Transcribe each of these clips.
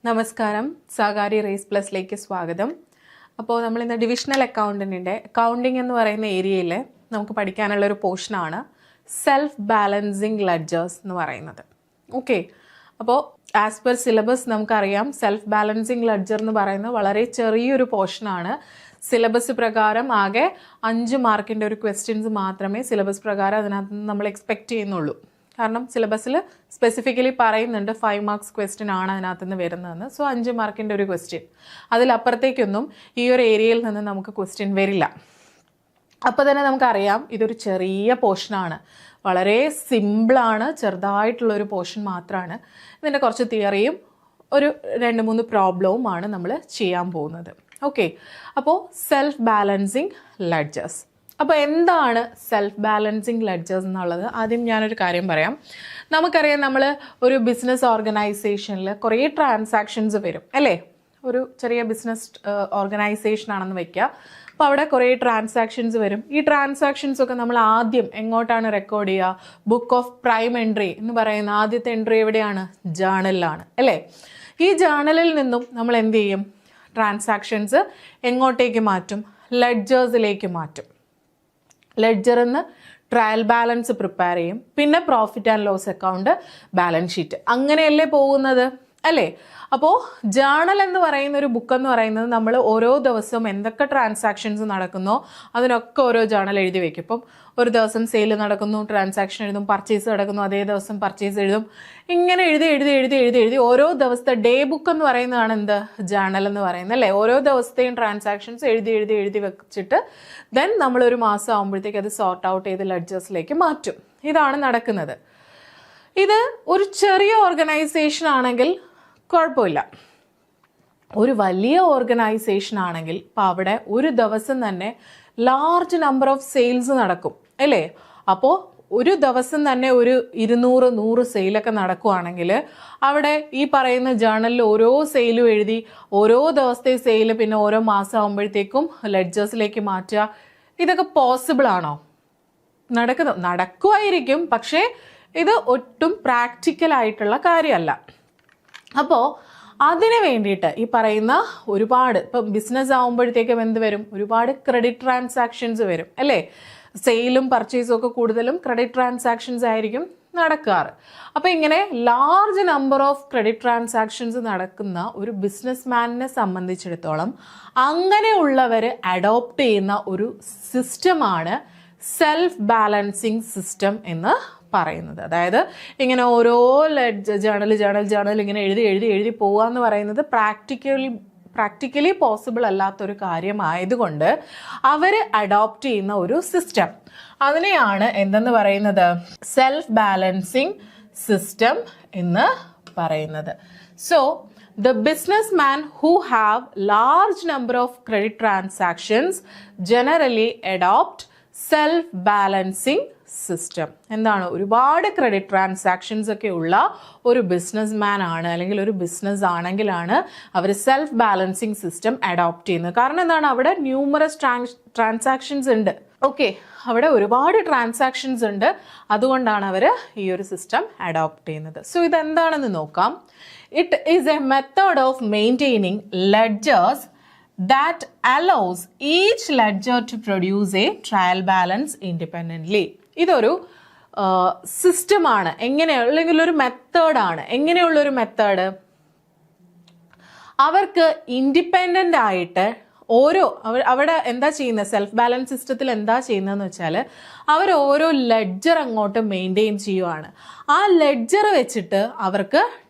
നമസ്കാരം, സാഗാരി റേസ് പ്ലസിലേക്ക് സ്വാഗതം. അപ്പോൾ നമ്മൾ ഇന്ന് ഡിവിഷണൽ അക്കൗണ്ടിങ് എന്ന് പറയുന്ന ഏരിയയിൽ നമുക്ക് പഠിക്കാനുള്ള ഒരു പോർഷനാണ് സെൽഫ് ബാലൻസിങ് ലെഡ്ജേഴ്സ് എന്ന് പറയുന്നത്. ഓക്കെ, അപ്പോൾ ആസ് പെർ സിലബസ് നമുക്കറിയാം സെൽഫ് ബാലൻസിങ് ലെഡ്ജർ എന്ന് പറയുന്നത് വളരെ ചെറിയൊരു പോർഷനാണ്. സിലബസ് പ്രകാരം ആകെ 5 മാർക്കിൻ്റെ ഒരു ക്വസ്റ്റ്യൻസ് മാത്രമേ സിലബസ് പ്രകാരം അതിനകത്ത് നിന്ന് നമ്മൾ എക്സ്പെക്റ്റ് ചെയ്യുന്നുള്ളൂ. കാരണം സിലബസിൽ സ്പെസിഫിക്കലി പറയുന്നുണ്ട് 5 മാർക്സ് ക്വസ്റ്റ്യൻ ആണ് അതിനകത്ത് നിന്ന് വരുന്നതെന്ന്. സോ 5 മാർക്കിൻ്റെ ഒരു ക്വസ്റ്റ്യൻ, അതിലപ്പുറത്തേക്കൊന്നും ഈ ഒരു ഏരിയയിൽ നിന്ന് നമുക്ക് ക്വസ്റ്റ്യൻ വരില്ല. അപ്പോൾ തന്നെ നമുക്കറിയാം ഇതൊരു ചെറിയ പോർഷനാണ്, വളരെ സിമ്പിളാണ്, ചെറുതായിട്ടുള്ളൊരു പോർഷൻ മാത്രമാണ്. ഇതിൻ്റെ കുറച്ച് തിയറിയും ഒരു 2-3 പ്രോബ്ലവുമാണ് നമ്മൾ ചെയ്യാൻ പോകുന്നത്. ഓക്കെ, അപ്പോൾ സെൽഫ് ബാലൻസിങ് ലെഡ്ജേഴ്സ്. അപ്പോൾ എന്താണ് സെൽഫ് ബാലൻസിങ് ലെഡ്ജേഴ്സ് എന്നുള്ളത്? ആദ്യം ഞാനൊരു കാര്യം പറയാം. നമുക്കറിയാം നമ്മൾ ഒരു ബിസിനസ് ഓർഗനൈസേഷനിൽ കുറേ ട്രാൻസാക്ഷൻസ് വരും അല്ലേ. ഒരു ചെറിയ ബിസിനസ് ഓർഗനൈസേഷൻ ആണെന്ന് വയ്ക്കുക. അപ്പോൾ അവിടെ കുറേ ട്രാൻസാക്ഷൻസ് വരും. ഈ ട്രാൻസാക്ഷൻസ് ഒക്കെ നമ്മൾ ആദ്യം എങ്ങോട്ടാണ് റെക്കോർഡ് ചെയ്യുക? ബുക്ക് ഓഫ് പ്രൈം എൻട്രി എന്ന് പറയുന്ന ആദ്യത്തെ എൻട്രി എവിടെയാണ്? ജേർണലിലാണ് അല്ലേ. ഈ ജേർണലിൽ നിന്നും നമ്മൾ എന്ത് ചെയ്യും? ട്രാൻസാക്ഷൻസ് എങ്ങോട്ടേക്ക് മാറ്റും? ലെഡ്ജേഴ്സിലേക്ക് മാറ്റും. ലെഡ്ജറിൽ നിന്ന് ട്രയൽ ബാലൻസ് പ്രിപ്പയർ ചെയ്യും, പിന്നെ profit and loss account, balance sheet, അങ്ങനെയല്ലേ പോകുന്നത് അല്ലേ. അപ്പോൾ ജേർണൽ എന്ന് പറയുന്ന ഒരു ബുക്ക് എന്ന് പറയുന്നത് നമ്മൾ ഓരോ ദിവസവും എന്തൊക്കെ ട്രാൻസാക്ഷൻസ് നടക്കുന്നോ അതിനൊക്കെ ഓരോ ജേർണൽ എഴുതി വെക്കും. ഇപ്പം ഒരു ദിവസം സെയിൽ നടക്കുന്നു, ട്രാൻസാക്ഷൻ എഴുതും, പർച്ചേസ് നടക്കുന്നു, അതേ ദിവസം പർച്ചേസ് എഴുതും. ഇങ്ങനെ എഴുതി എഴുതി എഴുതി എഴുതി എഴുതി ഓരോ ദിവസത്തെ ഡേ ബുക്ക് എന്ന് പറയുന്നതാണ് എന്ത്? ജേർണൽ എന്ന് പറയുന്നത് അല്ലേ. ഓരോ ദിവസത്തെയും ട്രാൻസാക്ഷൻസ് എഴുതി എഴുതി എഴുതി വെച്ചിട്ട് ദെൻ നമ്മളൊരു മാസം ആകുമ്പോഴത്തേക്ക് അത് സോർട്ട് ഔട്ട് ചെയ്ത് ലെഡ്ജേഴ്സിലേക്ക് മാറ്റും. ഇതാണ് നടക്കുന്നത്. ഇത് ഒരു ചെറിയ ഓർഗനൈസേഷൻ ആണെങ്കിൽ കുഴപ്പമില്ല. ഒരു വലിയ ഓർഗനൈസേഷൻ ആണെങ്കിൽ ഇപ്പോൾ അവിടെ ഒരു ദിവസം തന്നെ ലാർജ് നമ്പർ ഓഫ് സെയിൽസ് നടക്കും അല്ലേ. അപ്പോൾ ഒരു ദിവസം തന്നെ ഒരു 200-100 സെയിലൊക്കെ നടക്കുവാണെങ്കിൽ അവിടെ ഈ പറയുന്ന ജേർണലിൽ ഓരോ സെയിലും എഴുതി ഓരോ ദിവസത്തെ സെയിൽ പിന്നെ ഓരോ മാസം ആകുമ്പോഴത്തേക്കും ലെഡ്ജേഴ്സിലേക്ക് മാറ്റുക, ഇതൊക്കെ പോസിബിൾ ആണോ? നടക്കുമായിരിക്കും, പക്ഷേ ഇത് ഒട്ടും പ്രാക്ടിക്കൽ ആയിട്ടുള്ള കാര്യമല്ല. അപ്പോൾ അതിന് വേണ്ടിയിട്ട് ഈ പറയുന്ന ഒരുപാട് ഇപ്പം ബിസിനസ് ആകുമ്പോഴത്തേക്കും എന്ത് വരും? ഒരുപാട് ക്രെഡിറ്റ് ട്രാൻസാക്ഷൻസ് വരും അല്ലേ. സെയിലും പർച്ചേസും ഒക്കെ കൂടുതലും ക്രെഡിറ്റ് ട്രാൻസാക്ഷൻസ് ആയിരിക്കും നടക്കാറ്. അപ്പോൾ ഇങ്ങനെ large number of credit transactions നടക്കുന്ന ഒരു ബിസിനസ് മാനിനെ സംബന്ധിച്ചിടത്തോളം അങ്ങനെയുള്ളവർ അഡോപ്റ്റ് ചെയ്യുന്ന ഒരു സിസ്റ്റമാണ് സെൽഫ് ബാലൻസിങ് സിസ്റ്റം എന്ന് പറയുന്നത്. അതായത് ഇങ്ങനെ ഓരോ ജേർണൽ ഇങ്ങനെ എഴുതി എഴുതി എഴുതി പോകുക എന്ന് പറയുന്നത് പ്രാക്ടിക്കലി പോസിബിൾ അല്ലാത്തൊരു കാര്യമായതുകൊണ്ട് അവർ അഡോപ്റ്റ് ചെയ്യുന്ന ഒരു സിസ്റ്റം, അതിനെയാണ് എന്തെന്ന് പറയുന്നത്? സെൽഫ് ബാലൻസിങ് സിസ്റ്റം എന്ന് പറയുന്നത്. So the businessman who have large number of credit transactions generally adopt self balancing system. എന്താണ്? ഒരുപാട് ക്രെഡിറ്റ് ട്രാൻസാക്ഷൻസ് ഒക്കെ ഉള്ള ഒരു ബിസിനസ് മാൻ ആണ് അല്ലെങ്കിൽ ഒരു ബിസിനസ് ആണെങ്കിലാണ് അവർ സെൽഫ് ബാലൻസിങ് സിസ്റ്റം അഡോപ്റ്റ് ചെയ്യുന്നത്. കാരണം എന്താണ്? അവിടെ ന്യൂമറസ് ട്രാൻസാക്ഷൻസ് ഉണ്ട്. ഓക്കെ, അവിടെ ഒരുപാട് ട്രാൻസാക്ഷൻസ് ഉണ്ട്, അതുകൊണ്ടാണ് അവർ ഈ ഒരു സിസ്റ്റം അഡോപ്റ്റ് ചെയ്യുന്നത്. സോ ഇതെന്താണെന്ന് നോക്കാം. It is A method of maintaining ledgers that allows each ledger to produce a trial balance independently. ഇതൊരു സിസ്റ്റമാണ്, അല്ലെങ്കിൽ ഒരു മെത്തേഡാണ്. എങ്ങനെയുള്ളൊരു മെത്തേഡ്? അവർക്ക് ഇൻഡിപെൻഡൻ്റ് ആയിട്ട് അവിടെ എന്താ ചെയ്യുന്നത്? സെൽഫ് ബാലൻസ് സിസ്റ്റത്തിൽ എന്താ ചെയ്യുന്നതെന്ന് വെച്ചാൽ അവർ ഓരോ ലെഡ്ജർ അങ്ങോട്ട് മെയിൻറ്റെയിൻ ചെയ്യുവാണ്. ആ ലെഡ്ജർ വെച്ചിട്ട് അവർക്ക്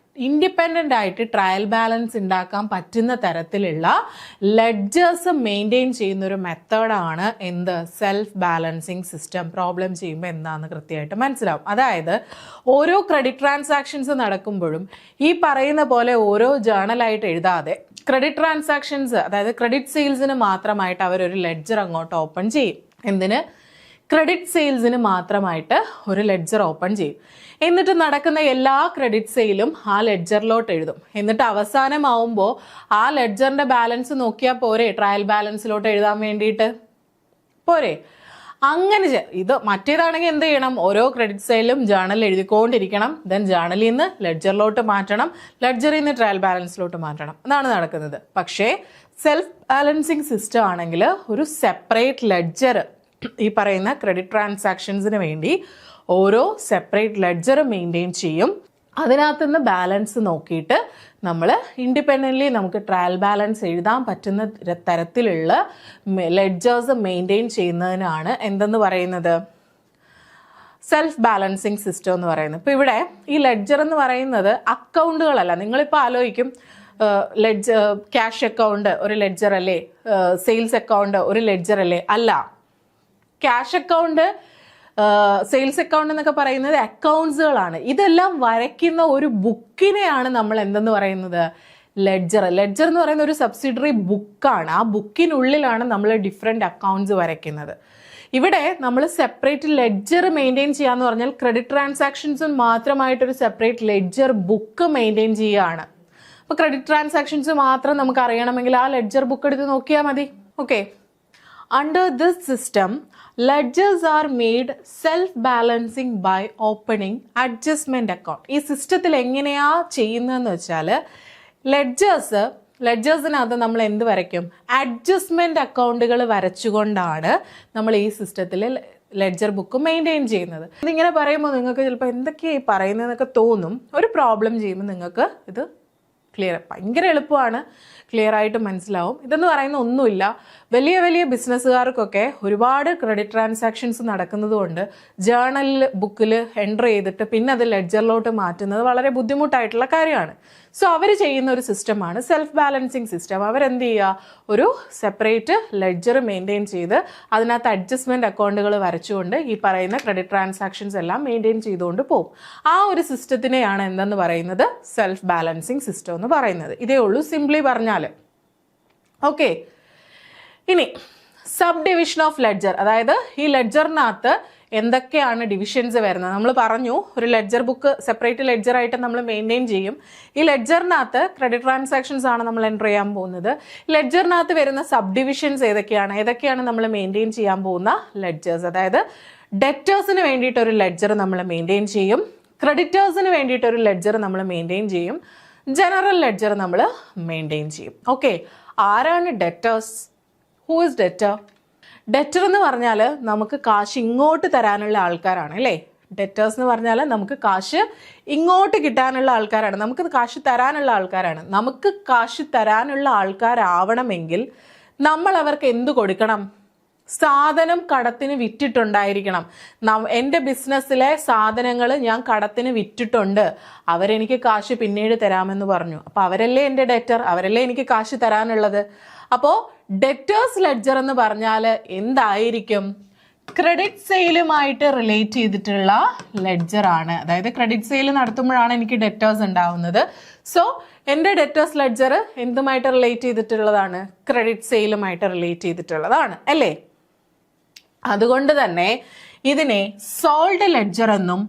ഇൻഡിപെൻഡൻ്റ് ആയിട്ട് ട്രയൽ ബാലൻസ് ഉണ്ടാക്കാൻ പറ്റുന്ന തരത്തിലുള്ള ലെഡ്ജേഴ്സ് മെയിൻറ്റെയിൻ ചെയ്യുന്ന ഒരു മെത്തേഡാണ് എന്ത്? Self balancing system. പ്രോബ്ലം ചെയ്യുമ്പോൾ എന്താണെന്ന് കൃത്യമായിട്ട് മനസ്സിലാവും. അതായത് ഓരോ ക്രെഡിറ്റ് ട്രാൻസാക്ഷൻസ് നടക്കുമ്പോഴും ഈ പറയുന്ന പോലെ ഓരോ ജേർണലായിട്ട് എഴുതാതെ ക്രെഡിറ്റ് ട്രാൻസാക്ഷൻസ്, അതായത് ക്രെഡിറ്റ് സെയിൽസിന് മാത്രമായിട്ട് അവരൊരു ലെഡ്ജർ അങ്ങോട്ട് ഓപ്പൺ ചെയ്യും. എന്തിന്? ക്രെഡിറ്റ് സെയിൽസിന് മാത്രമായിട്ട് ഒരു ലെഡ്ജർ ഓപ്പൺ ചെയ്യും. എന്നിട്ട് നടക്കുന്ന എല്ലാ ക്രെഡിറ്റ് സെയിലും ആ ലെഡ്ജറിലോട്ട് എഴുതും. എന്നിട്ട് അവസാനമാവുമ്പോൾ ആ ലെഡ്ജറിൻ്റെ ബാലൻസ് നോക്കിയാൽ പോരെ ട്രയൽ ബാലൻസിലോട്ട് എഴുതാൻ വേണ്ടിയിട്ട്? പോരെ? അങ്ങനെ ഇത് മറ്റേതാണെങ്കിൽ എന്ത് ചെയ്യണം, ഓരോ ക്രെഡിറ്റ് സൈഡിലും ജേണൽ എഴുതിക്കൊണ്ടിരിക്കണം, ദെൻ ജേണലിൽ നിന്ന് ലെഡ്ജറിലോട്ട് മാറ്റണം, ലെഡ്ജറിൽ നിന്ന് ട്രയൽ ബാലൻസിലോട്ട് മാറ്റണം. അതാണ് നടക്കുന്നത്. പക്ഷേ സെൽഫ് ബാലൻസിങ് സിസ്റ്റം ആണെങ്കിൽ ഒരു സെപ്പറേറ്റ് ലെഡ്ജർ, ഈ പറയുന്ന ക്രെഡിറ്റ് ട്രാൻസാക്ഷൻസിന് വേണ്ടി ഓരോ സെപ്പറേറ്റ് ലെഡ്ജർ മെയിൻറ്റെയിൻ ചെയ്യും. അതിനകത്ത് നിന്ന് ബാലൻസ് നോക്കിയിട്ട് നമ്മൾ ഇൻഡിപെൻഡൻ്റ്ലി നമുക്ക് ട്രയൽ ബാലൻസ് എഴുതാൻ പറ്റുന്ന തരത്തിലുള്ള ലെഡ്ജേഴ്സ് മെയിൻറ്റെയിൻ ചെയ്യുന്നതിനാണ് എന്തെന്ന് പറയുന്നത്, സെൽഫ് ബാലൻസിങ് സിസ്റ്റം എന്ന് പറയുന്നത്. ഇപ്പോൾ ഇവിടെ ഈ ലെഡ്ജർ എന്ന് പറയുന്നത് അക്കൗണ്ടുകളല്ല. നിങ്ങളിപ്പോൾ ആലോചിക്കും ക്യാഷ് അക്കൗണ്ട് ഒരു ലെഡ്ജർ അല്ലേ, സെയിൽസ് അക്കൗണ്ട് ഒരു ലെഡ്ജർ അല്ലേ? അല്ല. ക്യാഷ് അക്കൗണ്ട്, സെയിൽസ് അക്കൗണ്ട് എന്നൊക്കെ പറയുന്നത് അക്കൗണ്ട്സുകളാണ്. ഇതെല്ലാം വരയ്ക്കുന്ന ഒരു ബുക്കിനെയാണ് നമ്മൾ എന്തെന്ന് പറയുന്നത്, ലെഡ്ജർ. ലെഡ്ജർ എന്ന് പറയുന്ന ഒരു സബ്സിഡറി ബുക്കാണ്. ആ ബുക്കിനുള്ളിലാണ് നമ്മൾ ഡിഫറെൻറ്റ് അക്കൗണ്ട്സ് വരയ്ക്കുന്നത്. ഇവിടെ നമ്മൾ സെപ്പറേറ്റ് ലെഡ്ജർ മെയിൻറ്റെയിൻ ചെയ്യാന്ന് പറഞ്ഞാൽ ക്രെഡിറ്റ് ട്രാൻസാക്ഷൻസും മാത്രമായിട്ടൊരു സെപ്പറേറ്റ് ലെഡ്ജർ ബുക്ക് മെയിൻറ്റെയിൻ ചെയ്യുകയാണ്. അപ്പോൾ ക്രെഡിറ്റ് ട്രാൻസാക്ഷൻസ് മാത്രം നമുക്ക് അറിയണമെങ്കിൽ ആ ലെഡ്ജർ ബുക്ക് എടുത്ത് നോക്കിയാൽ മതി. Okay. Under this system, ledgers are made self-balancing by opening adjustment account. ഈ സിസ്റ്റത്തിൽ എങ്ങനെയാ ചെയ്യുന്നതെന്ന് വെച്ചാൽ ലെഡ്ജേഴ്സിനകത്ത് നമ്മൾ എന്ത് വരയ്ക്കും, അഡ്ജസ്റ്റ്മെൻറ്റ് അക്കൗണ്ടുകൾ വരച്ചുകൊണ്ടാണ് നമ്മൾ ഈ സിസ്റ്റത്തിൽ ലെഡ്ജർ ബുക്ക് മെയിൻറ്റെയിൻ ചെയ്യുന്നത്. ഇതിങ്ങനെ പറയുമ്പോൾ നിങ്ങൾക്ക് ചിലപ്പോൾ എന്തൊക്കെയാണ് ഈ പറയുന്നതെന്നൊക്കെ തോന്നും. ഒരു പ്രോബ്ലം ചെയ്യുമ്പോൾ നിങ്ങൾക്ക് ഇത് ഭയങ്കര എളുപ്പമാണ്, ക്ലിയർ ആയിട്ട് മനസ്സിലാവും. ഇതെന്ന് പറയുന്ന ഒന്നുമില്ല, വലിയ വലിയ ബിസിനസ്സുകാർക്കൊക്കെ ഒരുപാട് ക്രെഡിറ്റ് ട്രാൻസാക്ഷൻസ് നടക്കുന്നത് കൊണ്ട് ജേണലിൽ ബുക്കിൽ എൻ്റർ ചെയ്തിട്ട് പിന്നെ അത് ലെഡ്ജറിലോട്ട് മാറ്റുന്നത് വളരെ ബുദ്ധിമുട്ടായിട്ടുള്ള കാര്യമാണ്. സോ അവർ ചെയ്യുന്ന ഒരു സിസ്റ്റമാണ് സെൽഫ് ബാലൻസിങ് സിസ്റ്റം. അവരെന്ത് ചെയ്യുക, ഒരു സെപ്പറേറ്റ് ലെഡ്ജർ മെയിൻറ്റെയിൻ ചെയ്ത് അതിനകത്ത് അഡ്ജസ്റ്റ്മെൻറ്റ് അക്കൗണ്ടുകൾ വരച്ചുകൊണ്ട് ഈ പറയുന്ന ക്രെഡിറ്റ് ട്രാൻസാക്ഷൻസ് എല്ലാം മെയിൻറ്റെയിൻ ചെയ്തുകൊണ്ട് പോകും. ആ ഒരു സിസ്റ്റത്തിനെയാണ് എന്തെന്ന് പറയുന്നത്, സെൽഫ് ബാലൻസിങ് സിസ്റ്റം എന്ന് പറയുന്നത്. ഇതേ ഉള്ളൂ സിംപ്ലി പറഞ്ഞാൽ. ഓക്കെ. ഇനി സബ് ഡിവിഷൻ ഓഫ് ലെഡ്ജർ, അതായത് ഈ ലെഡ്ജറിനകത്ത് എന്തൊക്കെയാണ് ഡിവിഷൻസ് വരുന്നത്. നമ്മൾ പറഞ്ഞു ഒരു ലെഡ്ജർ ബുക്ക് സെപ്പറേറ്റ് ലെഡ്ജർ ആയിട്ട് നമ്മൾ മെയിൻറ്റെയിൻ ചെയ്യും. ഈ ലെഡ്ജറിനകത്ത് ക്രെഡിറ്റ് ട്രാൻസാക്ഷൻസ് ആണ് നമ്മൾ എൻ്റർ ചെയ്യാൻ പോകുന്നത്. ലെഡ്ജറിനകത്ത് വരുന്ന സബ് ഡിവിഷൻസ് ഏതൊക്കെയാണ് നമ്മൾ മെയിൻറ്റെയിൻ ചെയ്യാൻ പോകുന്ന ലെഡ്ജേഴ്സ്. അതായത് ഡെറ്റേഴ്സിന് വേണ്ടിയിട്ട് ഒരു ലെഡ്ജർ നമ്മൾ മെയിൻറ്റെയിൻ ചെയ്യും, ക്രെഡിറ്റേഴ്സിന് വേണ്ടിയിട്ട് ഒരു ലെഡ്ജർ നമ്മൾ മെയിൻറ്റെയിൻ ചെയ്യും, ജനറൽ ലെഡ്ജർ നമ്മൾ മെയിൻറ്റെയിൻ ചെയ്യും. ഓക്കെ. ആരാണ് debtors? Who is debtor? Debtor എന്ന് പറഞ്ഞാൽ നമുക്ക് കാശ് ഇങ്ങോട്ട് തരാനുള്ള ആൾക്കാരാണ് അല്ലേ. ഡെറ്റേഴ്സ് എന്ന് പറഞ്ഞാൽ നമുക്ക് കാശ് ഇങ്ങോട്ട് കിട്ടാനുള്ള ആൾക്കാരാണ്, നമുക്ക് കാശ് തരാനുള്ള ആൾക്കാരാണ്. നമുക്ക് കാശ് തരാനുള്ള ആൾക്കാരാവണമെങ്കിൽ നമ്മൾ അവർക്ക് എന്ത് കൊടുക്കണം? സാധനം കടത്തിന് വിറ്റിട്ടുണ്ടായിരിക്കണം. എൻ്റെ ബിസിനസ്സിലെ സാധനങ്ങൾ ഞാൻ കടത്തിന് വിറ്റിട്ടുണ്ട്, അവരെനിക്ക് കാശ് പിന്നീട് തരാമെന്ന് പറഞ്ഞു. അപ്പോൾ അവരല്ലേ എൻ്റെ ഡെറ്റർ, അവരല്ലേ എനിക്ക് കാശ് തരാനുള്ളത്. അപ്പോൾ ഡെറ്റേഴ്സ് ലെഡ്ജർ എന്ന് പറഞ്ഞാൽ എന്തായിരിക്കും? ക്രെഡിറ്റ് സെയിലുമായിട്ട് റിലേറ്റ് ചെയ്തിട്ടുള്ള ലെഡ്ജർ ആണ്. അതായത് ക്രെഡിറ്റ് സെയിൽ നടത്തുമ്പോഴാണ് എനിക്ക് ഡെറ്റേഴ്സ് ഉണ്ടാവുന്നത്. സോ എൻ്റെ ഡെറ്റേഴ്സ് ലെഡ്ജർ എന്തുമായിട്ട് റിലേറ്റ് ചെയ്തിട്ടുള്ളതാണ്? ക്രെഡിറ്റ് സെയിലുമായിട്ട് റിലേറ്റ് ചെയ്തിട്ടുള്ളതാണ് അല്ലേ. അതുകൊണ്ട് തന്നെ ഇതിനെ സോൾഡ് ലെഡ്ജർ എന്നും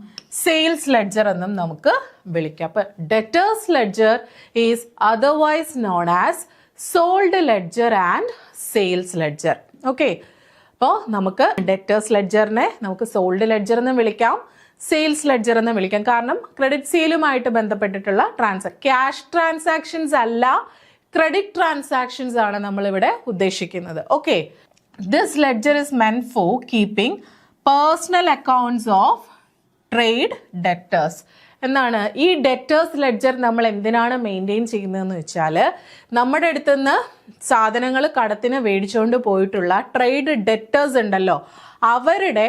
സെയിൽസ് ലെഡ്ജർ എന്നും നമുക്ക് വിളിക്കാം. അപ്പൊ debtors ledger is otherwise known as sold ledger and sales ledger. Okay. അപ്പോൾ നമുക്ക് ഡെറ്റേഴ്സ് ലെഡ്ജറിനെ നമുക്ക് സോൾഡ് ലെഡ്ജർ എന്നും വിളിക്കാം, സെയിൽസ് ലെഡ്ജർ എന്നും വിളിക്കാം. കാരണം ക്രെഡിറ്റ് സെയിലുമായിട്ട് ബന്ധപ്പെട്ടിട്ടുള്ള ക്യാഷ് ട്രാൻസാക്ഷൻസ് അല്ല, ക്രെഡിറ്റ് ട്രാൻസാക്ഷൻസ് ആണ് നമ്മളിവിടെ ഉദ്ദേശിക്കുന്നത്. Okay. This ledger is meant for keeping personal accounts of trade debtors. എന്നാണ് ഈ ഡെറ്റേഴ്സ് ലെഡ്ജർ നമ്മൾ എന്തിനാണ് മെയിൻറ്റെയിൻ ചെയ്യുന്നതെന്ന് വെച്ചാൽ നമ്മുടെ അടുത്ത് നിന്ന് സാധനങ്ങൾ കടത്തിന് മേടിച്ചുകൊണ്ട് പോയിട്ടുള്ള ട്രേഡ് ഡെറ്റേഴ്സ് ഉണ്ടല്ലോ, അവരുടെ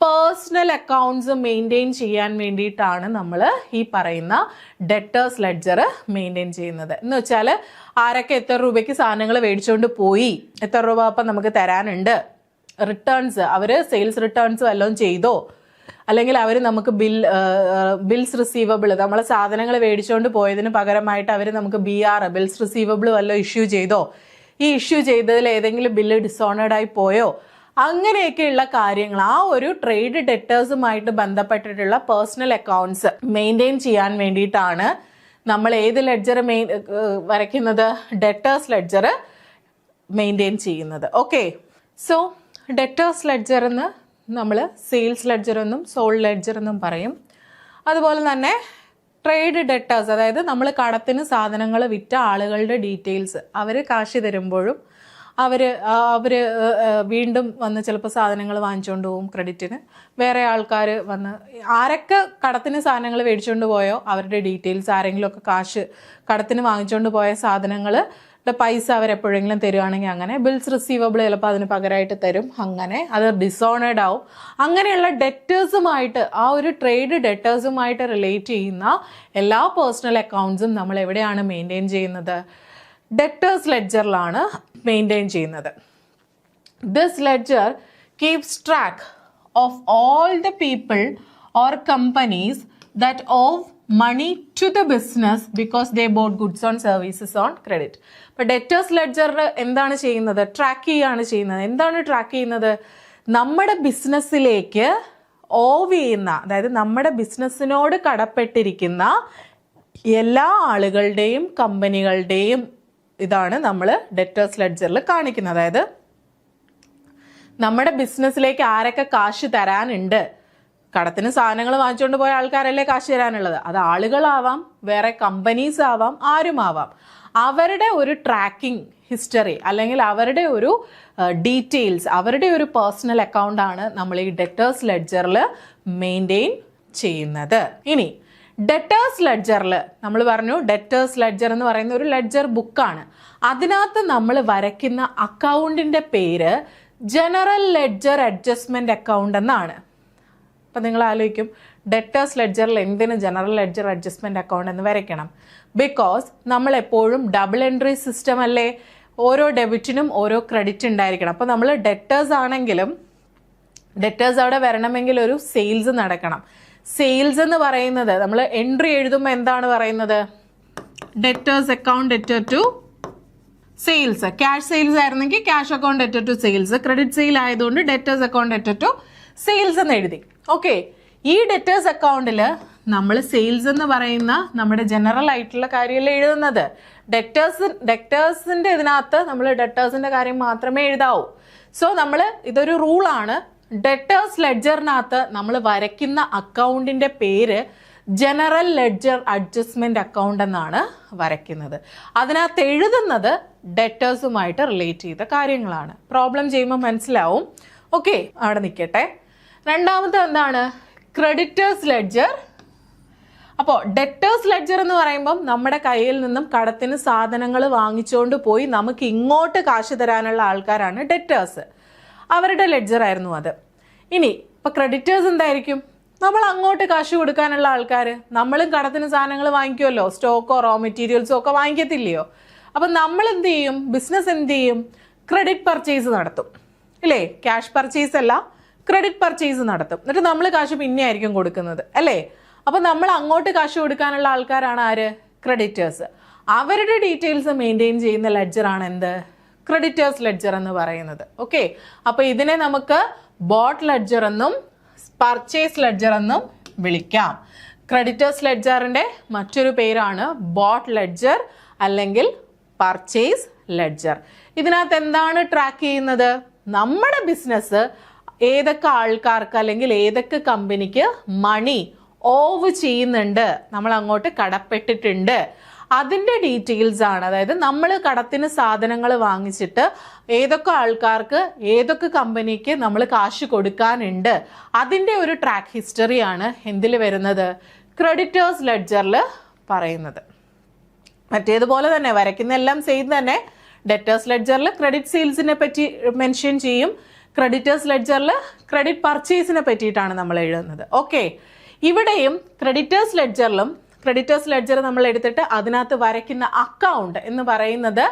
പേഴ്സണൽ അക്കൗണ്ട്സ് മെയിൻറ്റെയിൻ ചെയ്യാൻ വേണ്ടിയിട്ടാണ് നമ്മൾ ഈ പറയുന്ന ഡെറ്റേഴ്സ് ലെഡ്ജർ മെയിൻറ്റെയിൻ ചെയ്യുന്നത്. എന്ന് വെച്ചാൽ ആരൊക്കെ എത്ര രൂപയ്ക്ക് സാധനങ്ങൾ മേടിച്ചുകൊണ്ട് പോയി, എത്ര രൂപ അപ്പം നമുക്ക് തരാനുണ്ട്, റിട്ടേൺസ് അവർ സെയിൽസ് റിട്ടേൺസ് വല്ലതും ചെയ്തോ, അല്ലെങ്കിൽ അവർ നമുക്ക് ബിൽസ് റിസീവബിൾ, നമ്മളെ സാധനങ്ങൾ മേടിച്ചുകൊണ്ട് പോയതിന് പകരമായിട്ട് അവർ നമുക്ക് BR ബിൽസ് റിസീവബിൾ വല്ലതും ഇഷ്യൂ ചെയ്തോ, ഈ ഇഷ്യൂ ചെയ്തതിൽ ഏതെങ്കിലും ബില്ല് ഡിസോണേഡ് ആയി പോയോ, അങ്ങനെയൊക്കെയുള്ള കാര്യങ്ങൾ ആ ഒരു ട്രേഡ് ഡെറ്റേഴ്സുമായിട്ട് ബന്ധപ്പെട്ടിട്ടുള്ള പേഴ്സണൽ അക്കൗണ്ട്സ് മെയിൻറ്റെയിൻ ചെയ്യാൻ വേണ്ടിയിട്ടാണ് നമ്മൾ ഏത് ലെഡ്ജർ വരയ്ക്കുന്നത്, ഡെറ്റേഴ്സ് ലെഡ്ജർ മെയിൻറ്റെയിൻ ചെയ്യുന്നത്. ഓക്കെ. സോ ഡെറ്റേഴ്സ് ലെഡ്ജറിന്ന് നമ്മൾ സെയിൽസ് ലെഡ്ജർ എന്നും സോൾഡ് ലെഡ്ജർ എന്നും പറയും. അതുപോലെ തന്നെ ട്രേഡ് ഡെറ്റേഴ്സ്, അതായത് നമ്മൾ കടത്തിന് സാധനങ്ങൾ വിറ്റ ആളുകളുടെ ഡീറ്റെയിൽസ്, അവർ കാശ് തരുമ്പോഴും അവർ വീണ്ടും വന്ന് ചിലപ്പോൾ സാധനങ്ങൾ വാങ്ങിച്ചുകൊണ്ട് പോകും ക്രെഡിറ്റിന്. വേറെ ആൾക്കാർ വന്ന് ആരൊക്കെ കടത്തിന് സാധനങ്ങൾ മേടിച്ചുകൊണ്ട് പോയോ അവരുടെ ഡീറ്റെയിൽസ്, ആരെങ്കിലുമൊക്കെ കാശ് കടത്തിന് വാങ്ങിച്ചുകൊണ്ട് പോയ സാധനങ്ങളുടെ പൈസ അവരെപ്പോഴെങ്കിലും തരുവാണെങ്കിൽ അങ്ങനെ ബിൽസ് റിസീവബിൾ ചിലപ്പോൾ അതിന് പകരമായിട്ട് തരും. അങ്ങനെ അത് ഡിസോണേഡ് ആവും. അങ്ങനെയുള്ള ഡെറ്റേഴ്സുമായിട്ട്, ആ ഒരു ട്രേഡ് ഡെറ്റേഴ്സുമായിട്ട് റിലേറ്റ് ചെയ്യുന്ന എല്ലാ പേഴ്സണൽ അക്കൗണ്ട്സും നമ്മൾ എവിടെയാണ് മെയിൻറ്റെയിൻ ചെയ്യുന്നത്? ഡെറ്റേഴ്സ് ലെഡ്ജറിലാണ് മെയിൻറ്റെയിൻ ചെയ്യുന്നത്. This ledger keeps track of all the people or companies that owe money to the business because they bought goods on services on credit. അപ്പോൾ ഡെറ്റേഴ്സ് ലെഡ്ജറിൽ എന്താണ് ചെയ്യുന്നത്? ട്രാക്ക് ചെയ്യുകയാണ് ചെയ്യുന്നത്. എന്താണ് ട്രാക്ക് ചെയ്യുന്നത്? നമ്മുടെ ബിസിനസ്സിലേക്ക് ഓവ് ചെയ്യുന്ന, അതായത് നമ്മുടെ ബിസിനസ്സിനോട് കടപ്പെട്ടിരിക്കുന്ന എല്ലാ ആളുകളുടെയും കമ്പനികളുടെയും ഇതാണ് നമ്മൾ ഡെറ്റേഴ്സ് ലെഡ്ജറിൽ കാണിക്കുന്നത്. അതായത് നമ്മുടെ ബിസിനസ്സിലേക്ക് ആരൊക്കെ കാശ് തരാനുണ്ട്, കടത്തിന് സാധനങ്ങൾ വാങ്ങിച്ചുകൊണ്ട് പോയ ആൾക്കാരല്ലേ കാശ് തരാനുള്ളത്, അത് ആളുകളാവാം, വേറെ കമ്പനീസ് ആവാം, ആരുമാവാം. അവരുടെ ഒരു ട്രാക്കിംഗ് ഹിസ്റ്ററി അല്ലെങ്കിൽ അവരുടെ ഒരു ഡീറ്റെയിൽസ്, അവരുടെ ഒരു പേഴ്സണൽ അക്കൗണ്ടാണ് നമ്മൾ ഈ ഡെറ്റേഴ്സ് ലെഡ്ജറിൽ മെയിൻറ്റെയിൻ ചെയ്യുന്നത്. ഇനി ഡെറ്റേഴ്സ് ലെഡ്ജറിൽ നമ്മൾ പറഞ്ഞു, ഡെറ്റേഴ്സ് ലെഡ്ജർ എന്ന് പറയുന്ന ഒരു ലെഡ്ജർ ബുക്കാണ്. അതിനകത്ത് നമ്മൾ വരയ്ക്കുന്ന അക്കൗണ്ടിൻ്റെ പേര് ജനറൽ ലെഡ്ജർ അഡ്ജസ്റ്റ്മെൻറ്റ് അക്കൗണ്ട് എന്നാണ്. അപ്പം നിങ്ങൾ ആലോചിക്കും, ഡെറ്റേഴ്സ് ലെഡ്ജറിൽ എന്തിന് ജനറൽ ലെഡ്ജർ അഡ്ജസ്റ്റ്മെൻറ്റ് അക്കൗണ്ട് എന്ന് വരയ്ക്കണം? ബിക്കോസ് നമ്മൾ എപ്പോഴും ഡബിൾ എൻട്രി സിസ്റ്റം അല്ലേ, ഓരോ ഡെബിറ്റിനും ഓരോ ക്രെഡിറ്റ് ഉണ്ടായിരിക്കണം. അപ്പോൾ നമ്മൾ ഡെറ്റേഴ്സ് ആണെങ്കിലും ഡെറ്റേഴ്സ് അവിടെ വരണമെങ്കിൽ ഒരു സെയിൽസ് നടക്കണം. സെയിൽസ് എന്ന് പറയുന്നത് നമ്മൾ എൻട്രി എഴുതുമ്പോൾ എന്താണ് പറയുന്നത്? Debtors account debtor to sales. Cash sales ആയിരുന്നെങ്കിൽ cash account debtor to sales. Credit sale ആയതുകൊണ്ട് debtors account debtor to sales എന്ന് എഴുതി. ഓക്കെ, ഈ ഡെറ്റേഴ്സ് അക്കൗണ്ടിൽ നമ്മൾ സെയിൽസ് എന്ന് പറയുന്ന നമ്മുടെ ജനറൽ ആയിട്ടുള്ള കാര്യമല്ലേ എഴുതുന്നത്. ഡെറ്റേഴ്സിൻ്റെ ഇതിനകത്ത് നമ്മൾ ഡെറ്റേഴ്സിൻ്റെ കാര്യം മാത്രമേ എഴുതാവൂ. സോ നമ്മൾ ഇതൊരു റൂളാണ്. ഡെറ്റേഴ്സ് ലെഡ്ജറിനകത്ത് നമ്മൾ വരയ്ക്കുന്ന അക്കൗണ്ടിൻ്റെ പേര് ജനറൽ ലെഡ്ജർ അഡ്ജസ്റ്റ്മെൻറ്റ് അക്കൗണ്ട് എന്നാണ് വരയ്ക്കുന്നത്. അതിനകത്ത് എഴുതുന്നത് ഡെറ്റേഴ്സുമായിട്ട് റിലേറ്റ് ചെയ്ത കാര്യങ്ങളാണ്. പ്രോബ്ലം ചെയ്യുമ്പോൾ മനസ്സിലാവും. ഓക്കെ, അവിടെ നിൽക്കട്ടെ. രണ്ടാമത്തെ എന്താണ്? Creditors ledger. അപ്പോൾ ഡെറ്റേഴ്സ് ലെഡ്ജർ എന്ന് പറയുമ്പം നമ്മുടെ കയ്യിൽ നിന്നും കടത്തിന് സാധനങ്ങൾ വാങ്ങിച്ചുകൊണ്ട് പോയി നമുക്ക് ഇങ്ങോട്ട് കാശ് തരാനുള്ള ആൾക്കാരാണ് ഡെറ്റേഴ്സ്. അവരുടെ ലെഡ്ജർ ആയിരുന്നു അത്. ഇനി ഇപ്പം ക്രെഡിറ്റേഴ്സ് എന്തായിരിക്കും? നമ്മൾ അങ്ങോട്ട് കാശ് കൊടുക്കാനുള്ള ആൾക്കാർ. നമ്മളും കടത്തിന് സാധനങ്ങൾ വാങ്ങിക്കുമല്ലോ, സ്റ്റോക്കോ റോ മെറ്റീരിയൽസോ ഒക്കെ വാങ്ങിക്കത്തില്ലയോ? അപ്പം നമ്മൾ എന്ത് ചെയ്യും? ബിസിനസ് എന്ത് ചെയ്യും? ക്രെഡിറ്റ് പർച്ചേസ് നടത്തും, ഇല്ലേ? ക്യാഷ് പർച്ചേസ് അല്ല, ക്രെഡിറ്റ് പർച്ചേസ് നടത്തും. എന്നിട്ട് നമ്മൾ കാശ് പിന്നെ ആയിരിക്കും കൊടുക്കുന്നത്, അല്ലേ? അപ്പം നമ്മൾ അങ്ങോട്ട് കാശ് കൊടുക്കാനുള്ള ആൾക്കാരാണ് ആര്? ക്രെഡിറ്റേഴ്സ്. അവരുടെ ഡീറ്റെയിൽസ് മെയിൻറ്റെയിൻ ചെയ്യുന്ന ലെഡ്ജറാണ് എന്ത്? ക്രെഡിറ്റേഴ്സ് ലെഡ്ജർ എന്ന് പറയുന്നത്. ഓക്കെ, അപ്പോൾ ഇതിനെ നമുക്ക് ബോട്ട് ലെഡ്ജർ എന്നും പർച്ചേസ് ലെഡ്ജർ എന്നും വിളിക്കാം. ക്രെഡിറ്റേഴ്സ് ലെഡ്ജറിൻ്റെ മറ്റൊരു പേരാണ് ബോട്ട് ലെഡ്ജർ അല്ലെങ്കിൽ പർച്ചേസ് ലെഡ്ജർ. ഇതിനകത്ത് എന്താണ് ട്രാക്ക് ചെയ്യുന്നത്? നമ്മുടെ ബിസിനസ് ഏതൊക്കെ ആൾക്കാർക്ക് അല്ലെങ്കിൽ ഏതൊക്കെ കമ്പനിക്ക് മണി ഓവ് ചെയ്യുന്നുണ്ട്, നമ്മൾ അങ്ങോട്ട് കടപ്പെട്ടിട്ടുണ്ട്, അതിൻ്റെ ഡീറ്റെയിൽസ് ആണ്. അതായത് നമ്മൾ കടത്തിന് സാധനങ്ങൾ വാങ്ങിച്ചിട്ട് ഏതൊക്കെ ആൾക്കാർക്ക് ഏതൊക്കെ കമ്പനിക്ക് നമ്മൾ കാശ് കൊടുക്കാനുണ്ട്, അതിൻ്റെ ഒരു ട്രാക്ക് ഹിസ്റ്ററിയാണ് എന്തിൽ വരുന്നത്? ക്രെഡിറ്റേഴ്സ് ലെഡ്ജറിൽ പറയുന്നത്. മറ്റേതുപോലെ തന്നെ വരയ്ക്കുന്ന എല്ലാം സെയിം തന്നെ. ഡെറ്റേഴ്സ് ലെഡ്ജറിൽ ക്രെഡിറ്റ് സെയിൽസിനെ പറ്റി മെൻഷൻ ചെയ്യും, ക്രെഡിറ്റേഴ്സ് ലെഡ്ജറിൽ ക്രെഡിറ്റ് പർച്ചേസിനെ പറ്റിയിട്ടാണ് നമ്മൾ എഴുതുന്നത്. ഓക്കെ, ഇവിടെയും ക്രെഡിറ്റേഴ്സ് ലെഡ്ജർ നമ്മൾ എടുത്തിട്ട് അതിനകത്ത് വരയ്ക്കുന്ന അക്കൗണ്ട് എന്ന് പറയുന്നത്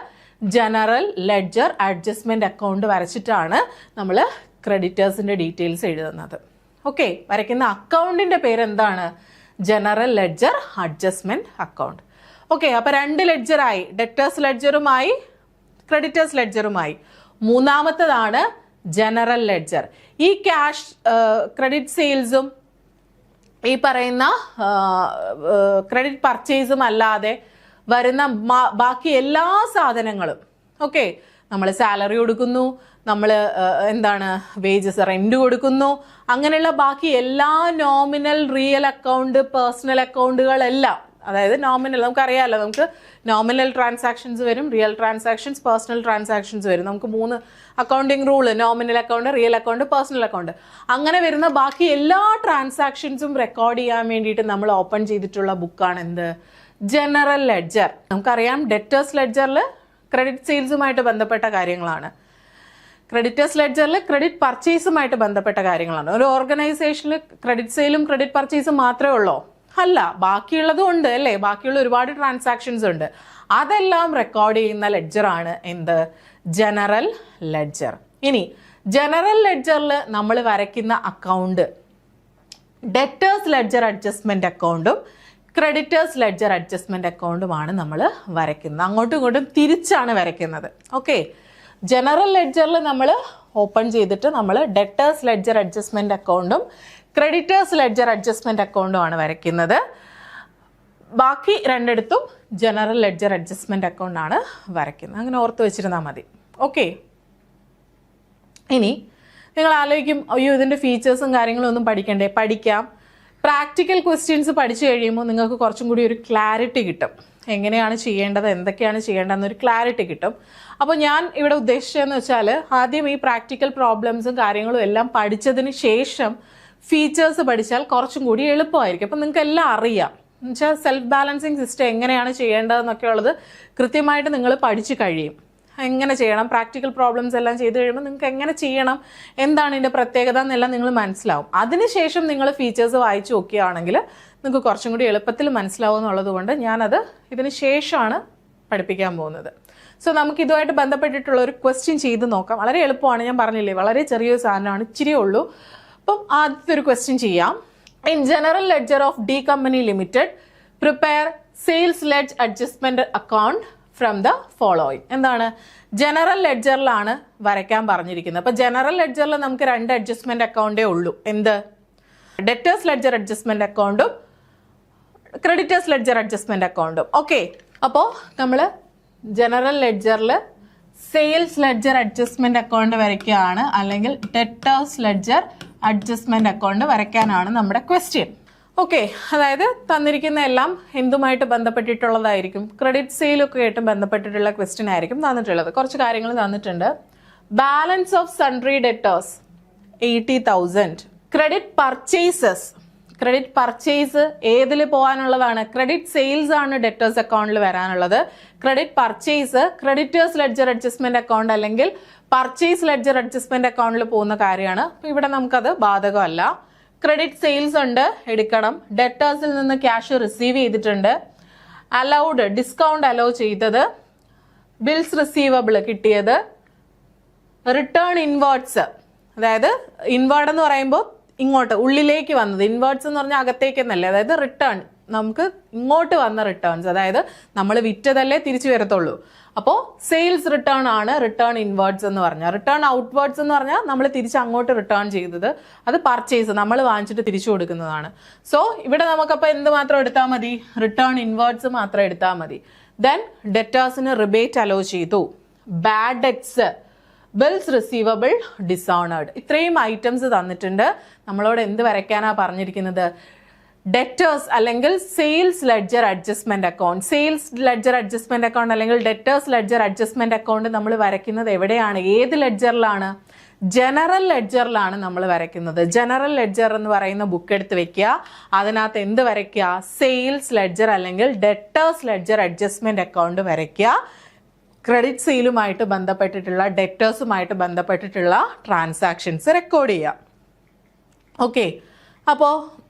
ജനറൽ ലെഡ്ജർ അഡ്ജസ്റ്റ്മെൻറ്റ് അക്കൗണ്ട് വരച്ചിട്ടാണ് നമ്മൾ ക്രെഡിറ്റേഴ്സിൻ്റെ ഡീറ്റെയിൽസ് എഴുതുന്നത്. ഓക്കെ, വരയ്ക്കുന്ന അക്കൗണ്ടിൻ്റെ പേരെന്താണ്? General ledger adjustment account. Okay, അപ്പോൾ 2 ലെഡ്ജറായി, ഡെറ്റേഴ്സ് ലെഡ്ജറുമായി ക്രെഡിറ്റേഴ്സ് ലെഡ്ജറുമായി. മൂന്നാമത്തതാണ് ജനറൽ ലെഡ്ജർ. ഈ ക്യാഷ് ക്രെഡിറ്റ് സെയിൽസും ഈ പറയുന്ന ക്രെഡിറ്റ് പർച്ചേസും അല്ലാതെ വരുന്ന ബാക്കി എല്ലാ സാധനങ്ങളും, ഓക്കെ, നമ്മൾ സാലറി കൊടുക്കുന്നു, നമ്മൾ എന്താണ് വേജസ് റെന്റ് കൊടുക്കുന്നു, അങ്ങനെയുള്ള ബാക്കി എല്ലാ നോമിനൽ റിയൽ അക്കൗണ്ട് പേഴ്സണൽ അക്കൗണ്ടുകളെല്ലാം, അതായത് നോമിനൽ നമുക്കറിയാമല്ലോ, നമുക്ക് നോമിനൽ ട്രാൻസാക്ഷൻസ് വരും, റിയൽ ട്രാൻസാക്ഷൻസ്, പേഴ്സണൽ ട്രാൻസാക്ഷൻസ് വരും. നമുക്ക് 3 accounting rule, nominal account, real account, personal account. അങ്ങനെ വരുന്ന ബാക്കി എല്ലാ ട്രാൻസാക്ഷൻസും റെക്കോർഡ് ചെയ്യാൻ വേണ്ടിയിട്ട് നമ്മൾ ഓപ്പൺ ചെയ്തിട്ടുള്ള ബുക്കാണ് എന്ത്? General ledger. നമുക്കറിയാം ഡെറ്റേഴ്സ് ലെഡ്ജറിൽ ക്രെഡിറ്റ് സെയിൽസുമായിട്ട് ബന്ധപ്പെട്ട കാര്യങ്ങളാണ്, ക്രെഡിറ്റേഴ്സ് ലെഡ്ജറിൽ ക്രെഡിറ്റ് പർച്ചേസുമായിട്ട് ബന്ധപ്പെട്ട കാര്യങ്ങളാണ്. ഒരു ഓർഗനൈസേഷനിൽ ക്രെഡിറ്റ് സെയിലും ക്രെഡിറ്റ് പർച്ചേസും മാത്രമേ ഉള്ളൂ? അല്ല, ബാക്കിയുള്ളതും ഉണ്ട് അല്ലേ, ബാക്കിയുള്ള ഒരുപാട് ട്രാൻസാക്ഷൻസ് ഉണ്ട്. അതെല്ലാം റെക്കോർഡ് ചെയ്യുന്ന ലെഡ്ജറാണ് എന്ത്? General ledger. ഇനി ജനറൽ ലെഡ്ജറിൽ നമ്മൾ വരയ്ക്കുന്ന അക്കൗണ്ട് ഡെറ്റേഴ്സ് ലെഡ്ജർ അഡ്ജസ്റ്റ്മെന്റ് അക്കൗണ്ടും ക്രെഡിറ്റേഴ്സ് ലെഡ്ജർ അഡ്ജസ്റ്റ്മെന്റ് അക്കൗണ്ടുമാണ് നമ്മൾ വരയ്ക്കുന്നത്. അങ്ങോട്ടും ഇങ്ങോട്ടും തിരിച്ചാണ് വരയ്ക്കുന്നത്. ഓക്കെ, ജനറൽ ലെഡ്ജറിൽ നമ്മൾ ഓപ്പൺ ചെയ്തിട്ട് നമ്മൾ ഡെറ്റേഴ്സ് ലെഡ്ജർ അഡ്ജസ്റ്റ്മെന്റ് അക്കൗണ്ടും ക്രെഡിറ്റേഴ്സ് ലെഡ്ജർ അഡ്ജസ്റ്റ്മെന്റ് അക്കൗണ്ടുമാണ് വരയ്ക്കുന്നത്. ബാക്കി രണ്ടിടത്തും ജനറൽ ലെഡ്ജർ അഡ്ജസ്റ്റ്മെന്റ് അക്കൗണ്ടാണ് വരയ്ക്കുന്നത്. അങ്ങനെ ഓർത്ത് വെച്ചിരുന്നാൽ മതി. ഓക്കെ, ഇനി നിങ്ങൾ ആലോചിക്കും, അയ്യോ ഇതിൻ്റെ ഫീച്ചേഴ്സും കാര്യങ്ങളും ഒന്നും പഠിക്കണ്ടേ? പഠിക്കാം. പ്രാക്ടിക്കൽ ക്വസ്റ്റ്യൻസ് പഠിച്ചു കഴിയുമ്പോൾ നിങ്ങൾക്ക് കുറച്ചും കൂടി ഒരു ക്ലാരിറ്റി കിട്ടും, എങ്ങനെയാണ് ചെയ്യേണ്ടത്, എന്തൊക്കെയാണ് ചെയ്യേണ്ടതെന്നൊരു ക്ലാരിറ്റി കിട്ടും. അപ്പോൾ ഞാൻ ഇവിടെ ഉദ്ദേശിച്ചതെന്ന് വെച്ചാൽ ആദ്യം ഈ പ്രാക്ടിക്കൽ പ്രോബ്ലംസും കാര്യങ്ങളും എല്ലാം പഠിച്ചതിന് ശേഷം ഫീച്ചേഴ്സ് പഠിച്ചാൽ കുറച്ചും കൂടി എളുപ്പമായിരിക്കും. അപ്പം നിങ്ങൾക്ക് എല്ലാം അറിയാം, എന്നുവെച്ചാൽ സെൽഫ് ബാലൻസിങ് സിസ്റ്റം എങ്ങനെയാണ് ചെയ്യേണ്ടതെന്നൊക്കെ ഉള്ളത് കൃത്യമായിട്ട് നിങ്ങൾ പഠിച്ചു കഴിയും. എങ്ങനെ ചെയ്യണം, പ്രാക്ടിക്കൽ പ്രോബ്ലംസ് എല്ലാം ചെയ്ത് കഴിയുമ്പോൾ നിങ്ങൾക്ക് എങ്ങനെ ചെയ്യണം, എന്താണ് ഇതിൻ്റെ പ്രത്യേകത എന്നെല്ലാം നിങ്ങൾ മനസ്സിലാവും. അതിനുശേഷം നിങ്ങൾ ഫീച്ചേഴ്സ് വായിച്ചു നോക്കുകയാണെങ്കിൽ നിങ്ങൾക്ക് കുറച്ചും കൂടി എളുപ്പത്തിൽ മനസ്സിലാവും എന്നുള്ളത് കൊണ്ട് ഞാനത് ഇതിന് ശേഷമാണ് പഠിപ്പിക്കാൻ പോകുന്നത്. സോ നമുക്ക് ഇതുമായിട്ട് ബന്ധപ്പെട്ടിട്ടുള്ള ഒരു ക്വസ്റ്റ്യൻ ചെയ്ത് നോക്കാം. വളരെ എളുപ്പമാണ്, ഞാൻ പറഞ്ഞില്ലേ, വളരെ ചെറിയൊരു സാധനമാണ്, ഇച്ചിരിയേ ഉള്ളൂ. അപ്പം ആദ്യത്തെ ഒരു ക്വസ്റ്റ്യൻ ചെയ്യാം. In general ledger of D company limited prepare sales ledge adjustment account from the following. എന്താണ്? ജനറൽ ലെഡ്ജറിലാണ് വരയ്ക്കാൻ പറഞ്ഞിരിക്കുന്നത്. അപ്പോൾ ജനറൽ ലെഡ്ജറിൽ നമുക്ക് 2 അഡ്ജസ്റ്റ്മെന്റ് അക്കൗണ്ടേ ഉള്ളൂ. എന്ത്? ഡെറ്റേഴ്സ് ലെഡ്ജർ അഡ്ജസ്റ്റ്മെന്റ് അക്കൗണ്ടും ക്രെഡിറ്റേഴ്സ് ലെഡ്ജർ അഡ്ജസ്റ്റ്മെന്റ് അക്കൗണ്ടും. ഓക്കെ, അപ്പോൾ നമ്മൾ ജനറൽ ലെഡ്ജറിൽ സെയിൽസ് ലെഡ്ജർ അഡ്ജസ്റ്റ്മെന്റ് അക്കൗണ്ട് വരയ്ക്കുകയാണ്, അല്ലെങ്കിൽ ഡെറ്റേഴ്സ് ലെഡ്ജർ അഡ്ജസ്റ്റ്മെന്റ് അക്കൗണ്ട് വരയ്ക്കാനാണ് നമ്മുടെ ക്വസ്റ്റ്യൻ. ഓക്കെ, അതായത് തന്നിരിക്കുന്ന എല്ലാം എന്തുമായിട്ട് ബന്ധപ്പെട്ടിട്ടുള്ളതായിരിക്കും? ക്രെഡിറ്റ് സെയിലൊക്കെ ആയിട്ട് ബന്ധപ്പെട്ടിട്ടുള്ള ക്വസ്റ്റ്യൻ ആയിരിക്കും തന്നിട്ടുള്ളത്. കുറച്ച് കാര്യങ്ങൾ തന്നിട്ടുണ്ട്. Balance of sundry debtors 80,000. Credit purchases, credit purchase ഏതിൽ പോകാനുള്ളതാണ്? ക്രെഡിറ്റ് സെയിൽസ് ആണ് ഡെറ്റേഴ്സ് അക്കൗണ്ടിൽ വരാനുള്ളത്. Credit purchase creditors ledger adjustment account അല്ലെങ്കിൽ പർച്ചേസ് ലെഡ്ജർ അഡ്ജസ്റ്റ്മെന്റ് അക്കൗണ്ടിൽ പോകുന്ന കാര്യമാണ്. അപ്പോൾ ഇവിടെ നമുക്കത് ബാധകമല്ല. ക്രെഡിറ്റ് സെയിൽസ് ഉണ്ട്, എടുക്കണം. ഡെറ്റേഴ്സിൽ നിന്ന് ക്യാഷ് റിസീവ് ചെയ്തിട്ടുണ്ട്. അലൗഡ് ഡിസ്കൗണ്ട് അലോ ചെയ്തത്, ബിൽസ് റിസീവബിൾ കിട്ടിയത്, റിട്ടേൺ ഇൻവേർട്സ്, അതായത് ഇൻവേർഡ് എന്ന് പറയുമ്പോൾ ഇങ്ങോട്ട് ഉള്ളിലേക്ക് വന്നത്, ഇൻവേർട്സ് എന്ന് പറഞ്ഞാൽ അകത്തേക്ക് എന്നല്ലേ, അതായത് റിട്ടേൺ നമുക്ക് ഇങ്ങോട്ട് വന്ന റിട്ടേൺസ്, അതായത് നമ്മൾ വിറ്റതല്ലേ തിരിച്ചു വരത്തുള്ളൂ. അപ്പോൾ സെയിൽസ് റിട്ടേൺ ആണ് റിട്ടേൺ ഇൻവേർട്സ് എന്ന് പറഞ്ഞാൽ. റിട്ടേൺ ഔട്ട്വേർഡ്സ് എന്ന് പറഞ്ഞാൽ നമ്മൾ തിരിച്ച് അങ്ങോട്ട് റിട്ടേൺ ചെയ്തത്, അത് പർച്ചേസ് നമ്മൾ വാങ്ങിച്ചിട്ട് തിരിച്ചു കൊടുക്കുന്നതാണ്. സോ ഇവിടെ നമുക്കപ്പോൾ എന്ത് മാത്രം എടുത്താൽ മതി? റിട്ടേൺ ഇൻവേർട്സ് മാത്രം എടുത്താൽ മതി. ദെൻ ഡെറ്റേഴ്സിന് റിബേറ്റ് അലോ ചെയ്തു. Bad debts, bills receivable, dishonoured. ഇത്രയും ഐറ്റംസ് തന്നിട്ടുണ്ട്. നമ്മളോട് എന്ത് വരയ്ക്കാനാ പറഞ്ഞിരിക്കുന്നത്? ഡെറ്റേഴ്സ് അല്ലെങ്കിൽ sales ledger adjustment account. Sales ledger adjustment account അല്ലെങ്കിൽ ഡെറ്റേഴ്സ് ലെഡ്ജർ അഡ്ജസ്റ്റ്മെന്റ് അക്കൗണ്ട് നമ്മൾ വരയ്ക്കുന്നത് എവിടെയാണ്? ഏത് ലെഡ്ജറിലാണ്? ജനറൽ ലെഡ്ജറിലാണ് നമ്മൾ വരയ്ക്കുന്നത്. ജനറൽ ലെഡ്ജർ എന്ന് പറയുന്ന ബുക്ക് എടുത്ത് വെക്കുക. അതിനകത്ത് എന്ത് വരയ്ക്കുക? സെയിൽസ് ലെഡ്ജർ അല്ലെങ്കിൽ ഡെറ്റേഴ്സ് ലെഡ്ജർ അഡ്ജസ്റ്റ്മെന്റ് അക്കൗണ്ട് വരയ്ക്കുക. ക്രെഡിറ്റ് സെയിലുമായിട്ട് ബന്ധപ്പെട്ടിട്ടുള്ള ഡെറ്റേഴ്സുമായിട്ട് ബന്ധപ്പെട്ടിട്ടുള്ള ട്രാൻസാക്ഷൻസ് റെക്കോർഡ് ചെയ്യാം. ഓക്കെ, അപ്പോൾ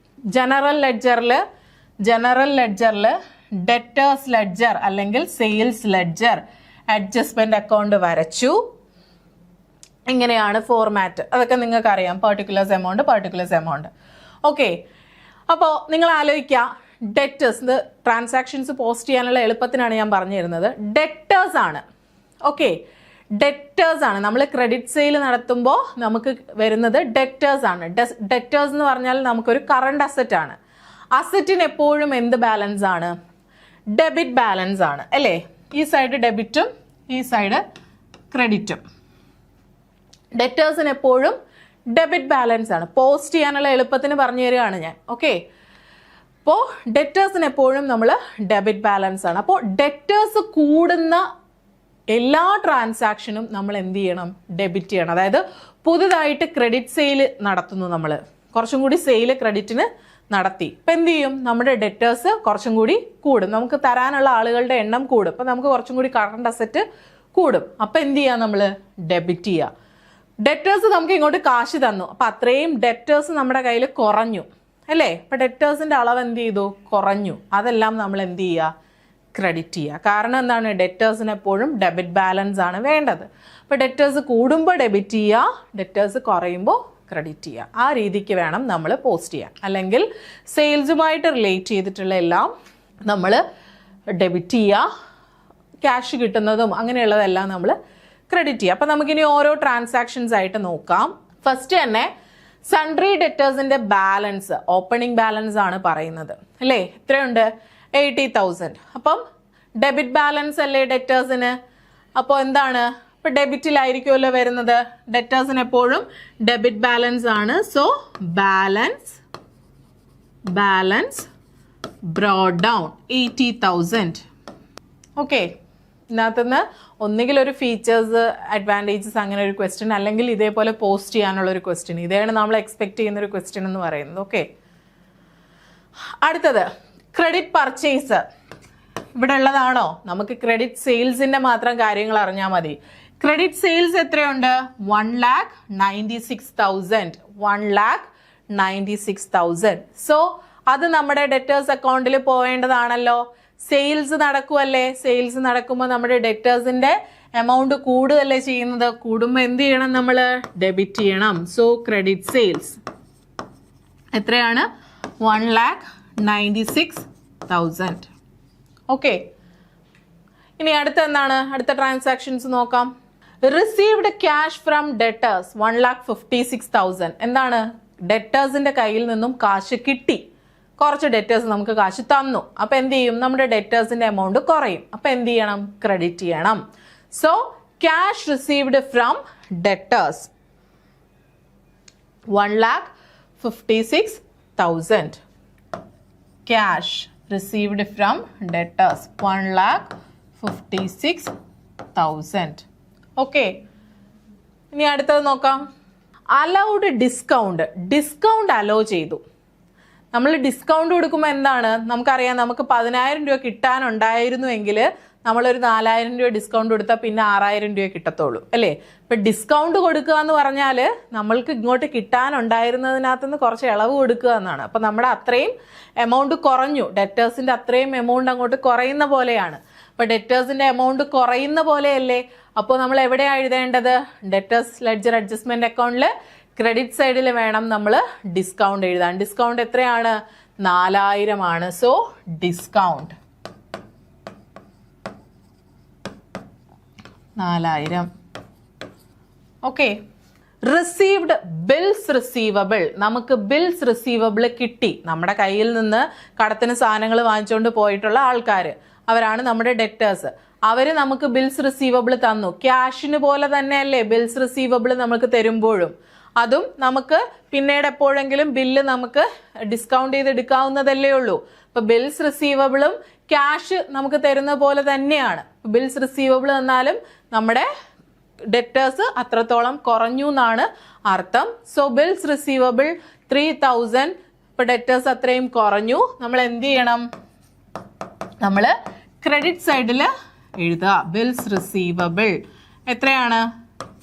ജനറൽ ലെഡ്ജറിൽ ഡെറ്റേഴ്സ് ലെഡ്ജർ അല്ലെങ്കിൽ സെയിൽസ് ലെഡ്ജർ അഡ്ജസ്റ്റ്മെന്റ് അക്കൗണ്ട് വരച്ചു. ഇങ്ങനെയാണ് ഫോർമാറ്റ്, അതൊക്കെ നിങ്ങൾക്ക് അറിയാം. Particulars amount. ഓക്കെ, അപ്പോൾ നിങ്ങൾ ആലോചിക്കുക, ഡെറ്റേഴ്സ് ട്രാൻസാക്ഷൻസ് പോസ്റ്റ് ചെയ്യാനുള്ള എളുപ്പത്തിനാണ് ഞാൻ പറഞ്ഞു തരുന്നത്. ഡെറ്റേഴ്സ് ആണ്. ഓക്കെ, ഡെറ്റേഴ്സ് ആണ്. നമ്മൾ ക്രെഡിറ്റ് സെയിൽ നടത്തുമ്പോൾ നമുക്ക് വരുന്നത് ഡെറ്റേഴ്സ് ആണ്. ഡെറ്റേഴ്സ് എന്ന് പറഞ്ഞാൽ നമുക്കൊരു കറണ്ട് അസറ്റ് ആണ്. അസറ്റിന് എപ്പോഴും എന്ത് ബാലൻസ് ആണ്? ഡെബിറ്റ് ബാലൻസ് ആണ് അല്ലേ? ഈ സൈഡ് ഡെബിറ്റും ഈ സൈഡ് ക്രെഡിറ്റും. ഡെറ്റേഴ്സിന് എപ്പോഴും ഡെബിറ്റ് ബാലൻസ് ആണ്. പോസ്റ്റ് ചെയ്യാനുള്ള എളുപ്പത്തിന് പറഞ്ഞു തരികയാണ് ഞാൻ. ഓക്കെ, അപ്പോൾ ഡെറ്റേഴ്സിന് എപ്പോഴും നമ്മൾ ഡെബിറ്റ് ബാലൻസ് ആണ്. അപ്പോൾ ഡെറ്റേഴ്സ് കൂടുന്ന എല്ലാ ട്രാൻസാക്ഷനും നമ്മൾ എന്ത് ചെയ്യണം? ഡെബിറ്റ് ചെയ്യണം. അതായത് പുതുതായിട്ട് ക്രെഡിറ്റ് സെയിൽ നടത്തുന്നു, നമ്മൾ കുറച്ചും കൂടി സെയിൽ ക്രെഡിറ്റിന് നടത്തി. ഇപ്പം എന്ത് ചെയ്യും? നമ്മുടെ ഡെറ്റേഴ്സ് കുറച്ചും കൂടി കൂടും, നമുക്ക് തരാനുള്ള ആളുകളുടെ എണ്ണം കൂടും, അപ്പം നമുക്ക് കുറച്ചും കൂടി കറണ്ട് അസറ്റ് കൂടും. അപ്പം എന്ത് ചെയ്യുക? നമ്മൾ ഡെബിറ്റ് ചെയ്യുക. ഡെറ്റേഴ്സ് നമുക്ക് ഇങ്ങോട്ട് കാശ് തന്നു, അപ്പം അത്രയും ഡെറ്റേഴ്സ് നമ്മുടെ കയ്യിൽ കുറഞ്ഞു അല്ലേ? അപ്പം ഡെറ്റേഴ്സിൻ്റെ അളവ് എന്ത് ചെയ്തു? കുറഞ്ഞു. അതെല്ലാം നമ്മൾ എന്ത് ചെയ്യുക? ക്രെഡിറ്റ് ചെയ്യുക. കാരണം എന്താണ്? ഡെറ്റേഴ്സിന് എപ്പോഴും ഡെബിറ്റ് ബാലൻസ് ആണ് വേണ്ടത്. അപ്പോൾ ഡെറ്റേഴ്സ് കൂടുമ്പോൾ ഡെബിറ്റ് ചെയ്യുക, ഡെറ്റേഴ്സ് കുറയുമ്പോൾ ക്രെഡിറ്റ് ചെയ്യുക. ആ രീതിക്ക് വേണം നമ്മൾ പോസ്റ്റ് ചെയ്യാൻ. അല്ലെങ്കിൽ സെയിൽസുമായിട്ട് റിലേറ്റ് ചെയ്തിട്ടുള്ള എല്ലാം നമ്മൾ ഡെബിറ്റ് ചെയ്യുക, ക്യാഷ് കിട്ടുന്നതും അങ്ങനെയുള്ളതെല്ലാം നമ്മൾ ക്രെഡിറ്റ് ചെയ്യുക. അപ്പം നമുക്കിനി ഓരോ ട്രാൻസാക്ഷൻസ് ആയിട്ട് നോക്കാം. ഫസ്റ്റ് തന്നെ സൺട്രി ഡെറ്റേഴ്സിൻ്റെ ബാലൻസ്, ഓപ്പണിംഗ് ബാലൻസ് ആണ് പറയുന്നത് അല്ലേ? എത്രയുണ്ട്? 80,000. അപ്പം ഡെബിറ്റ് ബാലൻസ് അല്ലേ ഡെറ്റേഴ്സിന്? അപ്പോൾ എന്താണ്? ഇപ്പോൾ ഡെബിറ്റിലായിരിക്കുമല്ലോ വരുന്നത്. ഡെറ്റേഴ്സിന് എപ്പോഴും ഡെബിറ്റ് ബാലൻസ് ആണ്. So balance broad down 80,000. Okay, ഇതിനകത്തുനിന്ന് ഒന്നുകിൽ ഒരു ഫീച്ചേഴ്സ്, അഡ്വാൻറ്റേജസ് അങ്ങനെ ഒരു ക്വസ്റ്റ്യൻ, അല്ലെങ്കിൽ ഇതേപോലെ പോസ്റ്റ് ചെയ്യാനുള്ള ഒരു ക്വസ്റ്റ്യൻ. ഇതാണ് നമ്മൾ എക്സ്പെക്ട് ചെയ്യുന്ന ഒരു ക്വസ്റ്റ്യൻ എന്ന് പറയുന്നത്. ഓക്കെ, അടുത്തത് ക്രെഡിറ്റ് പർച്ചേസ്. ഇവിടെ ഉള്ളതാണോ? നമുക്ക് ക്രെഡിറ്റ് സെയിൽസിൻ്റെ മാത്രം കാര്യങ്ങൾ അറിഞ്ഞാൽ മതി. ക്രെഡിറ്റ് സെയിൽസ് എത്രയുണ്ട്? 1,96,000. 1,96,000. സോ അത് നമ്മുടെ ഡെറ്റേഴ്സ് അക്കൗണ്ടിൽ പോവേണ്ടതാണല്ലോ. സെയിൽസ് നടക്കുമല്ലേ? സെയിൽസ് നടക്കുമ്പോൾ നമ്മുടെ ഡെറ്റേഴ്സിൻ്റെ എമൗണ്ട് കൂടുകയല്ലേ ചെയ്യുന്നത്? കൂടുമ്പോൾ എന്ത് ചെയ്യണം? നമ്മൾ ഡെബിറ്റ് ചെയ്യണം. സോ ക്രെഡിറ്റ് സെയിൽസ് എത്രയാണ്? 1,96,000. ഓക്കെ, ഇനി അടുത്ത എന്താണ്? അടുത്ത ട്രാൻസാക്ഷൻസ് നോക്കാം. Received cash from debtors 1,56,000. എന്താണ്? ഡെറ്റേഴ്സിൻ്റെ കയ്യിൽ നിന്നും കാശ് കിട്ടി. കുറച്ച് ഡെറ്റേഴ്സ് നമുക്ക് കാശ് തന്നു. അപ്പം എന്ത് ചെയ്യും? നമ്മുടെ ഡെറ്റേഴ്സിൻ്റെ എമൗണ്ട് കുറയും. അപ്പം എന്ത് ചെയ്യണം? ക്രെഡിറ്റ് ചെയ്യണം. So cash received from debtors 1,56,000. Cash received from debtors 1,56,000. Okay, ഇനി അടുത്തത് നോക്കാം. Allowed discount. ഡിസ്കൗണ്ട് അലോ ചെയ്തു. നമ്മൾ ഡിസ്കൗണ്ട് കൊടുക്കുമ്പോൾ എന്താണ്? നമുക്കറിയാം, നമുക്ക് 10,000 രൂപ കിട്ടാനുണ്ടായിരുന്നുവെങ്കിൽ നമ്മളൊരു 4,000 രൂപ ഡിസ്കൗണ്ട് കൊടുത്താൽ പിന്നെ 6,000 രൂപ കിട്ടത്തുള്ളൂ അല്ലേ? ഇപ്പം ഡിസ്കൗണ്ട് കൊടുക്കുക എന്ന് പറഞ്ഞാൽ നമ്മൾക്ക് ഇങ്ങോട്ട് കിട്ടാനുണ്ടായിരുന്നതിനകത്തുനിന്ന് കുറച്ച് ഇളവ് കൊടുക്കുക എന്നാണ്. അപ്പം നമ്മുടെ അത്രയും എമൗണ്ട് കുറഞ്ഞു, ഡെറ്റേഴ്സിൻ്റെ അത്രയും എമൗണ്ട് അങ്ങോട്ട് കുറയുന്ന പോലെയാണ്. അപ്പോൾ ഡെറ്റേഴ്സിൻ്റെ എമൗണ്ട് കുറയുന്ന പോലെയല്ലേ? അപ്പോൾ നമ്മൾ എവിടെയാണ് എഴുതേണ്ടത്? ഡെറ്റേഴ്സ് ലെഡ്ജർ അഡ്ജസ്റ്റ്മെൻറ്റ് അക്കൗണ്ടിൽ ക്രെഡിറ്റ് സൈഡിൽ വേണം നമ്മൾ ഡിസ്കൗണ്ട് എഴുതാൻ. ഡിസ്കൗണ്ട് എത്രയാണ്? 4,000 ആണ്. So discount 4,000. Okay, received bills receivable. നമുക്ക് ബിൽസ് റിസീവബിൾ കിട്ടി. നമ്മുടെ കയ്യിൽ നിന്ന് കടത്തിന് സാധനങ്ങൾ വാങ്ങിച്ചുകൊണ്ട് പോയിട്ടുള്ള ആൾക്കാർ, അവരാണ് നമ്മുടെ ഡെറ്റേഴ്സ്. അവർ നമുക്ക് ബിൽസ് റിസീവബിൾ തന്നു. ക്യാഷിന് പോലെ തന്നെയല്ലേ ബിൽസ് റിസീവബിൾ നമുക്ക് തരുമ്പോഴും? അതും നമുക്ക് പിന്നീട് എപ്പോഴെങ്കിലും ബില്ല് നമുക്ക് ഡിസ്കൗണ്ട് ചെയ്ത് എടുക്കാവുന്നതല്ലേ ഉള്ളൂ. അപ്പോൾ ബിൽസ് റിസീവബിളും ക്യാഷ് നമുക്ക് തരുന്ന പോലെ തന്നെയാണ്. ബിൽസ് റിസീവബിൾ എന്നാലും നമ്മുടെ ഡെറ്റേഴ്സ് അത്രത്തോളം കുറഞ്ഞു എന്നാണ് അർത്ഥം. So bills receivable 3,000. ഇപ്പോൾ ഡെറ്റേഴ്സ് അത്രയും കുറഞ്ഞു. നമ്മൾ എന്ത് ചെയ്യണം? നമ്മൾ ക്രെഡിറ്റ് സൈഡിൽ എഴുതുക. ബിൽസ് റിസീവബിൾ എത്രയാണ്?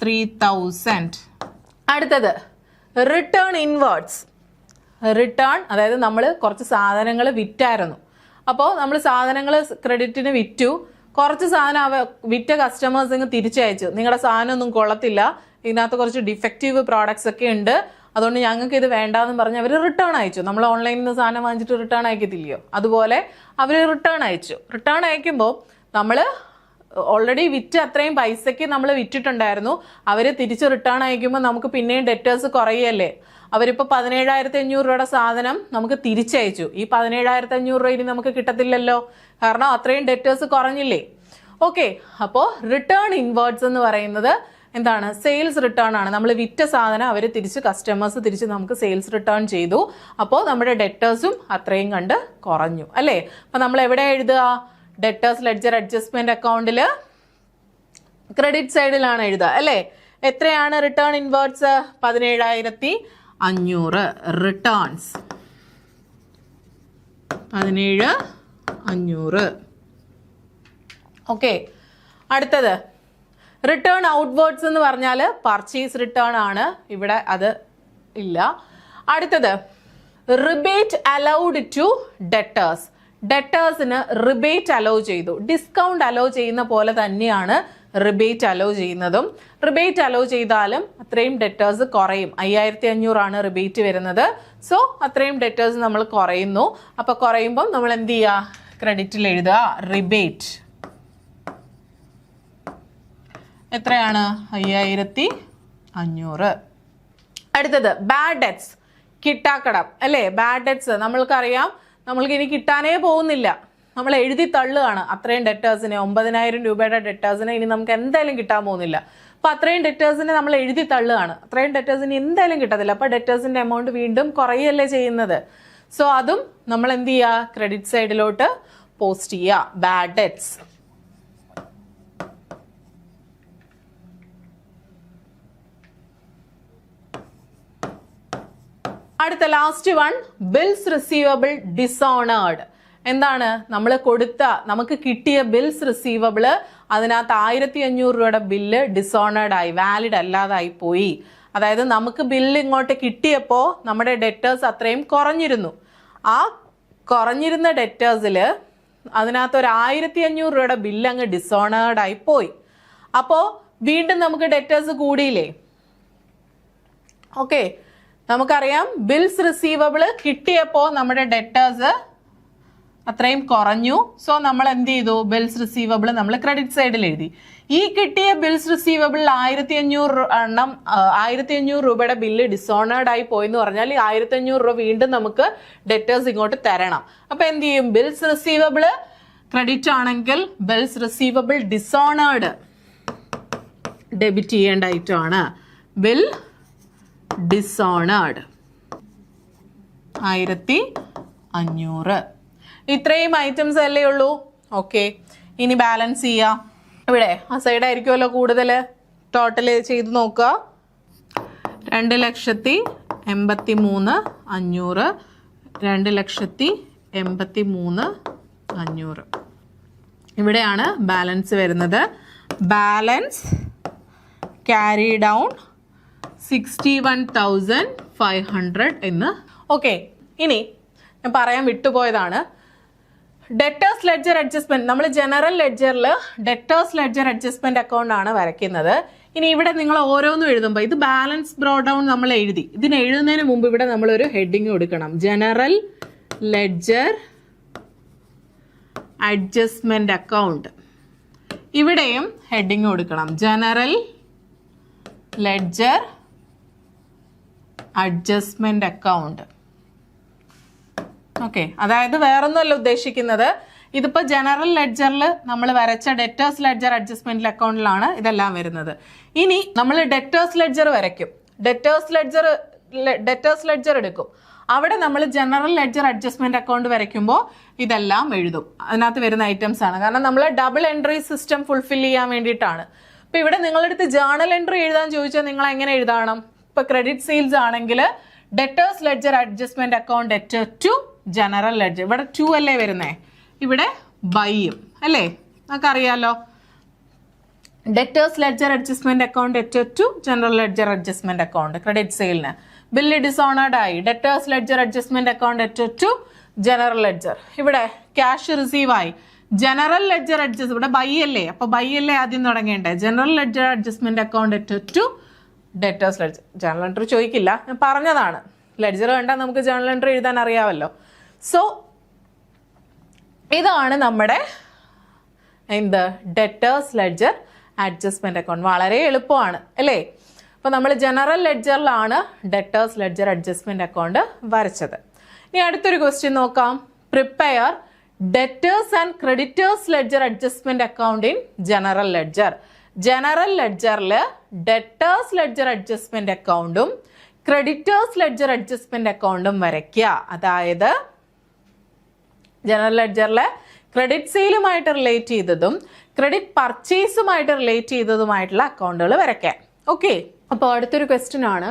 3,000. അടുത്തത് റിട്ടേൺ ഇൻവേർഡ്സ്. റിട്ടേൺ അതായത് നമ്മൾ കുറച്ച് സാധനങ്ങൾ വിറ്റായിരുന്നു. അപ്പോൾ നമ്മൾ സാധനങ്ങൾ ക്രെഡിറ്റിന് വിറ്റു. കുറച്ച് സാധനം വിറ്റ കസ്റ്റമേഴ്സ് ഇങ്ങ് തിരിച്ചയച്ചു. നിങ്ങളുടെ സാധനം ഒന്നും കൊള്ളത്തില്ല, ഇതിനകത്ത് കുറച്ച് ഡിഫക്റ്റീവ് പ്രോഡക്ട്സ് ഒക്കെ ഉണ്ട്, അതുകൊണ്ട് ഞങ്ങൾക്ക് ഇത് വേണ്ടാന്ന് പറഞ്ഞ് അവർ റിട്ടേൺ അയച്ചു. നമ്മൾ ഓൺലൈനിൽ നിന്ന് സാധനം വാങ്ങിച്ചിട്ട് റിട്ടേൺ അയക്കത്തില്ലയോ? അതുപോലെ അവർ റിട്ടേൺ അയച്ചു. റിട്ടേൺ അയക്കുമ്പോൾ നമ്മൾ ഓൾറെഡി വിറ്റ് അത്രയും പൈസയ്ക്ക് നമ്മൾ വിറ്റിട്ടുണ്ടായിരുന്നു. അവർ തിരിച്ച് റിട്ടേൺ അയക്കുമ്പോൾ നമുക്ക് പിന്നെയും ഡെറ്റേഴ്സ് കുറയല്ലേ? അവരിപ്പോൾ 17,500 രൂപയുടെ സാധനം നമുക്ക് തിരിച്ചയച്ചു. ഈ 17,500 രൂപ ഇനി നമുക്ക് കിട്ടത്തില്ലല്ലോ, കാരണം അത്രയും ഡെറ്റേഴ്സ് കുറഞ്ഞില്ലേ? ഓക്കെ, അപ്പോൾ റിട്ടേൺ ഇൻവേർഡ്സ് എന്ന് പറയുന്നത് എന്താണ്, സെയിൽസ് റിട്ടേൺ ആണ്. നമ്മൾ വിറ്റ സാധനം അവർ തിരിച്ച് കസ്റ്റമേഴ്സ് തിരിച്ച് നമുക്ക് സെയിൽസ് റിട്ടേൺ ചെയ്തു. അപ്പോൾ നമ്മുടെ ഡെറ്റേഴ്സും അത്രയും കണ്ട് കുറഞ്ഞു അല്ലേ. അപ്പം നമ്മൾ എവിടെ എഴുതുക? ഡെറ്റേഴ്സ് ലെഡ്ജർ അഡ്ജസ്റ്റ്മെന്റ് അക്കൗണ്ടിൽ ക്രെഡിറ്റ് സൈഡിലാണ് എഴുതുക അല്ലേ. എത്രയാണ് റിട്ടേൺ ഇൻവേർട്സ്? 17,500 റിട്ടേൺസ്. 17,500. ഓക്കെ. അടുത്തത് റിട്ടേൺ ഔട്ട്വേർഡ്സ് എന്ന് പറഞ്ഞാൽ പർച്ചേസ് റിട്ടേൺ ആണ്. ഇവിടെ അത് ഇല്ല. അടുത്തത് റിബേറ്റ് അലൗഡ് ടു ഡെറ്റേഴ്സ്. ഡെറ്റേഴ്സിന് റിബേറ്റ് അലോ ചെയ്തു. ഡിസ്കൗണ്ട് അലോ ചെയ്യുന്ന പോലെ തന്നെയാണ് റിബേറ്റ് അലോ ചെയ്യുന്നതും. റിബേറ്റ് അലോ ചെയ്താലും അത്രയും ഡെറ്റേഴ്സ് കുറയും. 5,500 ആണ് റിബേറ്റ് വരുന്നത്. സോ അത്രയും ഡെറ്റേഴ്സ് നമ്മൾ കുറയുന്നു. അപ്പോൾ കുറയുമ്പം നമ്മൾ എന്ത് ചെയ്യുക? ക്രെഡിറ്റിൽ എഴുതുക റിബേറ്റ്. എത്രയാണ്? 5,500. അടുത്തത് ബാഡ് ഡെറ്റ്സ്, കിട്ടാക്കടം അല്ലേ. ബാഡ് ഡെറ്റ്സ് നമ്മൾക്കറിയാം, നമ്മൾക്ക് ഇനി കിട്ടാനേ പോകുന്നില്ല, നമ്മൾ എഴുതി തള്ളുകയാണ്. അത്രയും ഡെറ്റേഴ്സിനെ, 9,000 രൂപയുടെ ഡെറ്റേഴ്സിനെ ഇനി നമുക്ക് എന്തായാലും കിട്ടാൻ പോകുന്നില്ല. അപ്പോൾ അത്രയും ഡെറ്റേഴ്സിനെ നമ്മൾ എഴുതി തള്ളുകയാണ്. അത്രയും ഡെറ്റേഴ്സിന് എന്തായാലും കിട്ടത്തില്ല. അപ്പോൾ ഡെറ്റേഴ്സിൻ്റെ എമൗണ്ട് വീണ്ടും കുറയല്ലേ ചെയ്യുന്നത്. സോ അതും നമ്മൾ എന്ത് ചെയ്യുക? ക്രെഡിറ്റ് സൈഡിലോട്ട് പോസ്റ്റ് ചെയ്യുക. Bad debts. അടുത്ത ലാസ്റ്റ് വൺ, ബിൽസ് റിസീവബിൾ ഡിസോണേർഡ്. എന്താണ്? നമ്മൾ കൊടുത്ത, നമുക്ക് കിട്ടിയ ബിൽസ് റിസീവബിള്, അതിനകത്ത് 1,500 രൂപയുടെ ബില്ല് ഡിസോണേർഡ് ആയി, വാലിഡ് അല്ലാതായി പോയി. അതായത് നമുക്ക് ബില്ല് ഇങ്ങോട്ട് കിട്ടിയപ്പോൾ നമ്മുടെ ഡെറ്റേഴ്സ് അത്രയും കുറഞ്ഞിരുന്നു. ആ കുറഞ്ഞിരുന്ന ഡെറ്റേഴ്സിൽ അതിനകത്ത് ഒരു 1,500 രൂപയുടെ ബില്ല് അങ്ങ് ഡിസോണേർഡ് ആയി പോയി. അപ്പോൾ വീണ്ടും നമുക്ക് ഡെറ്റേഴ്സ് കൂടിയില്ലേ? ഓക്കെ. നമുക്കറിയാം ബിൽസ് റിസീവബിള് കിട്ടിയപ്പോൾ നമ്മുടെ ഡെറ്റേഴ്സ് അത്രയും കുറഞ്ഞു. സോ നമ്മൾ എന്ത് ചെയ്തു? ബിൽസ് റിസീവബിൾ നമ്മൾ ക്രെഡിറ്റ് സൈഡിൽ എഴുതി. ഈ കിട്ടിയ ബിൽസ് റിസീവബിൾ 1,500 രൂപയുടെ ബില്ല് ഡിസോണേർഡ് ആയി പോയെന്ന് പറഞ്ഞാൽ 1,500 രൂപ വീണ്ടും നമുക്ക് ഡെറ്റേഴ്സ് ഇങ്ങോട്ട് തരണം. അപ്പൊ എന്ത് ചെയ്യും? ബിൽസ് റിസീവബിൾ ക്രെഡിറ്റ് ആണെങ്കിൽ ബിൽസ് റിസീവബിൾ ഡിസോണേർഡ് ഡെബിറ്റ് ചെയ്യേണ്ട ഐറ്റം ആണ്. ബിൽ ഡിസോണേർഡ് 1,500. ഇത്രയും ഐറ്റംസ് അല്ലേ ഉള്ളൂ. ഓക്കെ. ഇനി ബാലൻസ് ചെയ്യാം. ഇവിടെ ആ സൈഡ് ആയിരിക്കുമല്ലോ കൂടുതൽ. ടോട്ടൽ ചെയ്ത് നോക്കുക. 2,83,500, 2,83,500. ഇവിടെയാണ് ബാലൻസ് വരുന്നത്. ബാലൻസ് ക്യാരി ഡൗൺ 61,500 എന്ന്. ഓക്കെ. ഇനി ഞാൻ പറയാൻ വിട്ടുപോയതാണ്, ഡെറ്റേഴ്സ് ലെഡ്ജർ അഡ്ജസ്റ്റ്മെന്റ്. നമ്മൾ ജനറൽ ലെഡ്ജറിൽ ഡെറ്റേഴ്സ് ലെഡ്ജർ അഡ്ജസ്റ്റ്മെന്റ് അക്കൗണ്ട് ആണ് വരയ്ക്കുന്നത്. ഇനി ഇവിടെ നിങ്ങൾ ഓരോന്നും എഴുതുമ്പോൾ ഇത് ബാലൻസ് ബ്രോ ഡൗൺ നമ്മൾ എഴുതി. ഇതിന് എഴുതുന്നതിന് മുമ്പ് ഇവിടെ നമ്മളൊരു ഹെഡിങ് കൊടുക്കണം. General ledger adjustment account. ഇവിടെയും ഹെഡിങ് കൊടുക്കണം. General ledger adjustment account. Okay. അതായത് വേറൊന്നുമല്ല ഉദ്ദേശിക്കുന്നത്, ഇതിപ്പോൾ ജനറൽ ലെഡ്ജറിൽ നമ്മൾ വരച്ച ഡെറ്റേഴ്സ് ലെഡ്ജർ അഡ്ജസ്റ്റ്മെന്റ് അക്കൗണ്ടിലാണ് ഇതെല്ലാം വരുന്നത്. ഇനി നമ്മൾ ഡെറ്റേഴ്സ് ലെഡ്ജർ വരയ്ക്കും. ഡെറ്റേഴ്സ് ലെഡ്ജർ എടുക്കും. അവിടെ നമ്മൾ ജനറൽ ലെഡ്ജർ അഡ്ജസ്റ്റ്മെന്റ് അക്കൗണ്ട് വരയ്ക്കുമ്പോൾ ഇതെല്ലാം എഴുതും. അതിനകത്ത് വരുന്ന ഐറ്റംസ് ആണ്. കാരണം നമ്മൾ ഡബിൾ എൻട്രി സിസ്റ്റം ഫുൾഫിൽ ചെയ്യാൻ വേണ്ടിയിട്ടാണ്. ഇപ്പൊ ഇവിടെ നിങ്ങളടുത്ത് ജേർണൽ എൻട്രി എഴുതാൻ ചോദിച്ചാൽ നിങ്ങൾ എങ്ങനെ എഴുതണം? ഇപ്പൊ ക്രെഡിറ്റ് സെയിൽസ് ആണെങ്കിൽ debtors ledger adjustment account debtor to general ledger. ഇവിടെ 2 അല്ലേ വരുന്നേ, ഇവിടെ ബൈയും അല്ലേ, നമുക്കറിയാലോ. Debtors ledger adjustment account debtor to general ledger adjustment account credit സെയിലിന്. ബില്ല് ഡിസോണേർഡ് ആയി, debtors ledger adjustment account debtor to general ledger. ഇവിടെ ക്യാഷ് റിസീവ് ആയി, ജനറൽ ലെഡ്ജർ അഡ്ജസ്റ്റ്, ഇവിടെ ബൈ അല്ലേ, അപ്പൊ ബൈ അല്ലേ ആദ്യം തുടങ്ങേണ്ടേ. General ledger adjustment account debtor to debtors ledger. General entry ചോദിക്കില്ല, ഞാൻ പറഞ്ഞതാണ്. ലെഡ്ജർ കണ്ടാൽ നമുക്ക് ജനറൽ എൻട്രി എഴുതാൻ അറിയാമല്ലോ. സോ ഇതാണ് നമ്മുടെ എന്ത് ഡെറ്റേഴ്സ് ലെഡ്ജർ അഡ്ജസ്റ്റ്മെന്റ് അക്കൗണ്ട്. വളരെ എളുപ്പമാണ് അല്ലേ. അപ്പോൾ നമ്മൾ ജനറൽ ലെഡ്ജറിലാണ് ഡെറ്റേഴ്സ് ലെഡ്ജർ അഡ്ജസ്റ്റ്മെന്റ് അക്കൗണ്ട് വരച്ചത്. ഇനി അടുത്തൊരു ക്വസ്റ്റ്യൻ നോക്കാം. Prepare debtors and creditors ledger adjustment account in general ledger. General ലെഡ്ജറിൽ ഡെറ്റേഴ്സ് ലെഡ്ജർ അഡ്ജസ്റ്റ്മെന്റ് അക്കൗണ്ടും ക്രെഡിറ്റേഴ്സ് ലെഡ്ജർ അഡ്ജസ്റ്റ്മെന്റ് അക്കൗണ്ടും വരയ്ക്കുക. അതായത് ജനറൽ ലെഡ്ജറിലെ ക്രെഡിറ്റ് സെയിലുമായിട്ട് റിലേറ്റ് ചെയ്തതും ക്രെഡിറ്റ് പർച്ചേസുമായിട്ട് റിലേറ്റ് ചെയ്തതുമായിട്ടുള്ള അക്കൗണ്ടുകൾ വരയ്ക്കാം. ഓക്കെ, അപ്പോൾ അടുത്തൊരു ക്വസ്റ്റ്യൻ ആണ്,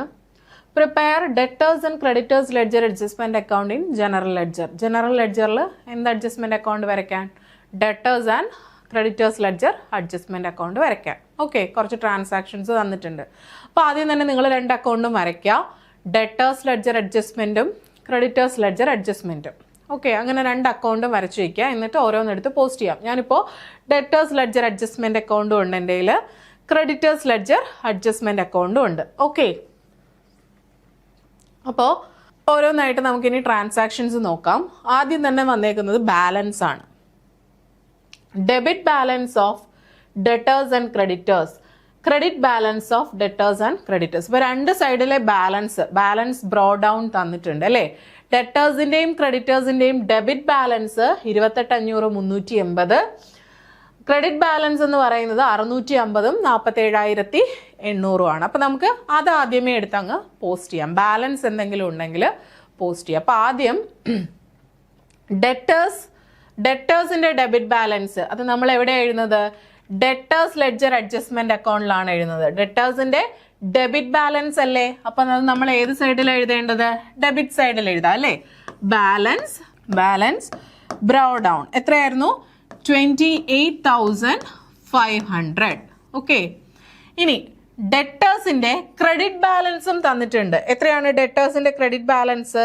prepare debtors and creditors ledger adjustment account in general ledger. General ലെഡ്ജറിൽ എന്ത് അഡ്ജസ്റ്റ്മെന്റ് അക്കൗണ്ട് വരയ്ക്കാൻ? Debtors and creditors ledger adjustment account വരയ്ക്കാം. ഓക്കെ, കുറച്ച് ട്രാൻസാക്ഷൻസ് തന്നിട്ടുണ്ട്. അപ്പോൾ ആദ്യം തന്നെ നിങ്ങൾ 2 അക്കൗണ്ടും വരയ്ക്കുക, ഡെറ്റേഴ്സ് ലെഡ്ജർ അഡ്ജസ്റ്റ്മെന്റും ക്രെഡിറ്റേഴ്സ് ലെഡ്ജർ അഡ്ജസ്റ്റ്മെന്റും. ഓക്കെ, അങ്ങനെ 2 അക്കൗണ്ടും വരച്ചു വയ്ക്കുക. എന്നിട്ട് ഓരോന്നെടുത്ത് പോസ്റ്റ് ചെയ്യാം. ഞാനിപ്പോൾ ഡെറ്റേഴ്സ് ലെഡ്ജർ അഡ്ജസ്റ്റ്മെന്റ് അക്കൗണ്ടും ഉണ്ട് എൻ്റെ കയ്യിൽ, ക്രെഡിറ്റേഴ്സ് ലെഡ്ജർ അഡ്ജസ്റ്റ്മെന്റ് അക്കൗണ്ടും ഉണ്ട്. ഓക്കെ, അപ്പോൾ ഓരോന്നായിട്ട് നമുക്കിനി ട്രാൻസാക്ഷൻസ് നോക്കാം. ആദ്യം തന്നെ വന്നേക്കുന്നത് ബാലൻസ് ആണ്. Debit balance of debtors and creditors, credit balance of debtors and creditors. ഇപ്പോൾ 2 സൈഡിലെ ബാലൻസ് ബ്രോ ഡൗൺ തന്നിട്ടുണ്ട് അല്ലേ. ഡെറ്റേഴ്സിന്റെയും ക്രെഡിറ്റേഴ്സിന്റെയും ഡെബിറ്റ് ബാലൻസ് 28,500 ക്രെഡിറ്റ് ബാലൻസ് എന്ന് പറയുന്നത് 650 47,800 ആണ്. അപ്പോൾ നമുക്ക് അത് ആദ്യമേ എടുത്ത് അങ്ങ് പോസ്റ്റ് ചെയ്യാം. ബാലൻസ് എന്തെങ്കിലും ഉണ്ടെങ്കിൽ പോസ്റ്റ് ചെയ്യാം. അപ്പോൾ ആദ്യം ഡെറ്റേഴ്സിന്റെ ഡെബിറ്റ് ബാലൻസ് അത് നമ്മൾ എവിടെയാണ് എഴുതുന്നത്? ഡെറ്റേഴ്സ് ലെഡ്ജർ അഡ്ജസ്റ്റ്മെന്റ് അക്കൗണ്ടിലാണ് എഴുതുന്നത്. ഡെറ്റേഴ്സിന്റെ ഡെബിറ്റ് ബാലൻസ് അല്ലേ, അപ്പൊ അത് നമ്മൾ ഏത് സൈഡിൽ എഴുതേണ്ടത്? ഡെബിറ്റ് സൈഡിൽ എഴുതാം അല്ലേ. ബാലൻസ് ബ്രോ ഡൗൺ എത്രയായിരുന്നു? 28,500. ഓക്കെ, ഇനി ഡെറ്റേഴ്സിന്റെ ക്രെഡിറ്റ് ബാലൻസും തന്നിട്ടുണ്ട്. എത്രയാണ് ഡെറ്റേഴ്സിന്റെ ക്രെഡിറ്റ് ബാലൻസ്?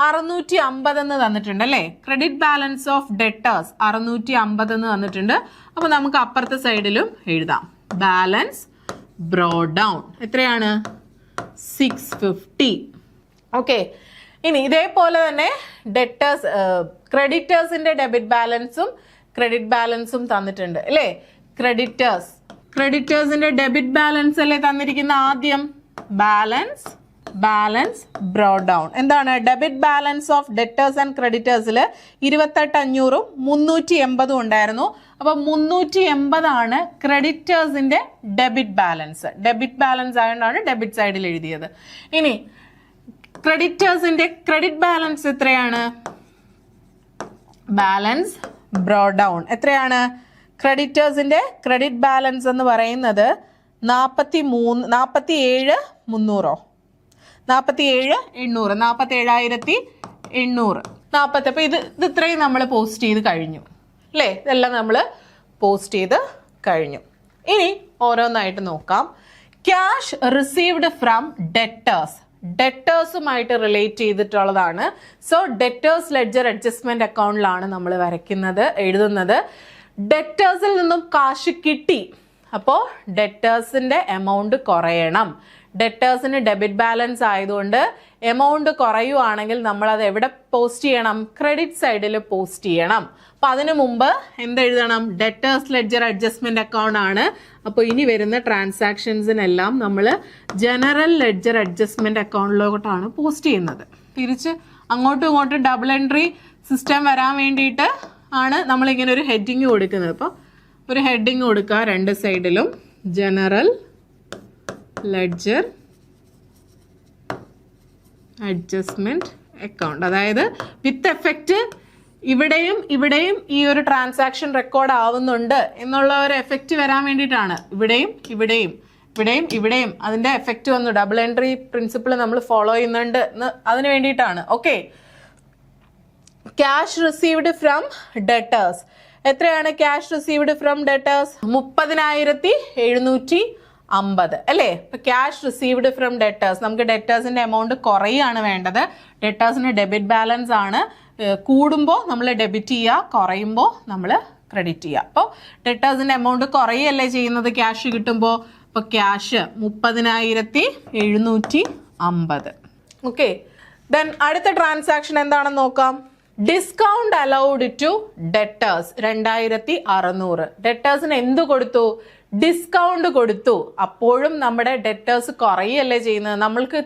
650 എന്ന് തന്നിട്ടുണ്ട് അല്ലേ. ക്രെഡിറ്റ് ബാലൻസ് ഓഫ് ഡെറ്റേഴ്സ് 650 എന്ന് തന്നിട്ടുണ്ട്. അപ്പൊ നമുക്ക് അപ്പുറത്തെ സൈഡിലും എഴുതാം. ബാലൻസ് ബ്രോ ഡൗൺ എത്രയാണ്? 650. ഓക്കെ, ഇനി ഇതേപോലെ തന്നെ ക്രെഡിറ്റേഴ്സിന്റെ ഡെബിറ്റ് ബാലൻസും ക്രെഡിറ്റ് ബാലൻസും തന്നിട്ടുണ്ട് അല്ലേ. ക്രെഡിറ്റേഴ്സിന്റെ ഡെബിറ്റ് ബാലൻസ് അല്ലേ തന്നിരിക്കുന്ന. ആദ്യം ബാലൻസ് ബ്രോ ഡൗൺ എന്താണ്? Debit balance of debtors and ക്രെഡിറ്റേഴ്സിൽ 28,500 380 ഉണ്ടായിരുന്നു. അപ്പൊ 380 ആണ് ക്രെഡിറ്റേഴ്സിന്റെ ഡെബിറ്റ് ബാലൻസ്. ഡെബിറ്റ് ബാലൻസ് ആയതുകൊണ്ടാണ് ഡെബിറ്റ് സൈഡിൽ എഴുതിയത്. ഇനി ക്രെഡിറ്റേഴ്സിന്റെ ക്രെഡിറ്റ് ബാലൻസ് എത്രയാണ്? ബാലൻസ് ബ്രോ ഡൗൺ എത്രയാണ്? ക്രെഡിറ്റേഴ്സിന്റെ ക്രെഡിറ്റ് ബാലൻസ് എന്ന് പറയുന്നത് 47,800 അപ്പൊ ഇത് ഇത്രയും നമ്മൾ പോസ്റ്റ് ചെയ്ത് കഴിഞ്ഞു അല്ലേ. ഇതെല്ലാം നമ്മൾ പോസ്റ്റ് ചെയ്ത് കഴിഞ്ഞു. ഇനി ഓരോന്നായിട്ട് നോക്കാം. ക്യാഷ് റിസീവ്ഡ് ഫ്രം ഡെറ്റേഴ്സുമായിട്ട് റിലേറ്റ് ചെയ്തിട്ടുള്ളതാണ്. സോ ഡെറ്റേഴ്സ് ലെഡ്ജർ അഡ്ജസ്റ്റ്മെന്റ് അക്കൗണ്ടിലാണ് നമ്മൾ എഴുതുന്നത്. ഡെറ്റേഴ്സിൽ നിന്നും കാശ് കിട്ടി, അപ്പോൾ ഡെറ്റേഴ്സിന്റെ എമൗണ്ട് കുറയണം. ഡെറ്റേഴ്സിന് ഡെബിറ്റ് ബാലൻസ് ആയതുകൊണ്ട് എമൗണ്ട് കുറയുവാണെങ്കിൽ നമ്മൾ അത് എവിടെ പോസ്റ്റ് ചെയ്യണം? ക്രെഡിറ്റ് സൈഡിൽ പോസ്റ്റ് ചെയ്യണം. അപ്പൊ അതിനു മുമ്പ് എന്തെഴുതണം? ഡെറ്റേഴ്സ് ലെഡ്ജർ അഡ്ജസ്റ്റ്മെന്റ് അക്കൗണ്ട് ആണ്. അപ്പോൾ ഇനി വരുന്ന ട്രാൻസാക്ഷൻസിനെല്ലാം നമ്മൾ ജനറൽ ലെഡ്ജർ അഡ്ജസ്റ്റ്മെന്റ് അക്കൗണ്ടിലോട്ടാണ് പോസ്റ്റ് ചെയ്യുന്നത്. തിരിച്ച് അങ്ങോട്ടും ഇങ്ങോട്ടും ഡബിൾ എൻട്രി സിസ്റ്റം വരാൻ വേണ്ടിയിട്ട് ആണ് നമ്മൾ ഇങ്ങനെ ഒരു ഹെഡിങ് കൊടുക്കുന്നത്. അപ്പോൾ ഒരു ഹെഡിങ് കൊടുക്കുക 2 സൈഡിലും, ജനറൽ ലെഡ്ജർ അഡ്ജസ്റ്റ്മെന്റ് അക്കൗണ്ട്. അതായത് വിത്ത് എഫക്റ്റ് ഇവിടെയും ഈ ഒരു ട്രാൻസാക്ഷൻ റെക്കോർഡ് ആവുന്നുണ്ട് എന്നുള്ള ഒരു എഫക്റ്റ് വരാൻ വേണ്ടിയിട്ടാണ്. ഇവിടെയും അതിന്റെ എഫക്റ്റ് വന്നു. ഡബിൾ എൻട്രി പ്രിൻസിപ്പിൾ നമ്മൾ ഫോളോ ചെയ്യുന്നുണ്ട് അതിന് വേണ്ടിയിട്ടാണ്. Okay, cash received from debtors എത്രയാണ്? ക്യാഷ് റിസീവ്ഡ് ഫ്രം ഡെറ്റേഴ്സ് 30,750 അല്ലേ. ഇപ്പൊ ക്യാഷ് റിസീവ്ഡ് ഫ്രം ഡെറ്റേഴ്സ്, നമുക്ക് ഡെറ്റേഴ്സിന്റെ എമൗണ്ട് കുറയാണ് വേണ്ടത്. ഡെറ്റേഴ്സിന്റെ ഡെബിറ്റ് ബാലൻസ് ആണ്. കൂടുമ്പോൾ നമ്മൾ ഡെബിറ്റ് ചെയ്യുക, കുറയുമ്പോൾ നമ്മൾ ക്രെഡിറ്റ് ചെയ്യുക. അപ്പോൾ ഡെറ്റേഴ്സിന്റെ എമൗണ്ട് കുറയല്ലേ ചെയ്യുന്നത് ക്യാഷ് കിട്ടുമ്പോൾ. അപ്പോൾ ക്യാഷ് 30,750. ഓക്കെ, ദെൻ അടുത്ത ട്രാൻസാക്ഷൻ എന്താണെന്ന് നോക്കാം. Discount allowed to debtors 2,600. ഡെറ്റേഴ്സിന് എന്ത് കൊടുത്തു? ഡിസ്കൗണ്ട് കൊടുത്തു. അപ്പോഴും നമ്മുടെ ഡെറ്റേഴ്സ് കുറയല്ലേ ചെയ്യുന്നത്. നമ്മൾക്ക്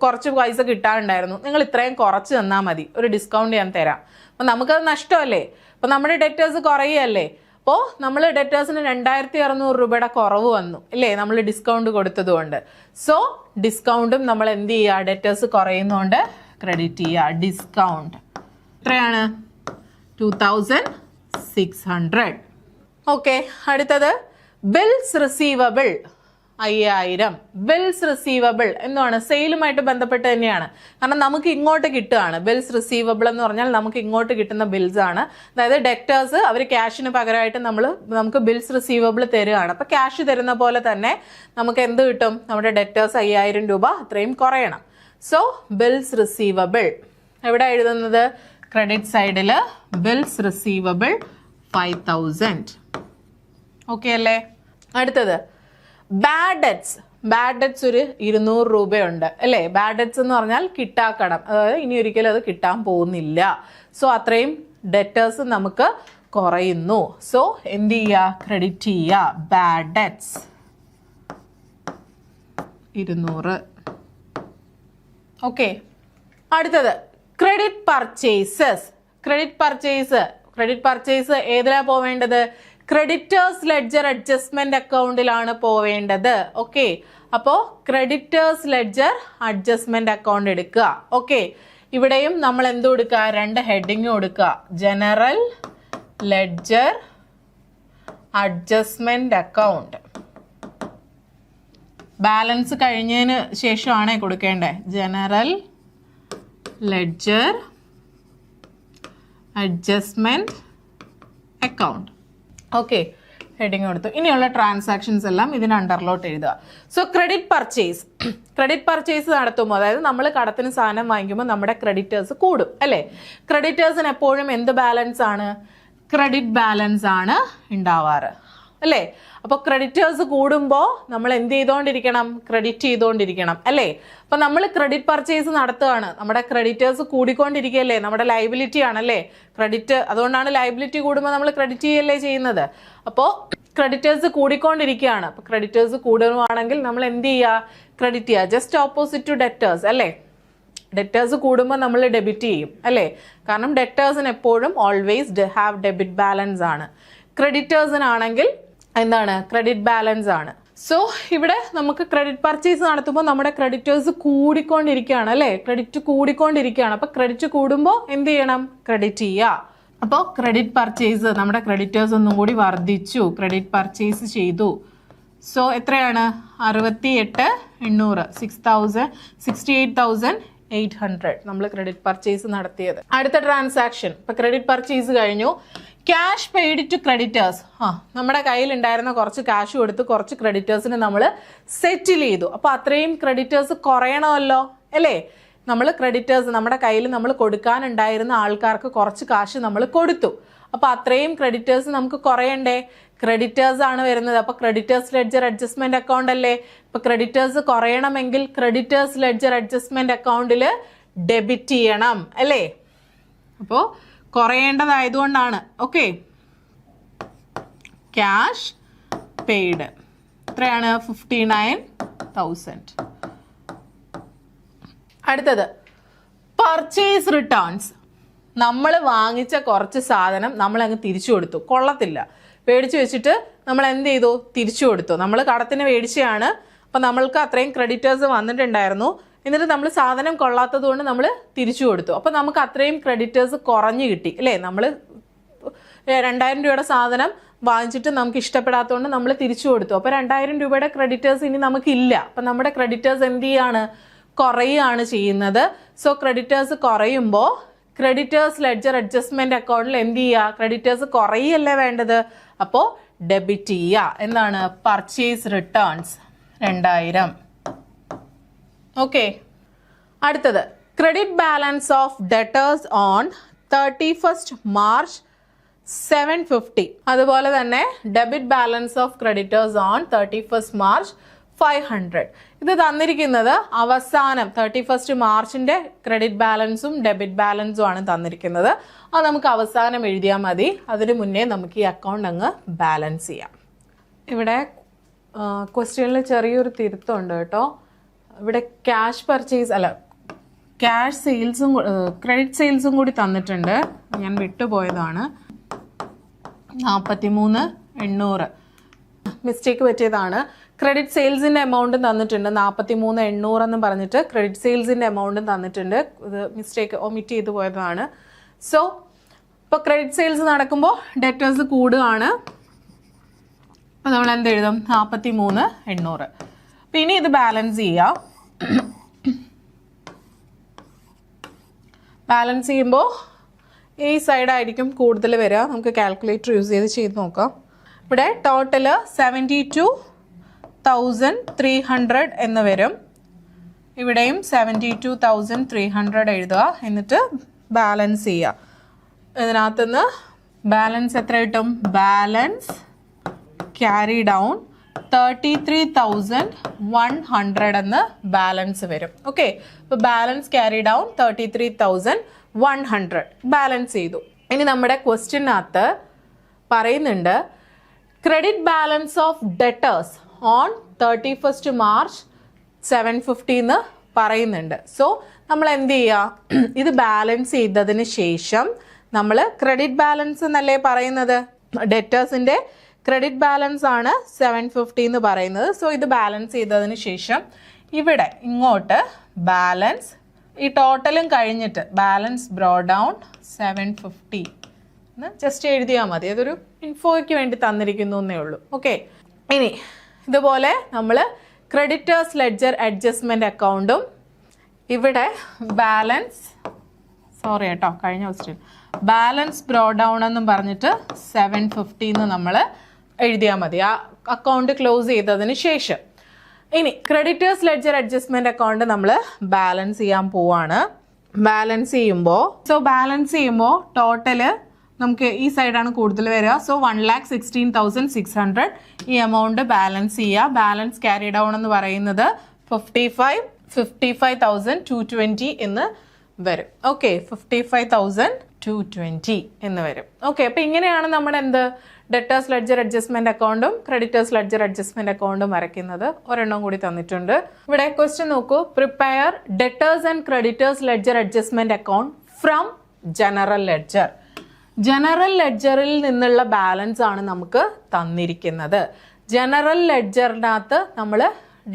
കുറച്ച് പൈസ കിട്ടാനുണ്ടായിരുന്നു, നിങ്ങൾ ഇത്രയും കുറച്ച് തന്നാൽ മതി, ഒരു ഡിസ്കൗണ്ട് ഞാൻ തരാം. അപ്പം നമുക്കത് നഷ്ടമല്ലേ. അപ്പം നമ്മുടെ ഡെറ്റേഴ്സ് കുറയല്ലേ. അപ്പോൾ നമ്മൾ ഡെറ്റേഴ്സിന് 2600 രൂപയുടെ കുറവ് വന്നു അല്ലേ, നമ്മൾ ഡിസ്കൗണ്ട് കൊടുത്തത് കൊണ്ട്. സോ ഡിസ്കൗണ്ടും നമ്മൾ എന്ത് ചെയ്യുക, ഡെറ്റേഴ്സ് കുറയുന്നതുകൊണ്ട് ക്രെഡിറ്റ് ചെയ്യുക. ഡിസ്കൗണ്ട് എത്രയാണ്? 2600. ഓക്കെ, അടുത്തത് ബിൽസ് റിസീവബിൾ 5000. ബിൽസ് റിസീവബിൾ എന്താണ്? സെയിലുമായിട്ട് ബന്ധപ്പെട്ട് തന്നെയാണ്. കാരണം നമുക്ക് ഇങ്ങോട്ട് കിട്ടുകയാണ്. ബിൽസ് റിസീവബിൾ എന്ന് പറഞ്ഞാൽ നമുക്ക് ഇങ്ങോട്ട് കിട്ടുന്ന ബിൽസ് ആണ്. അതായത് ഡെക്ടേഴ്സ് അവർ ക്യാഷിന് പകരമായിട്ട് നമുക്ക് ബിൽസ് റിസീവബിൾ തരികയാണ്. അപ്പോൾ ക്യാഷ് തരുന്ന പോലെ തന്നെ നമുക്ക് എന്ത് കിട്ടും? നമ്മുടെ ഡെക്ടേഴ്സ് 5000 രൂപ അത്രയും കുറയണം. സോ ബിൽസ് റിസീവബിൾ എവിടെ എഴുതുന്നത്? ക്രെഡിറ്റ് സൈഡിൽ ബിൽസ് റിസീവബിൾ 5000. ഓക്കെ അല്ലേ? അടുത്തത് ബാഡ് ഡെറ്റ്സ്. ബാഡ് ഡെറ്റ്സ് ഒരു 200 രൂപയുണ്ട് അല്ലേ. ബാഡ് ഡെറ്റ്സ് എന്ന് പറഞ്ഞാൽ കിട്ടാക്കടം, അതായത് ഇനി ഒരിക്കലും അത് കിട്ടാൻ പോകുന്നില്ല. സോ അത്രയും ഡെറ്റേഴ്സ് നമുക്ക് കുറയുന്നു. സോ എന്ത് ചെയ്യുക? ക്രെഡിറ്റ് ചെയ്യുക. Bad debts 200. ഓക്കെ, അടുത്തത് ക്രെഡിറ്റ് പർച്ചേസസ്. ക്രെഡിറ്റ് പർച്ചേസ് ഏതിലാ പോവേണ്ടത്? ക്രെഡിറ്റേഴ്സ് ലെഡ്ജർ അഡ്ജസ്റ്റ്മെന്റ് അക്കൗണ്ടിലാണ് പോവേണ്ടത്. ഓക്കെ, അപ്പോൾ ക്രെഡിറ്റേഴ്സ് ലെഡ്ജർ അഡ്ജസ്റ്റ്മെന്റ് അക്കൗണ്ട് എടുക്കുക. ഓക്കെ, ഇവിടെയും നമ്മൾ എന്ത് കൊടുക്കുക? 2 ഹെഡിങ് കൊടുക്കുക. General ledger adjustment account. Balance കഴിഞ്ഞതിന് ശേഷമാണ് കൊടുക്കേണ്ടത്. General ledger adjustment account. Okay, heading കൊടുത്തു. ഇനിയുള്ള ട്രാൻസാക്ഷൻസ് എല്ലാം ഇതിന് അണ്ടർലോട്ട് എഴുതുക. സോ ക്രെഡിറ്റ് പർച്ചേസ് നടത്തുമ്പോൾ, അതായത് നമ്മൾ കടത്തിന് സാധനം വാങ്ങിക്കുമ്പോൾ നമ്മുടെ ക്രെഡിറ്റേഴ്സ് കൂടും അല്ലേ. ക്രെഡിറ്റേഴ്സിന് എപ്പോഴും എന്ത് ബാലൻസ് ആണ്? ക്രെഡിറ്റ് ബാലൻസ് ആണ് ഉണ്ടാവാറ് അല്ലേ. അപ്പോൾ ക്രെഡിറ്റേഴ്സ് കൂടുമ്പോൾ നമ്മൾ എന്ത് ചെയ്തുകൊണ്ടിരിക്കണം? ക്രെഡിറ്റ് ചെയ്തുകൊണ്ടിരിക്കണം അല്ലേ. അപ്പം നമ്മൾ ക്രെഡിറ്റ് പർച്ചേസ് നടത്തുകയാണ്, നമ്മുടെ ക്രെഡിറ്റേഴ്സ് കൂടിക്കൊണ്ടിരിക്കുകയല്ലേ, നമ്മുടെ ലൈബിലിറ്റി ആണല്ലേ ക്രെഡിറ്റ്. അതുകൊണ്ടാണ് ലൈബിലിറ്റി കൂടുമ്പോൾ നമ്മൾ ക്രെഡിറ്റ് ചെയ്യല്ലേ ചെയ്യുന്നത്. അപ്പോൾ ക്രെഡിറ്റേഴ്സ് കൂടിക്കൊണ്ടിരിക്കുകയാണ്. അപ്പോൾ ക്രെഡിറ്റേഴ്സ് കൂടുകയാണെങ്കിൽ നമ്മൾ എന്ത് ചെയ്യുക? ക്രെഡിറ്റ് ചെയ്യുക. ജസ്റ്റ് ഓപ്പോസിറ്റ് ടു ഡെറ്റേഴ്സ് അല്ലേ. ഡെറ്റേഴ്സ് കൂടുമ്പോൾ നമ്മൾ ഡെബിറ്റ് ചെയ്യും അല്ലേ. കാരണം ഡെറ്റേഴ്സിന് എപ്പോഴും ഓൾവേസ് ഹാവ് ഡെബിറ്റ് ബാലൻസ് ആണ്. ക്രെഡിറ്റേഴ്സിനാണെങ്കിൽ എന്താണ്? ക്രെഡിറ്റ് ബാലൻസ് ആണ്. സോ ഇവിടെ നമുക്ക് ക്രെഡിറ്റ് പർച്ചേസ് നടത്തുമ്പോൾ നമ്മുടെ ക്രെഡിറ്റേഴ്സ് കൂടിക്കൊണ്ടിരിക്കുകയാണ് അല്ലേ. ക്രെഡിറ്റ് കൂടിക്കൊണ്ടിരിക്കുകയാണ്. അപ്പോൾ ക്രെഡിറ്റ് കൂടുമ്പോൾ എന്ത് ചെയ്യണം? ക്രെഡിറ്റ് ചെയ്യുക. അപ്പോൾ ക്രെഡിറ്റ് പർച്ചേസ്, നമ്മുടെ ക്രെഡിറ്റേഴ്സ് ഒന്നും കൂടി വർദ്ധിച്ചു, ക്രെഡിറ്റ് പർച്ചേസ് ചെയ്തു. സോ എത്രയാണ്? 68,800, 68,800 നമ്മൾ ക്രെഡിറ്റ് പർച്ചേസ് നടത്തിയത്. അടുത്ത ട്രാൻസാക്ഷൻ, ഇപ്പൊ ക്രെഡിറ്റ് പർച്ചേസ് കഴിഞ്ഞു. Cash paid to creditors. നമ്മുടെ കയ്യിലുണ്ടായിരുന്ന കുറച്ച് ക്യാഷ് കൊടുത്ത് കുറച്ച് ക്രെഡിറ്റേഴ്സിന് നമ്മൾ സെറ്റിൽ ചെയ്തു. അപ്പോൾ അത്രയും ക്രെഡിറ്റേഴ്സ് കുറയണമല്ലോ അല്ലേ. നമ്മൾ ക്രെഡിറ്റേഴ്സ് നമ്മുടെ കയ്യിൽ നമ്മൾ കൊടുക്കാനുണ്ടായിരുന്ന ആൾക്കാർക്ക് കുറച്ച് കാശ് നമ്മൾ കൊടുത്തു. അപ്പോൾ അത്രയും ക്രെഡിറ്റേഴ്സ് നമുക്ക് കുറയണ്ടേ? ക്രെഡിറ്റേഴ്സ് ആണ് വരുന്നത്. അപ്പോൾ ക്രെഡിറ്റേഴ്സ് ലെഡ്ജർ അഡ്ജസ്റ്റ്മെന്റ് അക്കൗണ്ട് അല്ലേ. അപ്പോൾ ക്രെഡിറ്റേഴ്സ് കുറയണമെങ്കിൽ ക്രെഡിറ്റേഴ്സ് ലെഡ്ജർ അഡ്ജസ്റ്റ്മെന്റ് അക്കൗണ്ടിൽ ഡെബിറ്റ് ചെയ്യണം അല്ലേ. അപ്പോൾ കുറയേണ്ടതായതുകൊണ്ടാണ്. ഓക്കെ, ക്യാഷ് പെയ്ഡ് എത്രയാണ്? 59,000. അടുത്തത് പർച്ചേസ് റിട്ടേൺസ്. നമ്മൾ വാങ്ങിച്ച കുറച്ച് സാധനം നമ്മൾ അങ്ങ് തിരിച്ചു കൊടുത്തു, കൊള്ളത്തില്ല, മേടിച്ചു വെച്ചിട്ട് നമ്മൾ എന്ത് ചെയ്തു? തിരിച്ചു കൊടുത്തു. നമ്മൾ കടത്തിന് മേടിച്ചതാണ്, അപ്പം നമ്മൾക്ക് അത്രയും ക്രെഡിറ്റേഴ്സ് വന്നിട്ടുണ്ടായിരുന്നു. എന്നിട്ട് നമ്മൾ സാധനം കൊള്ളാത്തത് കൊണ്ട് നമ്മൾ തിരിച്ചു കൊടുത്തു. അപ്പം നമുക്ക് അത്രയും ക്രെഡിറ്റേഴ്സ് കുറഞ്ഞു കിട്ടി അല്ലേ. നമ്മൾ 2000 രൂപയുടെ സാധനം വാങ്ങിച്ചിട്ട് നമുക്ക് ഇഷ്ടപ്പെടാത്തതുകൊണ്ട് നമ്മൾ തിരിച്ചു കൊടുത്തു. അപ്പോൾ 2000 രൂപയുടെ ക്രെഡിറ്റേഴ്സ് ഇനി നമുക്കില്ല. അപ്പം നമ്മുടെ ക്രെഡിറ്റേഴ്സ് എന്ത് ചെയ്യാണ്? കുറയുകയാണ് ചെയ്യുന്നത്. സോ ക്രെഡിറ്റേഴ്സ് കുറയുമ്പോൾ ക്രെഡിറ്റേഴ്സ് ലെഡ്ജർ അഡ്ജസ്റ്റ്മെന്റ് അക്കൗണ്ടിൽ എന്ത് ചെയ്യുക? ക്രെഡിറ്റേഴ്സ് കുറയല്ലേ വേണ്ടത്. അപ്പോൾ ഡെബിറ്റ് ചെയ്യുക. എന്താണ്? Purchase returns 2000. ഓക്കെ, അടുത്തത് credit balance of debtors on 31st March 750. അതുപോലെ തന്നെ debit balance of creditors on 31st March 500. ഇത് തന്നിരിക്കുന്നത് അവസാനം 31st മാർച്ചിന്റെ ക്രെഡിറ്റ് ബാലൻസും ഡെബിറ്റ് ബാലൻസും ആണ് തന്നിരിക്കുന്നത്. അത് നമുക്ക് അവസാനം എഴുതിയാൽ മതി. അതിന് മുന്നേ നമുക്ക് ഈ അക്കൗണ്ട് അങ്ങ് ബാലൻസ് ചെയ്യാം. ഇവിടെ ക്വസ്റ്റ്യനിൽ ചെറിയൊരു തിരുത്തമുണ്ട് കേട്ടോ. ഇവിടെ ക്യാഷ് പർച്ചേസ് അല്ല, ക്യാഷ് സെയിൽസും ക്രെഡിറ്റ് സെയിൽസും കൂടി തന്നിട്ടുണ്ട്. ഞാൻ വിട്ടുപോയതാണ്. 43,800 മിസ്റ്റേക്ക് പറ്റിയതാണ്. ക്രെഡിറ്റ് സെയിൽസിൻ്റെ എമൗണ്ടും തന്നിട്ടുണ്ട് 43,800 എന്ന് പറഞ്ഞിട്ട് ക്രെഡിറ്റ് സെയിൽസിൻ്റെ എമൗണ്ടും തന്നിട്ടുണ്ട്. ഇത് മിസ്റ്റേക്ക് ഒമിറ്റ് ചെയ്ത് പോയതാണ്. സോ ഇപ്പോൾ ക്രെഡിറ്റ് സെയിൽസ് നടക്കുമ്പോൾ ഡെറ്റേഴ്സ് കൂടുകയാണ്. അപ്പോൾ നമ്മൾ എന്ത് എഴുതും? 43,800. അപ്പോൾ ഇനി ഇത് ബാലൻസ് ചെയ്യാം. ബാലൻസ് ചെയ്യുമ്പോൾ ഈ സൈഡായിരിക്കും കൂടുതൽ വരിക. നമുക്ക് കാൽക്കുലേറ്റർ യൂസ് ചെയ്ത് നോക്കാം. ഇവിടെ ടോട്ടൽ 72,300 എന്ന് വരും. ഇവിടെയും 72,300 എഴുതുക. എന്നിട്ട് ബാലൻസ് ചെയ്യുക. ഇതിനകത്തുനിന്ന് ബാലൻസ് എത്ര കിട്ടും? ബാലൻസ് ക്യാരി ഡൗൺ 33,100 എന്ന് ബാലൻസ് വരും. ഓക്കെ, അപ്പോൾ ബാലൻസ് ക്യാരി ഡൗൺ 33,100 ബാലൻസ് ചെയ്തു. ഇനി നമ്മുടെ ക്വസ്റ്റ്യനകത്ത് പറയുന്നുണ്ട് credit balance of debtors on 31st March 750 എന്ന് പറയുന്നുണ്ട്. സോ നമ്മൾ എന്ത് ചെയ്യുക? ഇത് ബാലൻസ് ചെയ്തതിന് ശേഷം നമ്മൾ ക്രെഡിറ്റ് ബാലൻസ് എന്നല്ലേ പറയുന്നത്? ഡെറ്റേഴ്സിൻ്റെ ക്രെഡിറ്റ് ബാലൻസ് ആണ് 750 എന്ന് പറയുന്നത്. സോ ഇത് ബാലൻസ് ചെയ്തതിന് ശേഷം ഇവിടെ ഇങ്ങോട്ട് ബാലൻസ് ഈ ടോട്ടലും കഴിഞ്ഞിട്ട് ബാലൻസ് ബ്രോ ഡൗൺ 750 എന്ന് ജസ്റ്റ് എഴുതിയാൽ മതി. അതൊരു ഇൻഫോയ്ക്ക് വേണ്ടി തന്നിരിക്കുന്നു എന്നേ ഉള്ളൂ. ഓക്കെ, ഇനി ഇതുപോലെ നമ്മൾ ക്രെഡിറ്റേഴ്സ് ലെഡ്ജർ അഡ്ജസ്റ്റ്മെൻറ്റ് അക്കൗണ്ടും ഇവിടെ ബാലൻസ് കഴിഞ്ഞ ക്വസ്റ്റ്യൻ ബാലൻസ് ബ്രോ ഡൗൺ എന്നും പറഞ്ഞിട്ട് 750 എന്ന് നമ്മൾ എഴുതിയാൽ മതി ആ അക്കൗണ്ട് ക്ലോസ് ചെയ്തതിന് ശേഷം. ഇനി ക്രെഡിറ്റേഴ്സ് ലെഡ്ജർ അഡ്ജസ്റ്റ്മെൻറ്റ് അക്കൗണ്ട് നമ്മൾ ബാലൻസ് ചെയ്യാൻ പോവാണ്. ബാലൻസ് ചെയ്യുമ്പോൾ ടോട്ടല് നമുക്ക് ഈ സൈഡാണ് കൂടുതൽ വരിക. സോ 1,16,600 ഈ എമൗണ്ട് ബാലൻസ് ചെയ്യുക. ബാലൻസ് ക്യാരി ഡൗൺ എന്ന് പറയുന്നത് 55,220 എന്ന് വരും. ഓക്കെ, 55,220 എന്ന് വരും. ഓക്കെ, അപ്പോൾ ഇങ്ങനെയാണ് നമ്മുടെ ഡെറ്റേഴ്സ് ലെഡ്ജർ അഡ്ജസ്റ്റ്മെന്റ് അക്കൗണ്ടും ക്രെഡിറ്റേഴ്സ് ലെഡ്ജർ അഡ്ജസ്റ്റ്മെന്റ് അക്കൗണ്ടും വരയ്ക്കുന്നത്. ഒരെണ്ണം കൂടി തന്നിട്ടുണ്ട്. ഇവിടെ ക്വസ്റ്റ്യൻ നോക്കൂ. Prepare debtors and creditors ledger adjustment account from general ledger. General ലെഡ്ജറിൽ നിന്നുള്ള ബാലൻസ് ആണ് നമുക്ക് തന്നിരിക്കുന്നത്. ജനറൽ ലെഡ്ജറിനകത്ത് നമ്മൾ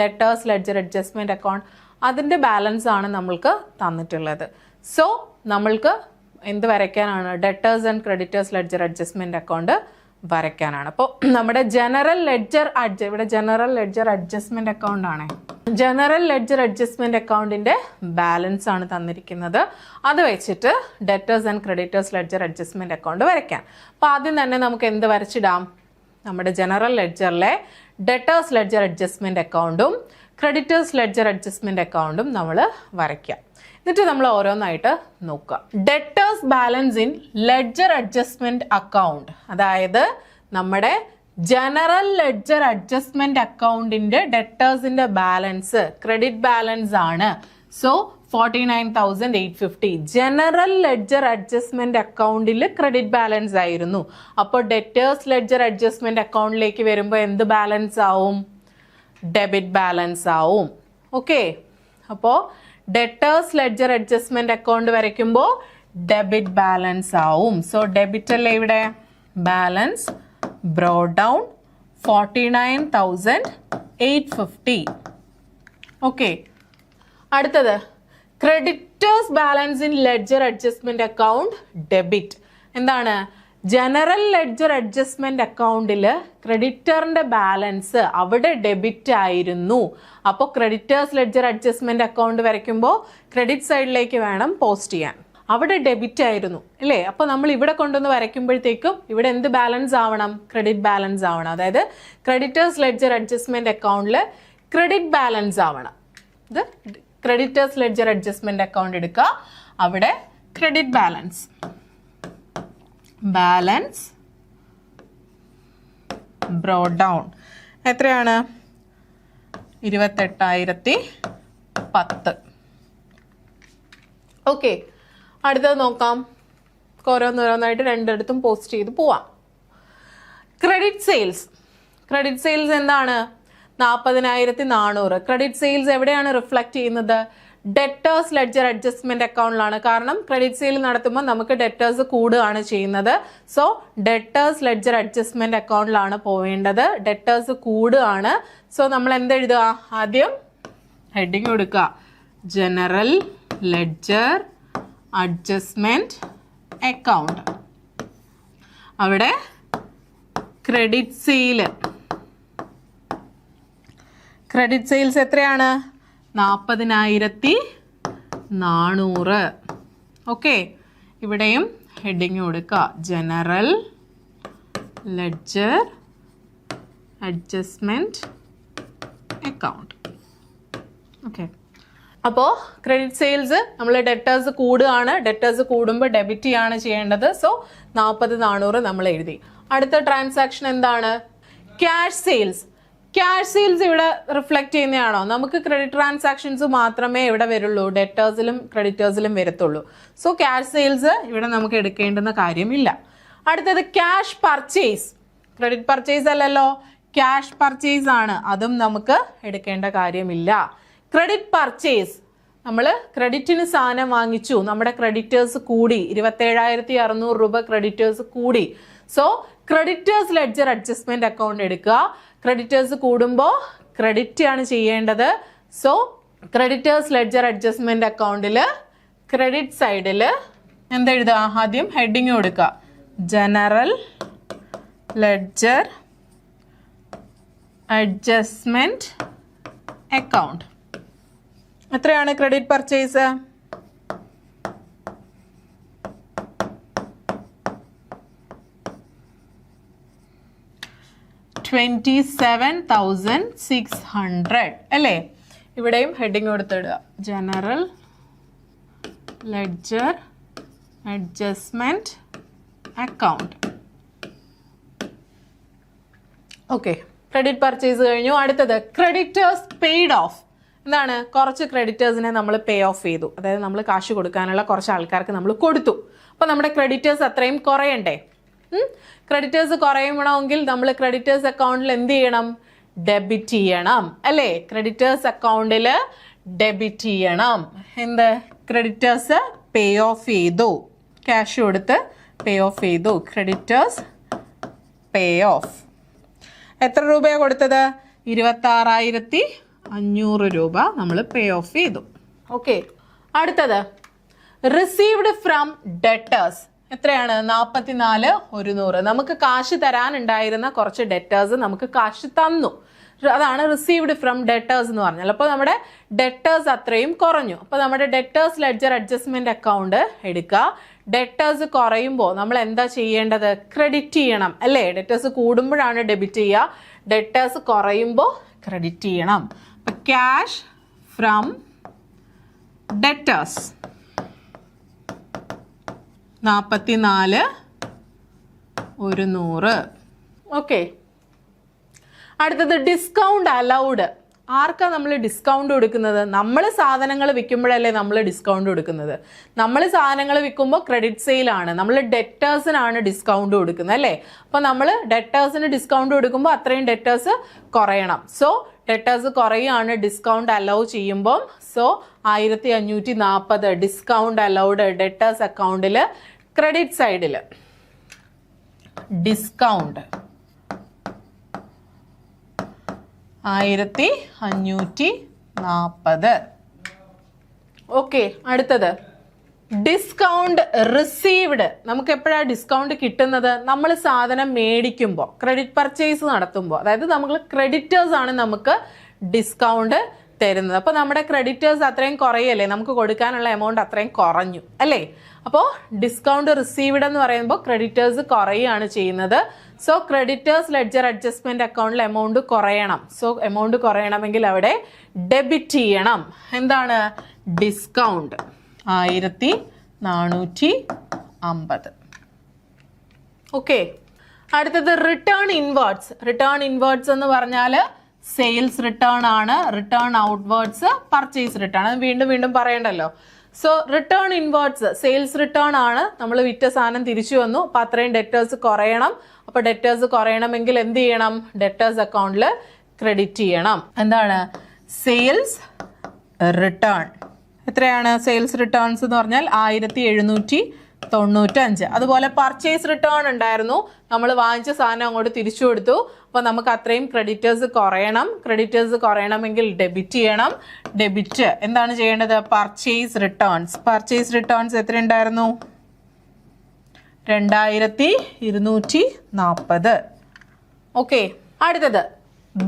ഡെറ്റേഴ്സ് ലെഡ്ജർ അഡ്ജസ്റ്റ്മെന്റ് അക്കൗണ്ട് അതിൻ്റെ ബാലൻസ് ആണ് നമ്മൾക്ക് തന്നിട്ടുള്ളത്. സോ നമ്മൾക്ക് എന്ത് വരയ്ക്കാനാണ്? Debtors and creditors ledger adjustment account വരയ്ക്കാനാണ്. അപ്പോൾ നമ്മുടെ ജനറൽ ലെഡ്ജർ ഇവിടെ ജനറൽ ലെഡ്ജർ അഡ്ജസ്റ്റ്മെന്റ് അക്കൗണ്ട് ആണ്. ജനറൽ ലെഡ്ജർ അഡ്ജസ്റ്റ്മെന്റ് അക്കൗണ്ടിന്റെ ബാലൻസ് ആണ് തന്നിരിക്കുന്നത്. അത് വെച്ചിട്ട് debtors and creditors ledger adjustment account വരയ്ക്കാം. അപ്പോൾ ആദ്യം തന്നെ നമുക്ക് എന്ത് വരച്ചിടാം? നമ്മുടെ ജനറൽ ലെഡ്ജറിലെ ഡെറ്റേഴ്സ് ലെഡ്ജർ അഡ്ജസ്റ്റ്മെന്റ് അക്കൗണ്ടും ക്രെഡിറ്റേഴ്സ് ലെഡ്ജർ അഡ്ജസ്റ്റ്മെന്റ് അക്കൗണ്ടും നമ്മൾ വരയ്ക്കാം. എന്നിട്ട് നമ്മൾ ഓരോന്നായിട്ട് നോക്കുക. Debtors balance in ledger adjustment account, അതായത് നമ്മുടെ ജനറൽ ലെഡ്ജർ അഡ്ജസ്റ്റ്മെന്റ് അക്കൗണ്ടിന്റെ ഡെറ്റേഴ്സിന്റെ ബാലൻസ് ക്രെഡിറ്റ് ബാലൻസ് ആണ്. സോ 49,850 ജനറൽ ലെഡ്ജർ അഡ്ജസ്റ്റ്മെന്റ് അക്കൗണ്ടിൽ ക്രെഡിറ്റ് ബാലൻസ് ആയിരുന്നു. അപ്പോൾ ഡെറ്റേഴ്സ് ലെഡ്ജർ അഡ്ജസ്റ്റ്മെന്റ് അക്കൗണ്ടിലേക്ക് വരുമ്പോൾ എന്ത് ബാലൻസ് ആവും? ഡെബിറ്റ് ബാലൻസ് ആവും. ഓക്കെ, അപ്പോൾ ഡെറ്റേഴ്സ് ലെഡ്ജർ അഡ്ജസ്റ്റ്മെന്റ് അക്കൗണ്ട് വരയ്ക്കുമ്പോൾ ഡെബിറ്റ് ബാലൻസ് ആവും. സോ ഡെബിറ്റ് അല്ലേ ഇവിടെ? Balance brought down 49,850. ഓക്കെ, അടുത്തത് creditors balance in ledger adjustment account debit. എന്താണ്? ജനറൽ ലെഡ്ജർ അഡ്ജസ്റ്റ്മെന്റ് അക്കൗണ്ടിൽ ക്രെഡിറ്ററിന്റെ ബാലൻസ് അവിടെ ഡെബിറ്റ് ആയിരുന്നു. അപ്പോൾ ക്രെഡിറ്റേഴ്സ് ലെഡ്ജർ അഡ്ജസ്റ്റ്മെന്റ് അക്കൗണ്ട് വരയ്ക്കുമ്പോൾ ക്രെഡിറ്റ് സൈഡിലേക്ക് വേണം പോസ്റ്റ് ചെയ്യാൻ. അവിടെ ഡെബിറ്റ് ആയിരുന്നു അല്ലേ? അപ്പോൾ നമ്മൾ ഇവിടെ കൊണ്ടുവന്ന് വരയ്ക്കുമ്പോഴത്തേക്കും ഇവിടെ എന്ത് ബാലൻസ് ആവണം? ക്രെഡിറ്റ് ബാലൻസ് ആവണം. അതായത് ക്രെഡിറ്റേഴ്സ് ലെഡ്ജർ അഡ്ജസ്റ്റ്മെന്റ് അക്കൗണ്ടിൽ ക്രെഡിറ്റ് ബാലൻസ് ആവണം. ഇത് ക്രെഡിറ്റേഴ്സ് ലെഡ്ജർ അഡ്ജസ്റ്റ്മെന്റ് അക്കൗണ്ട് എടുക്കുക. അവിടെ ക്രെഡിറ്റ് ബാലൻസ് ബ്രോ ഡൗൺ എത്രയാണ്? 28,010. ഓക്കെ, അടുത്തത് നോക്കാം. ഓരോന്നോരോന്നായിട്ട് രണ്ടിടത്തും പോസ്റ്റ് ചെയ്ത് പോവാം. ക്രെഡിറ്റ് സെയിൽസ് എന്താണ്? 40,400. ക്രെഡിറ്റ് സെയിൽസ് എവിടെയാണ് റിഫ്ലക്റ്റ് ചെയ്യുന്നത്? ഡെറ്റേഴ്സ് ലെഡ്ജർ അഡ്ജസ്റ്റ്മെന്റ് അക്കൗണ്ടിലാണ്. കാരണം ക്രെഡിറ്റ് സെയിൽ നടത്തുമ്പോൾ നമുക്ക് ഡെറ്റേഴ്സ് കൂടുകയാണ് ചെയ്യുന്നത്. സോ ഡെറ്റേഴ്സ് ലെഡ്ജർ അഡ്ജസ്റ്റ്മെന്റ് അക്കൗണ്ടിലാണ് പോവേണ്ടത്. ഡെറ്റേഴ്സ് കൂടുകയാണ്. സോ നമ്മൾ എന്തെഴുതുക? ആദ്യം ഹെഡിങ് കൊടുക്കുക, ജനറൽ ലെഡ്ജർ അഡ്ജസ്റ്റ്മെന്റ് അക്കൗണ്ട്. അവിടെ ക്രെഡിറ്റ് സെയിൽസ് എത്രയാണ്? 40,400. ഓക്കെ, ഇവിടെയും ഹെഡിങ് കൊടുക്കുക, general ledger adjustment account. Okay, അപ്പോൾ ക്രെഡിറ്റ് സെയിൽസ് നമ്മൾ ഡെറ്റേഴ്സ് കൂടുകയാണ്. ഡെറ്റേഴ്സ് കൂടുമ്പോൾ ഡെബിറ്റ് ചെയ്യാണ് ചെയ്യേണ്ടത്. സോ 40,400 നമ്മൾ എഴുതി. അടുത്ത ട്രാൻസാക്ഷൻ എന്താണ്? Cash sales. ക്യാഷ് സെയിൽസ് ഇവിടെ റിഫ്ലക്ട് ചെയ്യുന്നതാണോ? നമുക്ക് ക്രെഡിറ്റ് ട്രാൻസാക്ഷൻസ് മാത്രമേ ഇവിടെ വരുള്ളൂ, ഡെറ്റേഴ്സിലും ക്രെഡിറ്റേഴ്സിലും വരത്തുള്ളൂ. സോ ക്യാഷ് സെയിൽസ് ഇവിടെ നമുക്ക് എടുക്കേണ്ടുന്ന കാര്യമില്ല. അടുത്തത് ക്യാഷ് പർച്ചേസ്. ക്രെഡിറ്റ് പർച്ചേസ് അല്ലല്ലോ, ക്യാഷ് പർച്ചേസ് ആണ്. അതും നമുക്ക് എടുക്കേണ്ട കാര്യമില്ല. ക്രെഡിറ്റ് പർച്ചേസ്, നമ്മൾ ക്രെഡിറ്റിന് സാധനം വാങ്ങിച്ചു, നമ്മുടെ ക്രെഡിറ്റേഴ്സ് കൂടി, 27,600 രൂപ ക്രെഡിറ്റേഴ്സ് കൂടി. So creditors ledger adjustment account എടുക്കുക. ക്രെഡിറ്റേഴ്സ് കൂടുമ്പോൾ ക്രെഡിറ്റ് ആണ് ചെയ്യേണ്ടത്. സോ ക്രെഡിറ്റേഴ്സ് ലെഡ്ജർ അഡ്ജസ്റ്റ്മെന്റ് അക്കൗണ്ടിൽ ക്രെഡിറ്റ് സൈഡിൽ എന്തെഴുതുക? ആദ്യം ഹെഡിങ് കൊടുക്കുക, ജനറൽ ലെഡ്ജർ അഡ്ജസ്റ്റ്മെന്റ് അക്കൗണ്ട്. എത്രയാണ് ക്രെഡിറ്റ് പർച്ചേസ്? 27,600 അല്ലേ? ഇവിടെയും ഹെഡിങ് കൊടുത്തിടുക, general ledger adjustment account. Okay, credit purchase കഴിഞ്ഞു. അടുത്തത് ക്രെഡിറ്റേഴ്സ് പെയ്ഡ് ഓഫ്. എന്താണ്? കുറച്ച് ക്രെഡിറ്റേഴ്സിനെ നമ്മൾ പേ ഓഫ് ചെയ്തു. അതായത് നമ്മൾ കാശ് കൊടുക്കാനുള്ള കുറച്ച് ആൾക്കാർക്ക് നമ്മൾ കൊടുത്തു. അപ്പോൾ നമ്മുടെ ക്രെഡിറ്റേഴ്സ് അത്രയും കുറയണ്ടേ? ക്രെഡിറ്റേഴ്സ് കുറയണമെങ്കിൽ നമ്മൾ ക്രെഡിറ്റേഴ്സ് അക്കൗണ്ടിൽ എന്ത് ചെയ്യണം? ഡെബിറ്റ് ചെയ്യണം അല്ലേ? ക്രെഡിറ്റേഴ്സ് അക്കൗണ്ടിൽ ഡെബിറ്റ് ചെയ്യണം. എന്ത്? ക്രെഡിറ്റേഴ്സ് പേ ഓഫ് ചെയ്തു, ക്യാഷ് കൊടുത്ത് പേ ഓഫ് ചെയ്തു. Creditors pay of. എത്ര രൂപയാണ് കൊടുത്തത്? 26,500 രൂപ നമ്മൾ പേ ഓഫ് ചെയ്തു. ഓക്കെ, അടുത്തത് റിസീവ്ഡ് ഫ്രം ഡെറ്റേഴ്സ്. എത്രയാണ്? 44,100. നമുക്ക് കാശ് തരാനുണ്ടായിരുന്ന കുറച്ച് ഡെറ്റേഴ്സ് നമുക്ക് കാശ് തന്നു. അതാണ് റിസീവ്ഡ് ഫ്രം ഡെറ്റേഴ്സ് എന്ന് പറഞ്ഞാൽ. അപ്പോൾ നമ്മുടെ ഡെറ്റേഴ്സ് അത്രയും കുറഞ്ഞു. അപ്പോൾ നമ്മുടെ ഡെറ്റേഴ്സ് ലെഡ്ജർ അഡ്ജസ്റ്റ്മെന്റ് അക്കൗണ്ട് എടുക്കുക. ഡെറ്റേഴ്സ് കുറയുമ്പോൾ നമ്മൾ എന്താ ചെയ്യേണ്ടത്? ക്രെഡിറ്റ് ചെയ്യണം അല്ലേ? ഡെറ്റേഴ്സ് കൂടുമ്പോഴാണ് ഡെബിറ്റ് ചെയ്യുക, ഡെറ്റേഴ്സ് കുറയുമ്പോൾ ക്രെഡിറ്റ് ചെയ്യണം. അപ്പോൾ ക്യാഷ് ഫ്രം ഡെറ്റേഴ്സ് 44,100. ഓക്കെ, അടുത്തത് ഡിസ്കൗണ്ട് അലൗഡ്. ആർക്കാ നമ്മൾ ഡിസ്കൗണ്ട് കൊടുക്കുന്നത്? നമ്മൾ സാധനങ്ങൾ വിൽക്കുമ്പോഴല്ലേ നമ്മൾ ഡിസ്കൗണ്ട് കൊടുക്കുന്നത്. നമ്മൾ സാധനങ്ങൾ വിൽക്കുമ്പോൾ ക്രെഡിറ്റ് സെയിലാണ്, നമ്മൾ ഡെറ്റേഴ്സിനാണ് ഡിസ്കൗണ്ട് കൊടുക്കുന്നത് അല്ലേ? അപ്പോൾ നമ്മൾ ഡെറ്റേഴ്സിന് ഡിസ്കൗണ്ട് കൊടുക്കുമ്പോൾ അത്രയും ഡെറ്റേഴ്സ് കുറയണം. സോ ഡെറ്റേഴ്സ് കുറയാണ് ഡിസ്കൗണ്ട് അലൗ ചെയ്യുമ്പോൾ. സോ 1540 ഡിസ്കൗണ്ട് അലൗഡ് ഡെറ്റേഴ്സ് അക്കൗണ്ടിൽ ക്രെഡിറ്റ് സൈഡിൽ ഡിസ്കൗണ്ട് 1540. ഓക്കെ, അടുത്തത് ഡിസ്കൗണ്ട് റിസീവ്ഡ്. നമുക്ക് എപ്പോഴാണ് ഡിസ്കൗണ്ട് കിട്ടുന്നത്? നമ്മൾ സാധനം മേടിക്കുമ്പോൾ, ക്രെഡിറ്റ് പർച്ചേസ് നടത്തുമ്പോൾ. അതായത് നമ്മൾ ക്രെഡിറ്റേഴ്സ് ആണ് നമുക്ക് ഡിസ്കൗണ്ട് തരുന്നത്. അപ്പോൾ നമ്മുടെ ക്രെഡിറ്റേഴ്സ് അത്രയും കുറയല്ലേ, നമുക്ക് കൊടുക്കാനുള്ള എമൗണ്ട് അത്രയും കുറഞ്ഞു അല്ലേ? അപ്പോൾ ഡിസ്കൗണ്ട് റിസീവ്ഡ് എന്ന് പറയുമ്പോൾ ക്രെഡിറ്റേഴ്സ് കുറയുകയാണ് ചെയ്യുന്നത്. സോ ക്രെഡിറ്റേഴ്സ് ലെഡ്ജർ അഡ്ജസ്റ്റ്മെന്റ് അക്കൗണ്ടിൽ എമൗണ്ട് കുറയണം. സോ എമൗണ്ട് കുറയണമെങ്കിൽ അവിടെ ഡെബിറ്റ് ചെയ്യണം. എന്താണ്? ഡിസ്കൗണ്ട് 1450. ഓക്കെ, അടുത്തത് റിട്ടേൺ ഇൻവേർഡ്സ്. റിട്ടേൺ ഇൻവേർഡ്സ് എന്ന് പറഞ്ഞാൽ സെയിൽസ് റിട്ടേൺ ആണ്. Return outwards purchase return. അത് വീണ്ടും വീണ്ടും പറയണ്ടല്ലോ. So return inwards sales return ആണ്. നമ്മൾ വിറ്റ സാധനം തിരിച്ചു വന്നു, അപ്പം അത്രയും ഡെറ്റേഴ്സ് കുറയണം. അപ്പോൾ ഡെറ്റേഴ്സ് കുറയണമെങ്കിൽ എന്ത് ചെയ്യണം? ഡെറ്റേഴ്സ് അക്കൗണ്ടിൽ ക്രെഡിറ്റ് ചെയ്യണം. എന്താണ്? Sales return. എത്രയാണ് സെയിൽസ് റിട്ടേൺസ് എന്ന് പറഞ്ഞാൽ 1795. അതുപോലെ പർച്ചേസ് റിട്ടേൺ ഉണ്ടായിരുന്നു, നമ്മൾ വാങ്ങിച്ച സാധനം അങ്ങോട്ട് തിരിച്ചു കൊടുത്തു. അപ്പോൾ നമുക്ക് അത്രയും ക്രെഡിറ്റേഴ്സ് കുറയണം. ക്രെഡിറ്റേഴ്സ് കുറയണമെങ്കിൽ ഡെബിറ്റ് ചെയ്യണം. ഡെബിറ്റ് എന്താണ് ചെയ്യേണ്ടത്? Purchase returns. പർച്ചേസ് റിട്ടേൺസ് എത്ര ഉണ്ടായിരുന്നു? 2240. ഓക്കെ, അടുത്തത്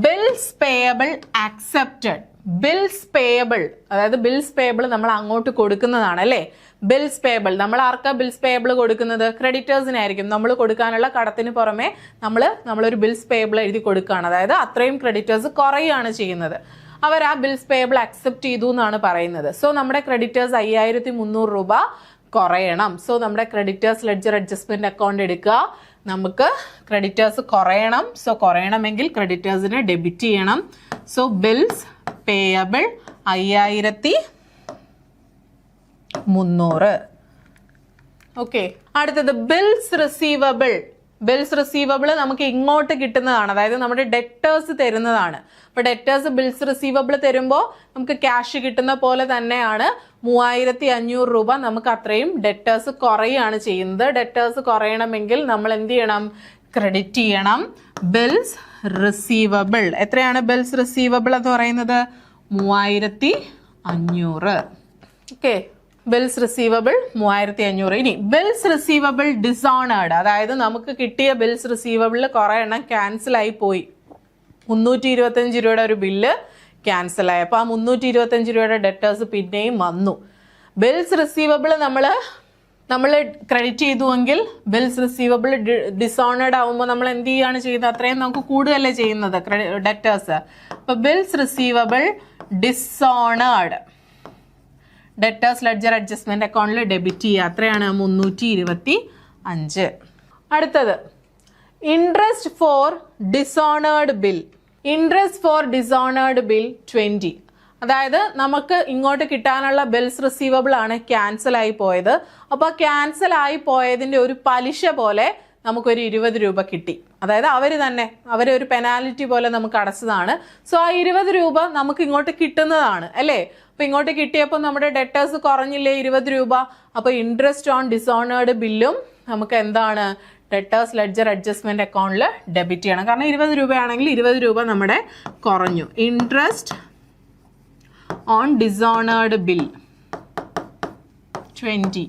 bills payable accepted. Bills payable, അതായത് ബിൽസ് പേയബിൾ നമ്മൾ അങ്ങോട്ട് കൊടുക്കുന്നതാണ് അല്ലേ? ബിൽസ് പേയബിൾ നമ്മൾ ആർക്കാ ബിൽസ് പേയബിൾ കൊടുക്കുന്നത്? ക്രെഡിറ്റേഴ്സിനായിരിക്കും. നമ്മൾ കൊടുക്കാനുള്ള കടത്തിന് പുറമെ നമ്മളൊരു ബിൽസ് പേയബിൾ എഴുതി കൊടുക്കുകയാണ്. അതായത് അത്രയും ക്രെഡിറ്റേഴ്സ് കുറയുകയാണ് ചെയ്യുന്നത്. അവർ ആ ബിൽസ് പേയബിൾ അക്സെപ്റ്റ് ചെയ്തു എന്നാണ് പറയുന്നത്. സോ നമ്മുടെ ക്രെഡിറ്റേഴ്സ് 5300 രൂപ കുറയണം. സോ നമ്മുടെ ക്രെഡിറ്റേഴ്സ് ലെഡ്ജർ അഡ്ജസ്റ്റ്മെന്റ് അക്കൗണ്ട് എടുക്കുക. നമുക്ക് ക്രെഡിറ്റേഴ്സ് കുറയണം. സോ കുറയണമെങ്കിൽ ക്രെഡിറ്റേഴ്സിനെ ഡെബിറ്റ് ചെയ്യണം. So bills payable 5300. ഓക്കെ, അടുത്തത് ബിൽസ് റിസീവബിൾ. ബിൽസ് റിസീവബിൾ നമുക്ക് ഇങ്ങോട്ട് കിട്ടുന്നതാണ്, അതായത് നമ്മുടെ ഡെറ്റേഴ്സ് തരുന്നതാണ്. അപ്പൊ ഡെറ്റേഴ്സ് ബിൽസ് റിസീവബിൾ തരുമ്പോൾ നമുക്ക് ക്യാഷ് കിട്ടുന്ന പോലെ തന്നെയാണ് 3500 രൂപ നമുക്ക് അത്രയും ഡെറ്റേഴ്സ് കുറയാണ് ചെയ്യുന്നത്. ഡെറ്റേഴ്സ് കുറയണമെങ്കിൽ നമ്മൾ എന്ത് ചെയ്യണം? ക്രെഡിറ്റ് ചെയ്യണം. ബിൽസ് റിസീവബിൾ എത്രയാണ്? ബിൽസ് റിസീവബിൾ എന്ന് പറയുന്നത് 3500. Okay, bills receivable 3500. ഇനി ബിൽസ് റിസീവബിൾ ഡിസോണേർഡ്, അതായത് നമുക്ക് കിട്ടിയ ബിൽസ് റിസീവബിളിൽ കുറെ എണ്ണം ക്യാൻസൽ ആയി പോയി. 325 രൂപയുടെ ഒരു ബില്ല് ക്യാൻസൽ ആയി. അപ്പോൾ ആ 325 രൂപയുടെ ഡെറ്റേഴ്സ് പിന്നെയും വന്നു. ബിൽസ് റിസീവബിൾ നമ്മൾ ക്രെഡിറ്റ് ചെയ്തുവെങ്കിൽ ബിൽസ് റിസീവബിൾ ഡിസോണേർഡ് ആവുമ്പോൾ നമ്മൾ എന്ത് ചെയ്യാണ് ചെയ്യുന്നത്? അത്രയും നമുക്ക് കൂടുതലല്ലേ ചെയ്യുന്നത് ഡെറ്റേഴ്സ്. അപ്പോൾ bills receivable dishonoured debtors ledger adjustment അക്കൗണ്ടിൽ ഡെബിറ്റ് ചെയ്യുക. അത്രയാണ് 325. അടുത്തത് interest for dishonoured bill. Interest for dishonoured bill 20. അതായത് നമുക്ക് ഇങ്ങോട്ട് കിട്ടാനുള്ള ബിൽസ് റിസീവബിൾ ആണ് ക്യാൻസൽ ആയി പോയത്. അപ്പോൾ ക്യാൻസൽ ആയി പോയതിൻ്റെ ഒരു പലിശ പോലെ നമുക്കൊരു 20 രൂപ കിട്ടി. അതായത് അവരൊരു പെനാൽറ്റി പോലെ നമുക്ക് അടച്ചതാണ്. സോ ആ 20 രൂപ നമുക്ക് ഇങ്ങോട്ട് കിട്ടുന്നതാണ് അല്ലേ? അപ്പോൾ ഇങ്ങോട്ട് കിട്ടിയപ്പോൾ നമ്മുടെ ഡെറ്റേഴ്സ് കുറഞ്ഞില്ലേ 20 രൂപ. അപ്പോൾ ഇൻട്രസ്റ്റ് ഓൺ ഡിസോണേർഡ് ബില്ലും നമുക്ക് എന്താണ്? ഡെറ്റേഴ്സ് ലെഡ്ജർ അഡ്ജസ്റ്റ്മെന്റ് അക്കൗണ്ടിൽ ഡെബിറ്റ് ചെയ്യണം. കാരണം 20 രൂപയാണെങ്കിൽ 20 രൂപ നമ്മുടെ കുറഞ്ഞു. Interest on dishonoured bill 20.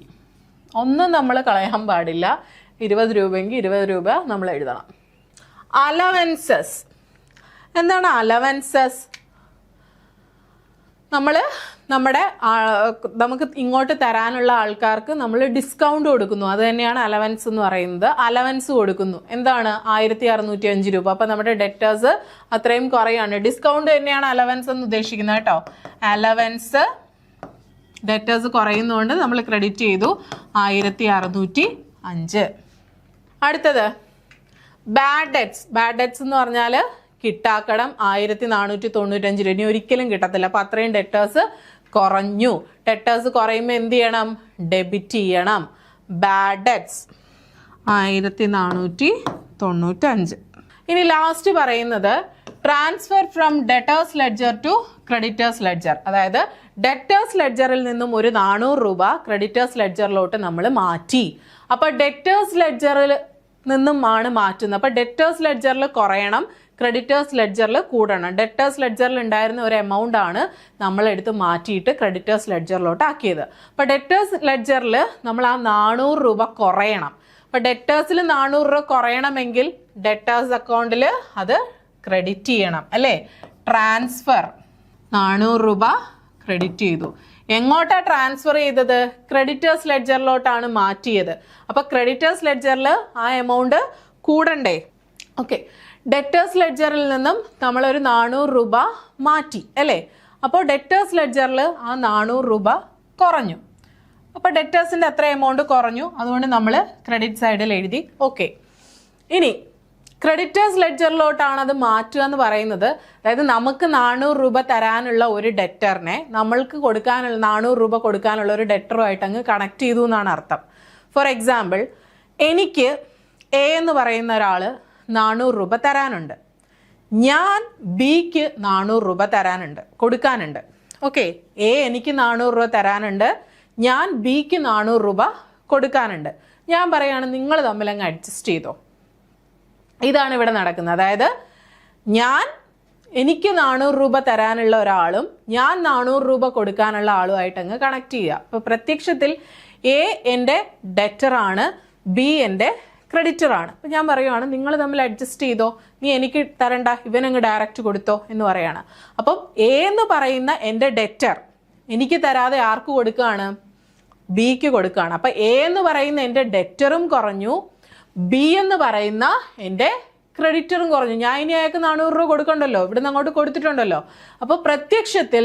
ഒന്നും നമ്മൾ കളയാൻ പാടില്ല. 20 രൂപയെങ്കിൽ 20 രൂപ നമ്മൾ എഴുതണം. അലവൻസസ്. എന്താണ് അലവൻസസ്? നമുക്ക് ഇങ്ങോട്ട് തരാനുള്ള ആൾക്കാർക്ക് നമ്മൾ ഡിസ്കൗണ്ട് കൊടുക്കുന്നു. അത് തന്നെയാണ് അലവൻസ് എന്ന് പറയുന്നത്. അലവൻസ് കൊടുക്കുന്നു. എന്താണ്? 1605 രൂപ. അപ്പം നമ്മുടെ ഡെറ്റേഴ്സ് അത്രയും കുറയാണ്. ഡിസ്കൗണ്ട് തന്നെയാണ് അലവൻസ് എന്ന് ഉദ്ദേശിക്കുന്നത് കേട്ടോ. അലവൻസ് ഡെറ്റേഴ്സ് കുറയുന്നതുകൊണ്ട് നമ്മൾ ക്രെഡിറ്റ് ചെയ്തു 1605. അടുത്തത് ബാഡ് ഡെറ്റ്സ്. ബാഡ് ഡെറ്റ്സ് എന്ന് പറഞ്ഞാൽ കിട്ടാക്കടം 1495 രൂപ. ഇനി ഒരിക്കലും കിട്ടത്തില്ല. അപ്പം അത്രയും ഡെറ്റേഴ്സ് കുറഞ്ഞു. ഡെറ്റേഴ്സ് കുറയുമ്പോൾ എന്ത് ചെയ്യണം? ഡെബിറ്റ് ചെയ്യണം. Bad debts 1495. ഇനി ലാസ്റ്റ് പറയുന്നത് transfer from debtors ledger to creditors ledger. അതായത് ഡെറ്റേഴ്സ് ലെഡ്ജറിൽ നിന്നും ഒരു 400 രൂപ ക്രെഡിറ്റേഴ്സ് ലെഡ്ജറിലോട്ട് നമ്മൾ മാറ്റി. അപ്പോൾ ഡെറ്റേഴ്സ് ലെഡ്ജറിൽ നിന്നും ആണ് മാറ്റുന്നത്. അപ്പോൾ ഡെറ്റേഴ്സ് ലെഡ്ജറിൽ കുറയണം, ക്രെഡിറ്റേഴ്സ് ലെഡ്ജറിൽ കൂടണം. ഡെറ്റേഴ്സ് ലെഡ്ജറിൽ ഉണ്ടായിരുന്ന ഒരു എമൗണ്ട് ആണ് നമ്മൾ എടുത്ത് മാറ്റിയിട്ട് ക്രെഡിറ്റേഴ്സ് ലെഡ്ജറിലോട്ട് ആക്കിയത്. അപ്പോൾ ഡെറ്റേഴ്സ് ലെഡ്ജറിൽ നമ്മൾ ആ 400 രൂപ കുറയണം. അപ്പോൾ ഡെറ്റേഴ്സിൽ 400 രൂപ കുറയണമെങ്കിൽ ഡെറ്റേഴ്സ് അക്കൗണ്ടിൽ അത് ക്രെഡിറ്റ് ചെയ്യണം അല്ലേ? ട്രാൻസ്ഫർ 400 രൂപ ക്രെഡിറ്റ് ചെയ്തു. എങ്ങോട്ടാ ട്രാൻസ്ഫർ ചെയ്തത്? ക്രെഡിറ്റേഴ്സ് ലെഡ്ജറിലോട്ടാണ് മാറ്റിയത്. അപ്പോൾ ക്രെഡിറ്റേഴ്സ് ലെഡ്ജറിൽ ആ എമൗണ്ട് കൂടണ്ടേ? ഓക്കെ, ഡെറ്റേഴ്സ് ലെഡ്ജറിൽ നിന്നും നമ്മളൊരു 400 രൂപ മാറ്റി അല്ലേ? അപ്പോൾ ഡെറ്റേഴ്സ് ലെഡ്ജറിൽ ആ 400 രൂപ കുറഞ്ഞു. അപ്പോൾ ഡെറ്റേഴ്സിൻ്റെ അത്ര എമൗണ്ട് കുറഞ്ഞു. അതുകൊണ്ട് നമ്മൾ ക്രെഡിറ്റ് സൈഡിൽ എഴുതി. ഓക്കെ, ഇനി ക്രെഡിറ്റേഴ്സ് ലെഡ്ജറിലോട്ടാണ് അത് മാറ്റുക എന്ന് പറയുന്നത്. അതായത് നമുക്ക് 400 രൂപ തരാനുള്ള ഒരു ഡെറ്ററിനെ നമ്മൾക്ക് കൊടുക്കാനുള്ള 400 രൂപ കൊടുക്കാനുള്ള ഒരു ഡെറ്ററുമായിട്ട് അങ്ങ് കണക്ട് ചെയ്തു എന്നാണ് അർത്ഥം. ഫോർ എക്സാമ്പിൾ, എനിക്ക് എ എന്ന് പറയുന്ന ഒരാൾ 400 രൂപ തരാനുണ്ട്. ഞാൻ ബിക്ക് 400 രൂപ കൊടുക്കാനുണ്ട്. ഓക്കെ, എ എനിക്ക് 400 രൂപ തരാനുണ്ട്, ഞാൻ ബിക്ക് 400 രൂപ കൊടുക്കാനുണ്ട്. ഞാൻ പറയുകയാണ് നിങ്ങൾ തമ്മിൽ അങ്ങ് അഡ്ജസ്റ്റ് ചെയ്തോ. ഇതാണ് ഇവിടെ നടക്കുന്നത്. അതായത് എനിക്ക് 400 രൂപ തരാനുള്ള ഒരാളും ഞാൻ 400 രൂപ കൊടുക്കാനുള്ള ആളുമായിട്ട് അങ്ങ് കണക്ട് ചെയ്യുക. അപ്പോൾ പ്രത്യക്ഷത്തിൽ എ എൻ്റെ ഡെറ്ററാണ്, ബി എൻ്റെ ക്രെഡിറ്ററാണ്. അപ്പം ഞാൻ പറയുവാണ് നിങ്ങൾ തമ്മിൽ അഡ്ജസ്റ്റ് ചെയ്തോ, നീ എനിക്ക് തരണ്ട, ഇവനങ്ങ് ഡയറക്റ്റ് കൊടുത്തോ എന്ന് പറയാണ്. അപ്പം എ എന്ന് പറയുന്ന എൻ്റെ ഡെറ്റർ എനിക്ക് തരാതെ ആർക്ക് കൊടുക്കുകയാണ്? ബിക്ക് കൊടുക്കുകയാണ്. അപ്പം എ എന്ന് പറയുന്ന എൻ്റെ ഡെറ്ററും കുറഞ്ഞു, ബി എന്ന് പറയുന്ന എൻ്റെ ക്രെഡിറ്ററും കുറഞ്ഞു. ഞാൻ ഇനി അയാൾക്ക് 400 രൂപ കൊടുക്കണ്ടല്ലോ, ഇവിടുന്ന് അങ്ങോട്ട് കൊടുത്തിട്ടുണ്ടല്ലോ. അപ്പോൾ പ്രത്യക്ഷത്തിൽ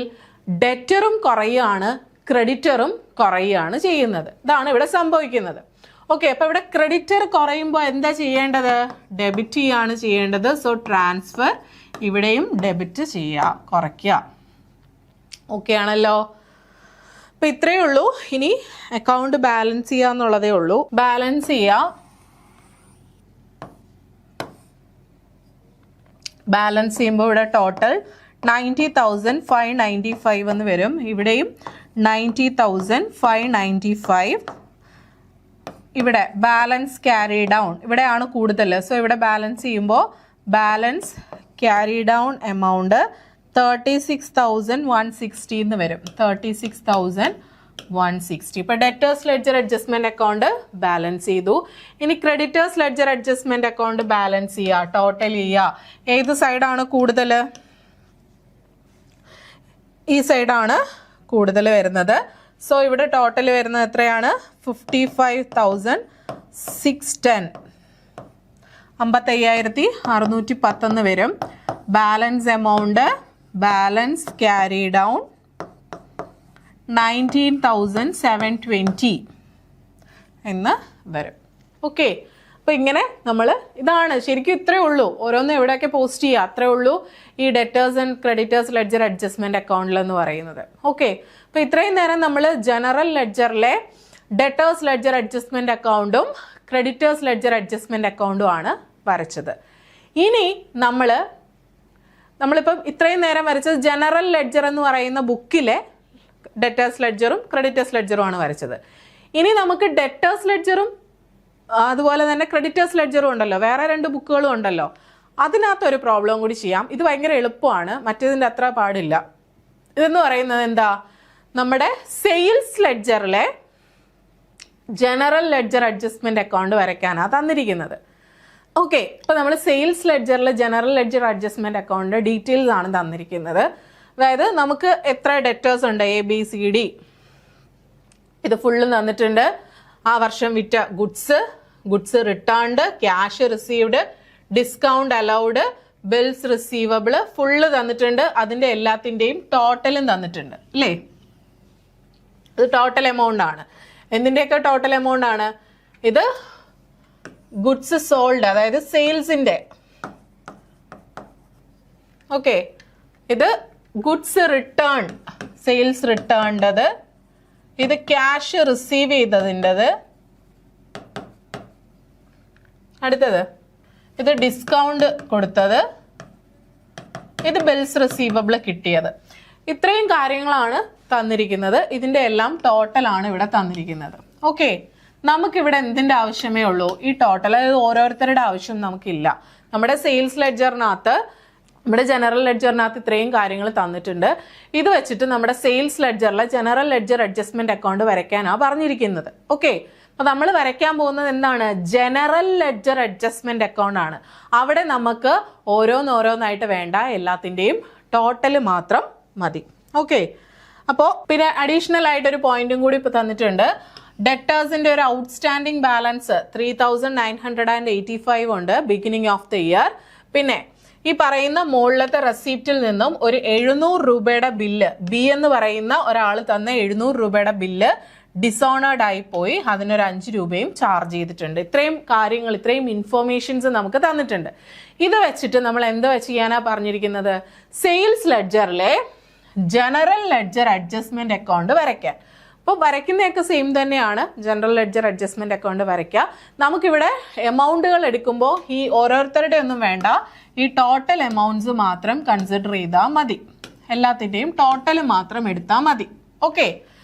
ഡെറ്ററും കുറയുകയാണ്, ക്രെഡിറ്ററും കുറയുകയാണ് ചെയ്യുന്നത്. ഇതാണ് ഇവിടെ സംഭവിക്കുന്നത്. ഓക്കെ, അപ്പോൾ ഇവിടെ ക്രെഡിറ്റർ കുറയുമ്പോൾ എന്താ ചെയ്യേണ്ടത്? ഡെബിറ്റ് ചെയ്യാണ് ചെയ്യേണ്ടത്. സോ ട്രാൻസ്ഫർ, ഇവിടെയും ഡെബിറ്റ് ചെയ്യുക, കുറയ്ക്കുക. ഓക്കെ ആണല്ലോ. അപ്പം ഇത്രയേ ഉള്ളൂ. ഇനി അക്കൗണ്ട് ബാലൻസ് ചെയ്യുക എന്നുള്ളതേ ഉള്ളൂ. ബാലൻസ് ചെയ്യുക. ബാലൻസ് ചെയ്യുമ്പോൾ ഇവിടെ ടോട്ടൽ 90,595 എന്ന് വരും. ഇവിടെയും 90,595. ഇവിടെ ബാലൻസ് ക്യാരി ഡൗൺ ഇവിടെയാണ് കൂടുതൽ. സോ ഇവിടെ ബാലൻസ് ചെയ്യുമ്പോൾ ബാലൻസ് ക്യാരി ഡൗൺ എമൗണ്ട് 36,160 എന്ന് വരും. 36,160. ഇപ്പോൾ debtors ledger adjustment account balance ചെയ്തു. ഇനി creditors ledger adjustment account balance ചെയ്യുക, ടോട്ടൽ ചെയ്യുക. ഏത് സൈഡാണ് കൂടുതൽ? ഈ സൈഡാണ് കൂടുതൽ വരുന്നത്. സോ ഇവിടെ ടോട്ടൽ വരുന്നത് എത്രയാണ്? 55,610. 55,610 വരും. Balance amount, balance carry down 19,720 എന്ന് വരും. ഓക്കെ, അപ്പോൾ ഇങ്ങനെ ഇതാണ് ശരിക്കും ഇത്രയേ ഉള്ളൂ. ഓരോന്നും എവിടെയൊക്കെ പോസ്റ്റ് ചെയ്യുക, അത്രേ ഉള്ളൂ ഈ debtors and creditors ledger adjustment അക്കൗണ്ടിൽ എന്ന് പറയുന്നത്. ഓക്കെ, അപ്പോൾ ഇത്രയും നേരം നമ്മൾ ജനറൽ ലെഡ്ജറിലെ ഡെറ്റേഴ്സ് ലെഡ്ജർ അഡ്ജസ്റ്റ്മെന്റ് അക്കൗണ്ടും ക്രെഡിറ്റേഴ്സ് ലെഡ്ജർ അഡ്ജസ്റ്റ്മെന്റ് അക്കൗണ്ടും ആണ് വരച്ചത്. ഇനി നമ്മളിപ്പം ഇത്രയും നേരം വരച്ചത് ജനറൽ ലെഡ്ജർ എന്ന് പറയുന്ന ബുക്കിലെ ഡെറ്റേഴ്സ് ലെഡ്ജറും ക്രെഡിറ്റേഴ്സ് ലെഡ്ജറും ആണ് വരച്ചത്. ഇനി നമുക്ക് ഡെറ്റേഴ്സ് ലെഡ്ജറും അതുപോലെ തന്നെ ക്രെഡിറ്റേഴ്സ് ലെഡ്ജറും ഉണ്ടല്ലോ, വേറെ 2 ബുക്കുകളും ഉണ്ടല്ലോ. അതിനകത്തൊരു പ്രോബ്ലം കൂടി ചെയ്യാം. ഇത് ഭയങ്കര എളുപ്പമാണ്, മറ്റേതിൻ്റെ അത്ര പാടില്ല. ഇതെന്ന് പറയുന്നത് എന്താ? നമ്മുടെ സെയിൽസ് ലെഡ്ജറിലെ ജനറൽ ലെഡ്ജർ അഡ്ജസ്റ്റ്മെന്റ് അക്കൗണ്ട് വരയ്ക്കാനാണ് തന്നിരിക്കുന്നത്. ഓക്കെ, ഇപ്പോൾ നമ്മൾ സെയിൽസ് ലെഡ്ജറിലെ general ledger adjustment account details ആണ് തന്നിരിക്കുന്നത്. അതായത് നമുക്ക് എത്ര ഡെറ്റേഴ്സ് ഉണ്ട്, ABCD, ഇത് ഫുള്ള് തന്നിട്ടുണ്ട്. ആ വർഷം വിറ്റ goods returned, cash received, discount allowed, bills receivable full തന്നിട്ടുണ്ട്. അതിൻ്റെ എല്ലാത്തിൻ്റെയും ടോട്ടലും തന്നിട്ടുണ്ട് അല്ലേ? ഇത് ടോട്ടൽ എമൗണ്ട് ആണ്. എന്തിൻ്റെയൊക്കെ ടോട്ടൽ എമൗണ്ട് ആണ് ഇത്? ഗുഡ്സ് സോൾഡ്, അതായത് സെയിൽസിൻ്റെ. ഓക്കെ, ഇത് ഗുഡ്സ് റിട്ടേൺ, സെയിൽസ് റിട്ടേൺഡത്. ഇത് ക്യാഷ് റിസീവ് ചെയ്തതിൻ്റെത്. അടുത്തത് ഇത് ഡിസ്കൗണ്ട് കൊടുത്തത്. ഇത് ബിൽസ് റിസീവബിൾ കിട്ടിയത്. ഇത്രയും കാര്യങ്ങളാണ് തന്നിരിക്കുന്നത്. ഇതിൻ്റെ എല്ലാം ടോട്ടലാണ് ഇവിടെ തന്നിരിക്കുന്നത്. ഓക്കെ, നമുക്കിവിടെ എന്തിൻ്റെ ആവശ്യമേ ഉള്ളൂ? ഈ ടോട്ടൽ. അതായത് ഓരോരുത്തരുടെ ആവശ്യം നമുക്കില്ല. നമ്മുടെ സെയിൽസ് ലെഡ്ജറിനകത്ത്, നമ്മുടെ ജനറൽ ലെഡ്ജറിനകത്ത് ഇത്രയും കാര്യങ്ങൾ തന്നിട്ടുണ്ട്. ഇത് വെച്ചിട്ട് നമ്മുടെ സെയിൽസ് ലെഡ്ജറിലെ ജനറൽ ലെഡ്ജർ അഡ്ജസ്റ്റ്മെന്റ് അക്കൗണ്ട് വരയ്ക്കാനാണ് പറഞ്ഞിരിക്കുന്നത്. ഓക്കെ, അപ്പോൾ നമ്മൾ വരയ്ക്കാൻ പോകുന്നത് എന്താണ്? ജനറൽ ലെഡ്ജർ അഡ്ജസ്റ്റ്മെന്റ് അക്കൗണ്ട് ആണ്. അവിടെ നമുക്ക് ഓരോന്നോരോന്നായിട്ട് വേണ്ട, എല്ലാത്തിൻ്റെയും ടോട്ടൽ മാത്രം മതി. ഓക്കെ, അപ്പോൾ പിന്നെ അഡീഷണൽ ആയിട്ടൊരു പോയിന്റും കൂടി ഇപ്പോൾ തന്നിട്ടുണ്ട്. ഡെറ്റേഴ്സിൻ്റെ ഒരു ഔട്ട്സ്റ്റാൻഡിങ് ബാലൻസ് 3,985 ഉണ്ട് ബിഗിനിങ് ഓഫ് ദ ഇയർ. പിന്നെ ഈ പറയുന്ന മുകളിലത്തെ റെസിപ്റ്റിൽ നിന്നും ഒരു 700 രൂപയുടെ ബില്ല്, ബി എന്ന് പറയുന്ന ഒരാൾ തന്ന 700 രൂപയുടെ ബില്ല് ഡിസോണേർഡ് ആയി പോയി. അതിനൊരു 5 രൂപയും ചാർജ് ചെയ്തിട്ടുണ്ട്. ഇത്രയും കാര്യങ്ങൾ, ഇത്രയും ഇൻഫോർമേഷൻസ് നമുക്ക് തന്നിട്ടുണ്ട്. ഇത് വെച്ചിട്ട് നമ്മൾ എന്താ ചെയ്യാനാ പറഞ്ഞിരിക്കുന്നത്? സെയിൽസ് ലെഡ്ജറിലെ ജനറൽ ലെഡ്ജർ അഡ്ജസ്റ്റ്മെന്റ് അക്കൗണ്ട് വരയ്ക്കാൻ. അപ്പോൾ വരയ്ക്കുന്നതൊക്കെ സെയിം തന്നെയാണ്. ജനറൽ ലെഡ്ജർ അഡ്ജസ്റ്റ്മെന്റ് അക്കൗണ്ട് വരയ്ക്കുക. നമുക്കിവിടെ എമൗണ്ടുകൾ എടുക്കുമ്പോൾ ഈ ഓരോരുത്തരുടെ ഒന്നും വേണ്ട, ഈ ടോട്ടൽ എമൗണ്ട്സ് മാത്രം കൺസിഡർ ചെയ്താൽ മതി. എല്ലാത്തിൻ്റെയും ടോട്ടൽ മാത്രം എടുത്താൽ മതി. ഓക്കെ,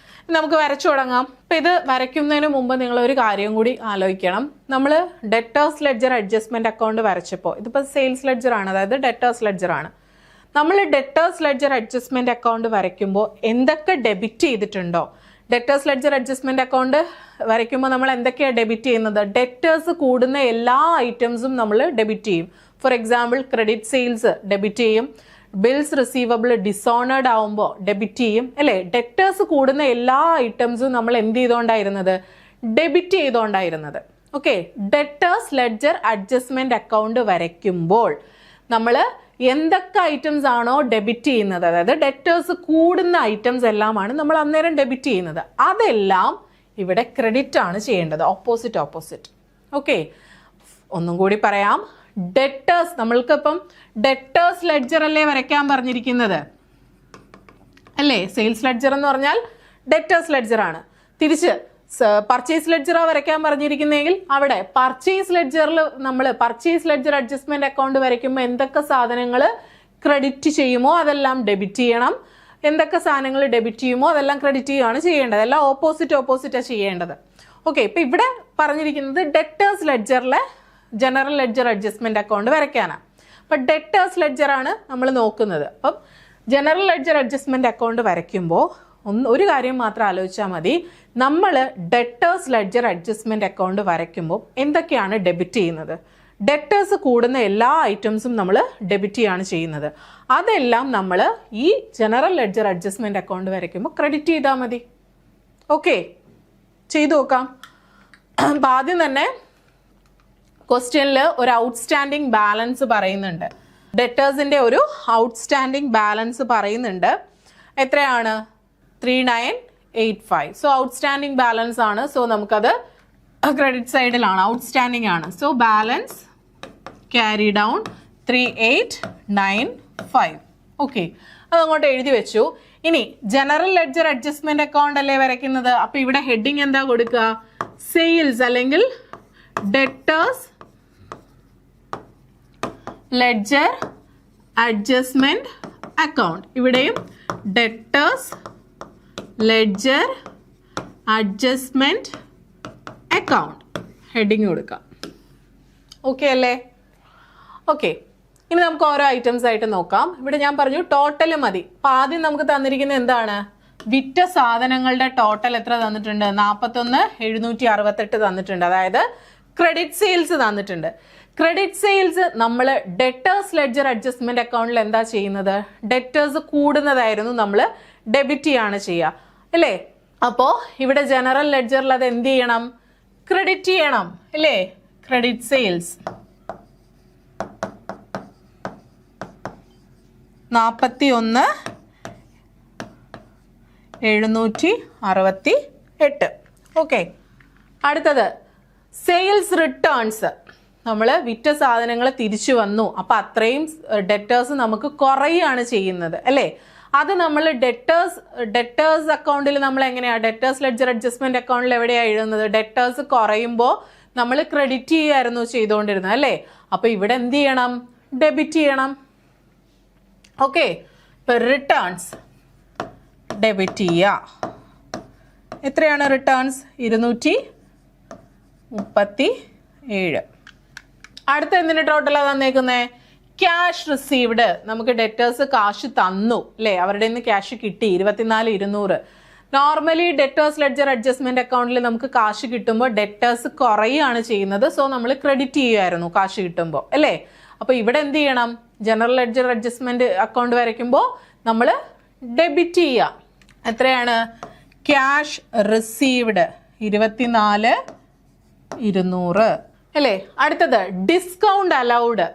നമുക്ക് വരച്ചു തുടങ്ങാം. അപ്പം ഇത് വരയ്ക്കുന്നതിന് മുമ്പ് നിങ്ങൾ ഒരു കാര്യം കൂടി ആലോചിക്കണം. നമ്മൾ ഡെറ്റേഴ്സ് ലെഡ്ജർ അഡ്ജസ്റ്റ്മെൻറ്റ് അക്കൗണ്ട് വരച്ചപ്പോൾ, ഇതിപ്പോൾ സെയിൽസ് ലെഡ്ജർ ആണ്, അതായത് ഡെറ്റേഴ്സ് ലെഡ്ജർ ആണ്. നമ്മൾ ഡെറ്റേഴ്സ് ലെഡ്ജർ അഡ്ജസ്റ്റ്മെൻറ്റ് അക്കൗണ്ട് വരയ്ക്കുമ്പോൾ എന്തൊക്കെ ഡെബിറ്റ് ചെയ്തിട്ടുണ്ടോ, ഡെറ്റേഴ്സ് ലെഡ്ജർ അഡ്ജസ്റ്റ്മെൻറ്റ് അക്കൗണ്ട് വരയ്ക്കുമ്പോൾ നമ്മൾ എന്തൊക്കെയാണ് ഡെബിറ്റ് ചെയ്യുന്നത്? ഡെറ്റേഴ്സ് കൂടുന്ന എല്ലാ ഐറ്റംസും നമ്മൾ ഡെബിറ്റ് ചെയ്യും. For example credit sales debit ചെയ്യും, ബിൽസ് റിസീവബിൾ ഡിസോണേർഡ് ആവുമ്പോൾ ഡെബിറ്റ് ചെയ്യും, അല്ലേ? ഡെറ്റേഴ്സ് കൂടുന്ന എല്ലാ ഐറ്റംസും നമ്മൾ എന്ത് ചെയ്തുകൊണ്ടായിരുന്നത്? ഡെബിറ്റ് ചെയ്തുകൊണ്ടായിരുന്നത്. Okay, debtors ledger adjustment account വരയ്ക്കുമ്പോൾ നമ്മൾ എന്തൊക്കെ ഐറ്റംസ് ആണോ ഡെബിറ്റ് ചെയ്യുന്നത്, അതായത് ഡെറ്റേഴ്സ് കൂടുന്ന ഐറ്റംസ് എല്ലാമാണ് നമ്മൾ അന്നേരം ഡെബിറ്റ് ചെയ്യുന്നത്, അതെല്ലാം ഇവിടെ ക്രെഡിറ്റ് ആണ് ചെയ്യേണ്ടത്. ഓപ്പോസിറ്റ്. ഓക്കെ, ഒന്നും കൂടി പറയാം. ഡെറ്റേഴ്സ്, നമ്മൾക്കിപ്പം ഡെറ്റേഴ്സ് ലെഡ്ജർ അല്ലേ വരയ്ക്കാൻ പറഞ്ഞിരിക്കുന്നത്, അല്ലേ? സെയിൽസ് ലെഡ്ജർ എന്ന് പറഞ്ഞാൽ ഡെറ്റേഴ്സ് ലെഡ്ജർ ആണ്. തിരിച്ച് പർച്ചേസ് ലെഡ്ജറാ വരയ്ക്കാൻ പറഞ്ഞിരിക്കുന്നതെങ്കിൽ അവിടെ പർച്ചേസ് ലെഡ്ജറിൽ നമ്മൾ പർച്ചേസ് ലെഡ്ജർ അഡ്ജസ്റ്റ്മെന്റ് അക്കൗണ്ട് വരയ്ക്കുമ്പോൾ എന്തൊക്കെ സാധനങ്ങൾ ക്രെഡിറ്റ് ചെയ്യുമോ അതെല്ലാം ഡെബിറ്റ് ചെയ്യണം, എന്തൊക്കെ സാധനങ്ങൾ ഡെബിറ്റ് ചെയ്യുമോ അതെല്ലാം ക്രെഡിറ്റ് ചെയ്യുകയാണ് ചെയ്യേണ്ടത്. എല്ലാം ഓപ്പോസിറ്റാണ് ചെയ്യേണ്ടത്. ഓക്കെ, ഇപ്പം ഇവിടെ പറഞ്ഞിരിക്കുന്നത് ഡെറ്റേഴ്സ് ലെഡ്ജറിലെ ജനറൽ ലെഡ്ജർ അഡ്ജസ്റ്റ്മെന്റ് അക്കൗണ്ട് വരയ്ക്കാനാണ്. അപ്പം ഡെറ്റേഴ്സ് ലെഡ്ജറാണ് നമ്മൾ നോക്കുന്നത്. അപ്പം ജനറൽ ലെഡ്ജർ അഡ്ജസ്റ്റ്മെന്റ് അക്കൗണ്ട് വരയ്ക്കുമ്പോൾ ഒരു കാര്യം മാത്രം ആലോചിച്ചാൽ മതി. നമ്മൾ ഡെറ്റേഴ്സ് ലെഡ്ജർ അഡ്ജസ്റ്റ്മെന്റ് അക്കൗണ്ട് വരയ്ക്കുമ്പോൾ എന്തൊക്കെയാണ് ഡെബിറ്റ് ചെയ്യുന്നത്? ഡെറ്റേഴ്സ് കൂടുന്ന എല്ലാ ഐറ്റംസും നമ്മൾ ഡെബിറ്റ് ചെയ്യാണ് ചെയ്യുന്നത്. അതെല്ലാം നമ്മൾ ഈ ജനറൽ ലെഡ്ജർ അഡ്ജസ്റ്റ്മെന്റ് അക്കൗണ്ട് വരയ്ക്കുമ്പോൾ ക്രെഡിറ്റ് ചെയ്താൽ മതി. ഓക്കെ, ചെയ്തു നോക്കാം. അപ്പം ആദ്യം തന്നെ ക്വസ്റ്റ്യനിൽ ഒരു ഔട്ട്സ്റ്റാൻഡിങ് ബാലൻസ് പറയുന്നുണ്ട്. ഡെറ്റേഴ്സിൻ്റെ ഒരു ഔട്ട്സ്റ്റാൻഡിങ് ബാലൻസ് പറയുന്നുണ്ട്. എത്രയാണ്? 3985. സോ ഔട്ട്സ്റ്റാൻഡിങ് ബാലൻസ് ആണ്. സോ നമുക്കത് ക്രെഡിറ്റ് സൈഡിലാണ്, ഔട്ട്സ്റ്റാൻഡിങ് ആണ്. So balance carry down 3895. Okay, അതങ്ങോട്ട് എഴുതി വെച്ചു. ഇനി ജനറൽ ലെഡ്ജർ അഡ്ജസ്റ്റ്മെന്റ് അക്കൗണ്ട് അല്ലേ വരയ്ക്കുന്നത്. അപ്പൊ ഇവിടെ ഹെഡിങ് എന്താ കൊടുക്കുക? സെയിൽസ് അല്ലെങ്കിൽ ഡെറ്റേഴ്സ് ലെഡ്ജർ അഡ്ജസ്റ്റ്മെന്റ് അക്കൗണ്ട്. ഇവിടെയും debtors ledger adjustment account heading കൊടുക്കാം. ഓക്കെ അല്ലേ? ഓക്കെ, ഇനി നമുക്ക് ഓരോ ഐറ്റംസ് ആയിട്ട് നോക്കാം. ഇവിടെ ഞാൻ പറഞ്ഞു ടോട്ടൽ മതി. അപ്പം ആദ്യം നമുക്ക് തന്നിരിക്കുന്നത് എന്താണ്? വിറ്റ സാധനങ്ങളുടെ ടോട്ടൽ എത്ര തന്നിട്ടുണ്ട്? 41,768 തന്നിട്ടുണ്ട്. അതായത് ക്രെഡിറ്റ് സെയിൽസ് തന്നിട്ടുണ്ട്. ക്രെഡിറ്റ് സെയിൽസ് നമ്മൾ ഡെറ്റേഴ്സ് ലെഡ്ജർ അഡ്ജസ്റ്റ്മെന്റ് അക്കൗണ്ടിൽ എന്താ ചെയ്യുന്നത്? ഡെറ്റേഴ്സ് കൂടുന്നതായിരുന്നു നമ്മൾ ഡെബിറ്റ് ചെയ്യാണ് ചെയ്യുക, അല്ലേ? അപ്പോൾ ഇവിടെ ജനറൽ ലെഡ്ജറിൽ അത് എന്ത് ചെയ്യണം? ക്രെഡിറ്റ് ചെയ്യണം, അല്ലേ? Credit sales 41,768. ഓക്കെ, അടുത്തത് സെയിൽസ് റിട്ടേൺസ്. നമ്മൾ വിറ്റ സാധനങ്ങൾ തിരിച്ചു വന്നു, അപ്പം അത്രയും ഡെറ്റേഴ്സ് നമുക്ക് കുറയുകയാണ് ചെയ്യുന്നത്, അല്ലേ? അത് നമ്മൾ ഡെറ്റേഴ്സ് അക്കൗണ്ടിൽ നമ്മൾ എങ്ങനെയാണ്? ഡെറ്റേഴ്സ് ലെഡ്ജർ അഡ്ജസ്റ്റ്മെന്റ് അക്കൗണ്ടിൽ എവിടെയാണ് എഴുതുന്നത്? ഡെറ്റേഴ്സ് കുറയുമ്പോൾ നമ്മൾ ക്രെഡിറ്റ് ചെയ്യായിരുന്നു ചെയ്തുകൊണ്ടിരുന്നത്, അല്ലേ? അപ്പം ഇവിടെ എന്ത് ചെയ്യണം? ഡെബിറ്റ് ചെയ്യണം. ഓക്കെ, ഇപ്പം റിട്ടേൺസ് ഡെബിറ്റ് ചെയ്യുക. എത്രയാണ് റിട്ടേൺസ്? 237. അടുത്ത എന്തിന്റെ ടോട്ടലാണ് തന്നേക്കുന്നത്? Cash received. നമുക്ക് ഡെറ്റേഴ്സ് കാശ് തന്നു, അല്ലേ? അവരുടെ നിന്ന് ക്യാഷ് കിട്ടി 24,200. നോർമലി ഡെറ്റേഴ്സ് ലെഡ്ജർ അഡ്ജസ്റ്റ്മെന്റ് അക്കൗണ്ടിൽ നമുക്ക് കാശ് കിട്ടുമ്പോൾ ഡെറ്റേഴ്സ് കുറയുകയാണ് ചെയ്യുന്നത്. സോ നമ്മൾ ക്രെഡിറ്റ് ചെയ്യുമായിരുന്നു കാശ് കിട്ടുമ്പോൾ, അല്ലേ? അപ്പോൾ ഇവിടെ എന്ത് ചെയ്യണം? ജനറൽ ലെഡ്ജർ അഡ്ജസ്റ്റ്മെന്റ് അക്കൗണ്ട് വരയ്ക്കുമ്പോൾ നമ്മൾ ഡെബിറ്റ് ചെയ്യുക. എത്രയാണ്? ക്യാഷ് റിസീവ്ഡ് 24,200, അല്ലേ? അടുത്തത് ഡിസ്കൗണ്ട് അലൗഡ്.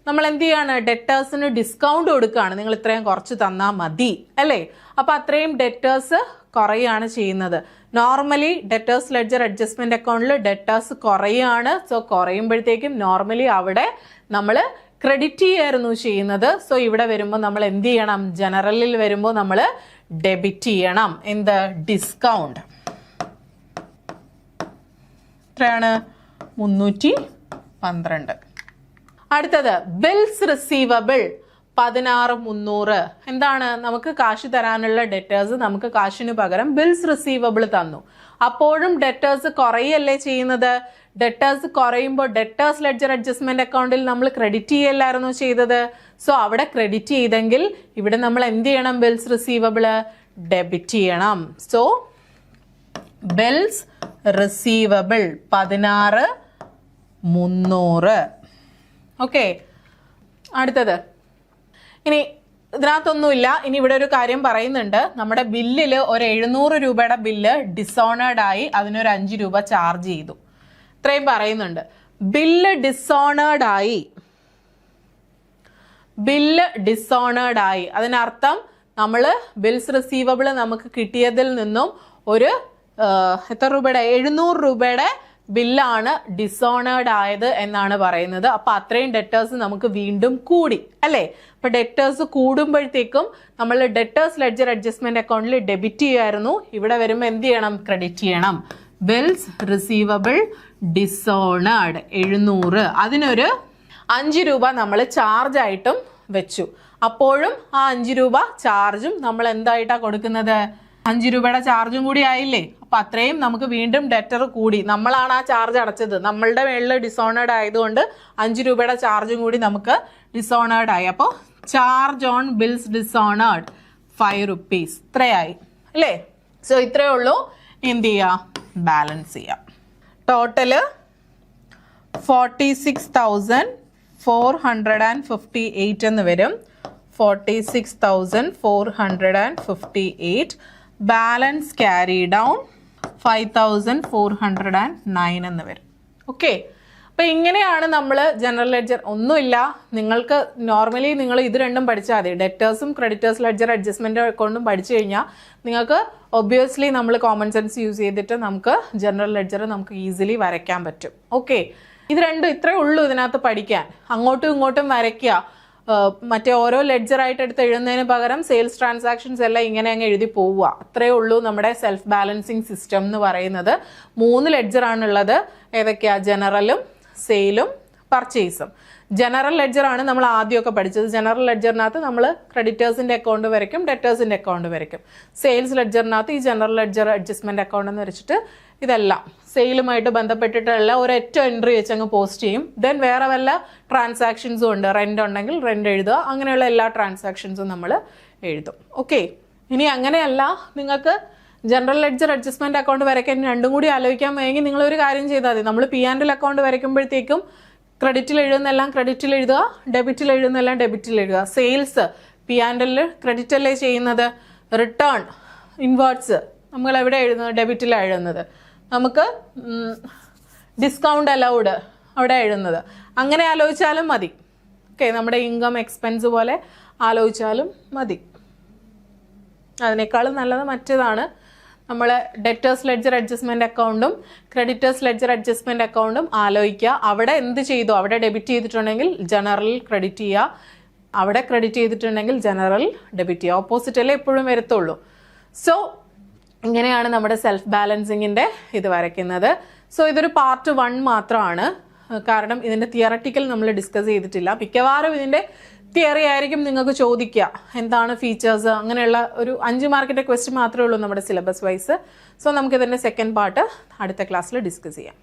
നമ്മൾ എന്ത് ചെയ്യാണ്? ഡെറ്റേഴ്സിന് ഡിസ്കൗണ്ട് കൊടുക്കുകയാണ്. നിങ്ങൾ ഇത്രയും കുറച്ച് തന്നാൽ മതി, അല്ലേ? അപ്പം അത്രയും ഡെറ്റേഴ്സ് കുറയുകയാണ് ചെയ്യുന്നത്. നോർമലി ഡെറ്റേഴ്സ് ലെഡ്ജർ അഡ്ജസ്റ്റ്മെന്റ് അക്കൗണ്ടിൽ ഡെറ്റേഴ്സ് കുറയുകയാണ്. സോ കുറയുമ്പോഴത്തേക്കും നോർമലി അവിടെ നമ്മൾ ക്രെഡിറ്റ് ചെയ്യായിരുന്നു ചെയ്യുന്നത്. സോ ഇവിടെ വരുമ്പോൾ നമ്മൾ എന്ത് ചെയ്യണം? ജനറലിൽ വരുമ്പോൾ നമ്മൾ ഡെബിറ്റ് ചെയ്യണം. എന്ത്? ഡിസ്കൗണ്ട്. എത്രയാണ്? 312. അടുത്തത് ബിൽസ് റിസീവബിൾ. 16,300 എന്താണ് നമുക്ക് കാശ് തരാനുള്ള ഡെറ്റേഴ്സ് നമുക്ക് കാശിന് പകരം ബിൽസ് റിസീവബിൾ തന്നു. അപ്പോഴും ഡെറ്റേഴ്സ് കുറയല്ലേ ചെയ്യുന്നത്. ഡെറ്റേഴ്സ് കുറയുമ്പോൾ ഡെറ്റേഴ്സ് ലെഡ്ജർ അഡ്ജസ്റ്റ്മെന്റ് അക്കൗണ്ടിൽ നമ്മൾ ക്രെഡിറ്റ് ചെയ്യല്ലായിരുന്നു ചെയ്തത്. സോ അവിടെ ക്രെഡിറ്റ് ചെയ്തെങ്കിൽ ഇവിടെ നമ്മൾ എന്ത് ചെയ്യണം? ബിൽസ് റിസീവബിൾ ഡെബിറ്റ് ചെയ്യണം. So bills receivable 16,300. ഓക്കെ, അടുത്തത് ഇനി ഇതിനകത്തൊന്നുമില്ല. ഇനി ഇവിടെ ഒരു കാര്യം പറയുന്നുണ്ട്. നമ്മുടെ ബില്ലിൽ ഒരു 700 രൂപയുടെ ബില്ല് ഡിസോണേർഡ് ആയി, അതിനൊരു 5 രൂപ ചാർജ് ചെയ്തു. ഇത്രയും പറയുന്നുണ്ട്. ബില്ല് ഡിസോണേർഡ് ആയി അതിനർത്ഥം നമ്മൾ ബിൽസ് റിസീവബിൾ നമുക്ക് കിട്ടിയതിൽ നിന്നും ഒരു എത്ര രൂപയുടെ 700 രൂപയുടെ ബില്ലാണ് ഡിസോണേർഡ് ആയത് എന്നാണ് പറയുന്നത്. അപ്പൊ അത്രയും ഡെറ്റേഴ്സ് നമുക്ക് വീണ്ടും കൂടി അല്ലേ. അപ്പൊ ഡെറ്റേഴ്സ് കൂടുമ്പോഴത്തേക്കും നമ്മൾ ഡെറ്റേഴ്സ് ലെഡ്ജർ അഡ്ജസ്റ്റ്മെന്റ് അക്കൗണ്ടിൽ ഡെബിറ്റ് ചെയ്യുമായിരുന്നു. ഇവിടെ വരുമ്പോൾ എന്ത് ചെയ്യണം? ക്രെഡിറ്റ് ചെയ്യണം. ബിൽസ് റിസീവബിൾ ഡിസോണേർഡ് 700, അതിനൊരു 5 രൂപ നമ്മൾ ചാർജ് ആയിട്ടും വെച്ചു. അപ്പോഴും ആ 5 രൂപ ചാർജും നമ്മൾ എന്തായിട്ടാ കൊടുക്കുന്നത്? 5 രൂപയുടെ ചാർജും കൂടി ആയില്ലേ. അപ്പൊ അത്രയും നമുക്ക് വീണ്ടും ഡെറ്റർ കൂടി. നമ്മളാണ് ആ ചാർജ് അടച്ചത്. നമ്മളുടെ മേളിൽ ഡിസോണേർഡ് ആയതുകൊണ്ട് 5 രൂപയുടെ ചാർജും കൂടി നമുക്ക് ഡിസോണേർഡ് ആയി. അപ്പോൾ ചാർജ് ഓൺ ബിൽസ് ഡിസോണേർഡ് 5 rupees ഇത്രയായി അല്ലേ. സോ ഇത്രയേ ഉള്ളൂ. എന്ത് ചെയ്യാം? ബാലൻസ് ചെയ്യാം. ടോട്ടല് 46,458 എന്ന് വരും. 46,458. ബാലൻസ് ക്യാരി ഡൗൺ 5,409 എന്ന് വരും. ഓക്കെ, അപ്പൊ ഇങ്ങനെയാണ് നമ്മൾ ജനറൽ ലെഡ്ജർ. ഒന്നുമില്ല, നിങ്ങൾക്ക് നോർമലി നിങ്ങൾ ഇത് രണ്ടും പഠിച്ചാൽ മതി. ഡെറ്റേഴ്സും ക്രെഡിറ്റേഴ്സ് ലെഡ്ജർ അഡ്ജസ്റ്റ്മെന്റ് അക്കൗണ്ടും പഠിച്ചു കഴിഞ്ഞാൽ നിങ്ങൾക്ക് ഒബ്വിയസ്ലി നമ്മൾ കോമൺ സെൻസ് യൂസ് ചെയ്തിട്ട് നമുക്ക് ജനറൽ ലെഡ്ജർ നമുക്ക് ഈസിലി വരയ്ക്കാൻ പറ്റും. ഓക്കെ, ഇത് രണ്ടും ഇത്രേ ഉള്ളൂ ഇതിനകത്ത് പഠിക്കാൻ. അങ്ങോട്ടും ഇങ്ങോട്ടും വരയ്ക്കുക. മറ്റേ ഓരോ ലെഡ്ജർ ആയിട്ട് എടുത്ത് എഴുതുന്നതിന് പകരം സെയിൽസ് ട്രാൻസാക്ഷൻസ് എല്ലാം ഇങ്ങനെ അങ്ങ് എഴുതി പോവുക. അത്രയേ ഉള്ളൂ നമ്മുടെ സെൽഫ് ബാലൻസിങ് സിസ്റ്റം എന്ന് പറയുന്നത്. 3 ലെഡ്ജർ ആണുള്ളത്. ഏതൊക്കെയാ? ജനറലും, സെയിലും, പർച്ചേസും. ജനറൽ ലെഡ്ജർ ആണ് നമ്മൾ ആദ്യമൊക്കെ പഠിച്ചത്. ജനറൽ ലെഡ്ജറിനകത്ത് നമ്മൾ ക്രെഡിറ്റേഴ്സിന്റെ അക്കൗണ്ട് വരയ്ക്കും, ഡെറ്റേഴ്സിന്റെ അക്കൗണ്ട് വരയ്ക്കും. സെയിൽസ് ലെഡ്ജറിനകത്ത് ഈ ജനറൽ ലെഡ്ജർ അഡ്ജസ്റ്റ്മെന്റ് അക്കൗണ്ട് എന്ന് വെച്ചിട്ട് ഇതെല്ലാം സെയിലുമായിട്ട് ബന്ധപ്പെട്ടിട്ടുള്ള ഒരൊറ്റ എൻട്രി വെച്ച് അങ്ങ് പോസ്റ്റ് ചെയ്യും. ദെൻ വേറെ വല്ല ട്രാൻസാക്ഷൻസും ഉണ്ട്. റെന്റ് ഉണ്ടെങ്കിൽ റെന്റ് എഴുതുക. അങ്ങനെയുള്ള എല്ലാ ട്രാൻസാക്ഷൻസും നമ്മൾ എഴുതും. ഓക്കെ, ഇനി അങ്ങനെയല്ല നിങ്ങൾക്ക് ജനറൽ ലെഡ്ജർ അഡ്ജസ്റ്റ്മെന്റ് അക്കൗണ്ട് വരയ്ക്കാൻ രണ്ടും കൂടി ആലോചിക്കാൻ വയ്യെങ്കിൽ നിങ്ങൾ ഒരു കാര്യം ചെയ്താൽ മതി. നമ്മൾ P&L അക്കൗണ്ട് വരയ്ക്കുമ്പോഴത്തേക്കും ക്രെഡിറ്റിൽ എഴുതുന്നെല്ലാം ക്രെഡിറ്റിൽ എഴുതുക, ഡെബിറ്റിൽ എഴുതുന്നെല്ലാം ഡെബിറ്റിൽ എഴുതുക. സെയിൽസ് P&L ക്രെഡിറ്റ് അല്ലേ ചെയ്യുന്നത്. റിട്ടേൺ ഇൻവേർട്സ് നമ്മൾ എവിടെ എഴുതുന്നത്? ഡെബിറ്റിലാണ് എഴുതുന്നത്. നമുക്ക് ഡിസ്കൗണ്ട് അലൗഡ് അവിടെ എഴുതുന്നത്. അങ്ങനെ ആലോചിച്ചാലും മതി. ഓക്കെ, നമ്മുടെ ഇൻകം എക്സ്പെൻസ് പോലെ ആലോചിച്ചാലും മതി. അതിനേക്കാളും നല്ലത് മറ്റേതാണ്. നമ്മൾ ഡെറ്റേഴ്സ് ലെഡ്ജർ അഡ്ജസ്റ്റ്മെന്റ് അക്കൗണ്ടും ക്രെഡിറ്റേഴ്സ് ലെഡ്ജർ അഡ്ജസ്റ്റ്മെന്റ് അക്കൗണ്ടും ആലോചിക്കുക. അവിടെ എന്ത് ചെയ്തു? അവിടെ ഡെബിറ്റ് ചെയ്തിട്ടുണ്ടെങ്കിൽ ജനറൽ ക്രെഡിറ്റ് ചെയ്യുക, അവിടെ ക്രെഡിറ്റ് ചെയ്തിട്ടുണ്ടെങ്കിൽ ജനറൽ ഡെബിറ്റ് ചെയ്യുക. ഓപ്പോസിറ്റല്ലേ എപ്പോഴും വരത്തുള്ളൂ. സോ ഇങ്ങനെയാണ് നമ്മുടെ സെൽഫ് ബാലൻസിങ്ങിൻ്റെ ഇത് വരയ്ക്കുന്നത്. സോ ഇതൊരു പാർട്ട് 1 മാത്രമാണ്. കാരണം ഇതിൻ്റെ തിയററ്റിക്കൽ നമ്മൾ ഡിസ്കസ് ചെയ്തിട്ടില്ല. മിക്കവാറും ഇതിൻ്റെ തിയറി ആയിരിക്കും നിങ്ങൾക്ക് ചോദിക്കുക. എന്താണ് ഫീച്ചേഴ്സ്, അങ്ങനെയുള്ള ഒരു 5 മാർക്കിൻ്റെ ക്വസ്റ്റ്യൻ മാത്രമേ ഉള്ളൂ നമ്മുടെ സിലബസ് വൈസ്. സോ നമുക്കിതിൻ്റെ സെക്കൻഡ് പാർട്ട് അടുത്ത ക്ലാസ്സിൽ ഡിസ്കസ് ചെയ്യാം.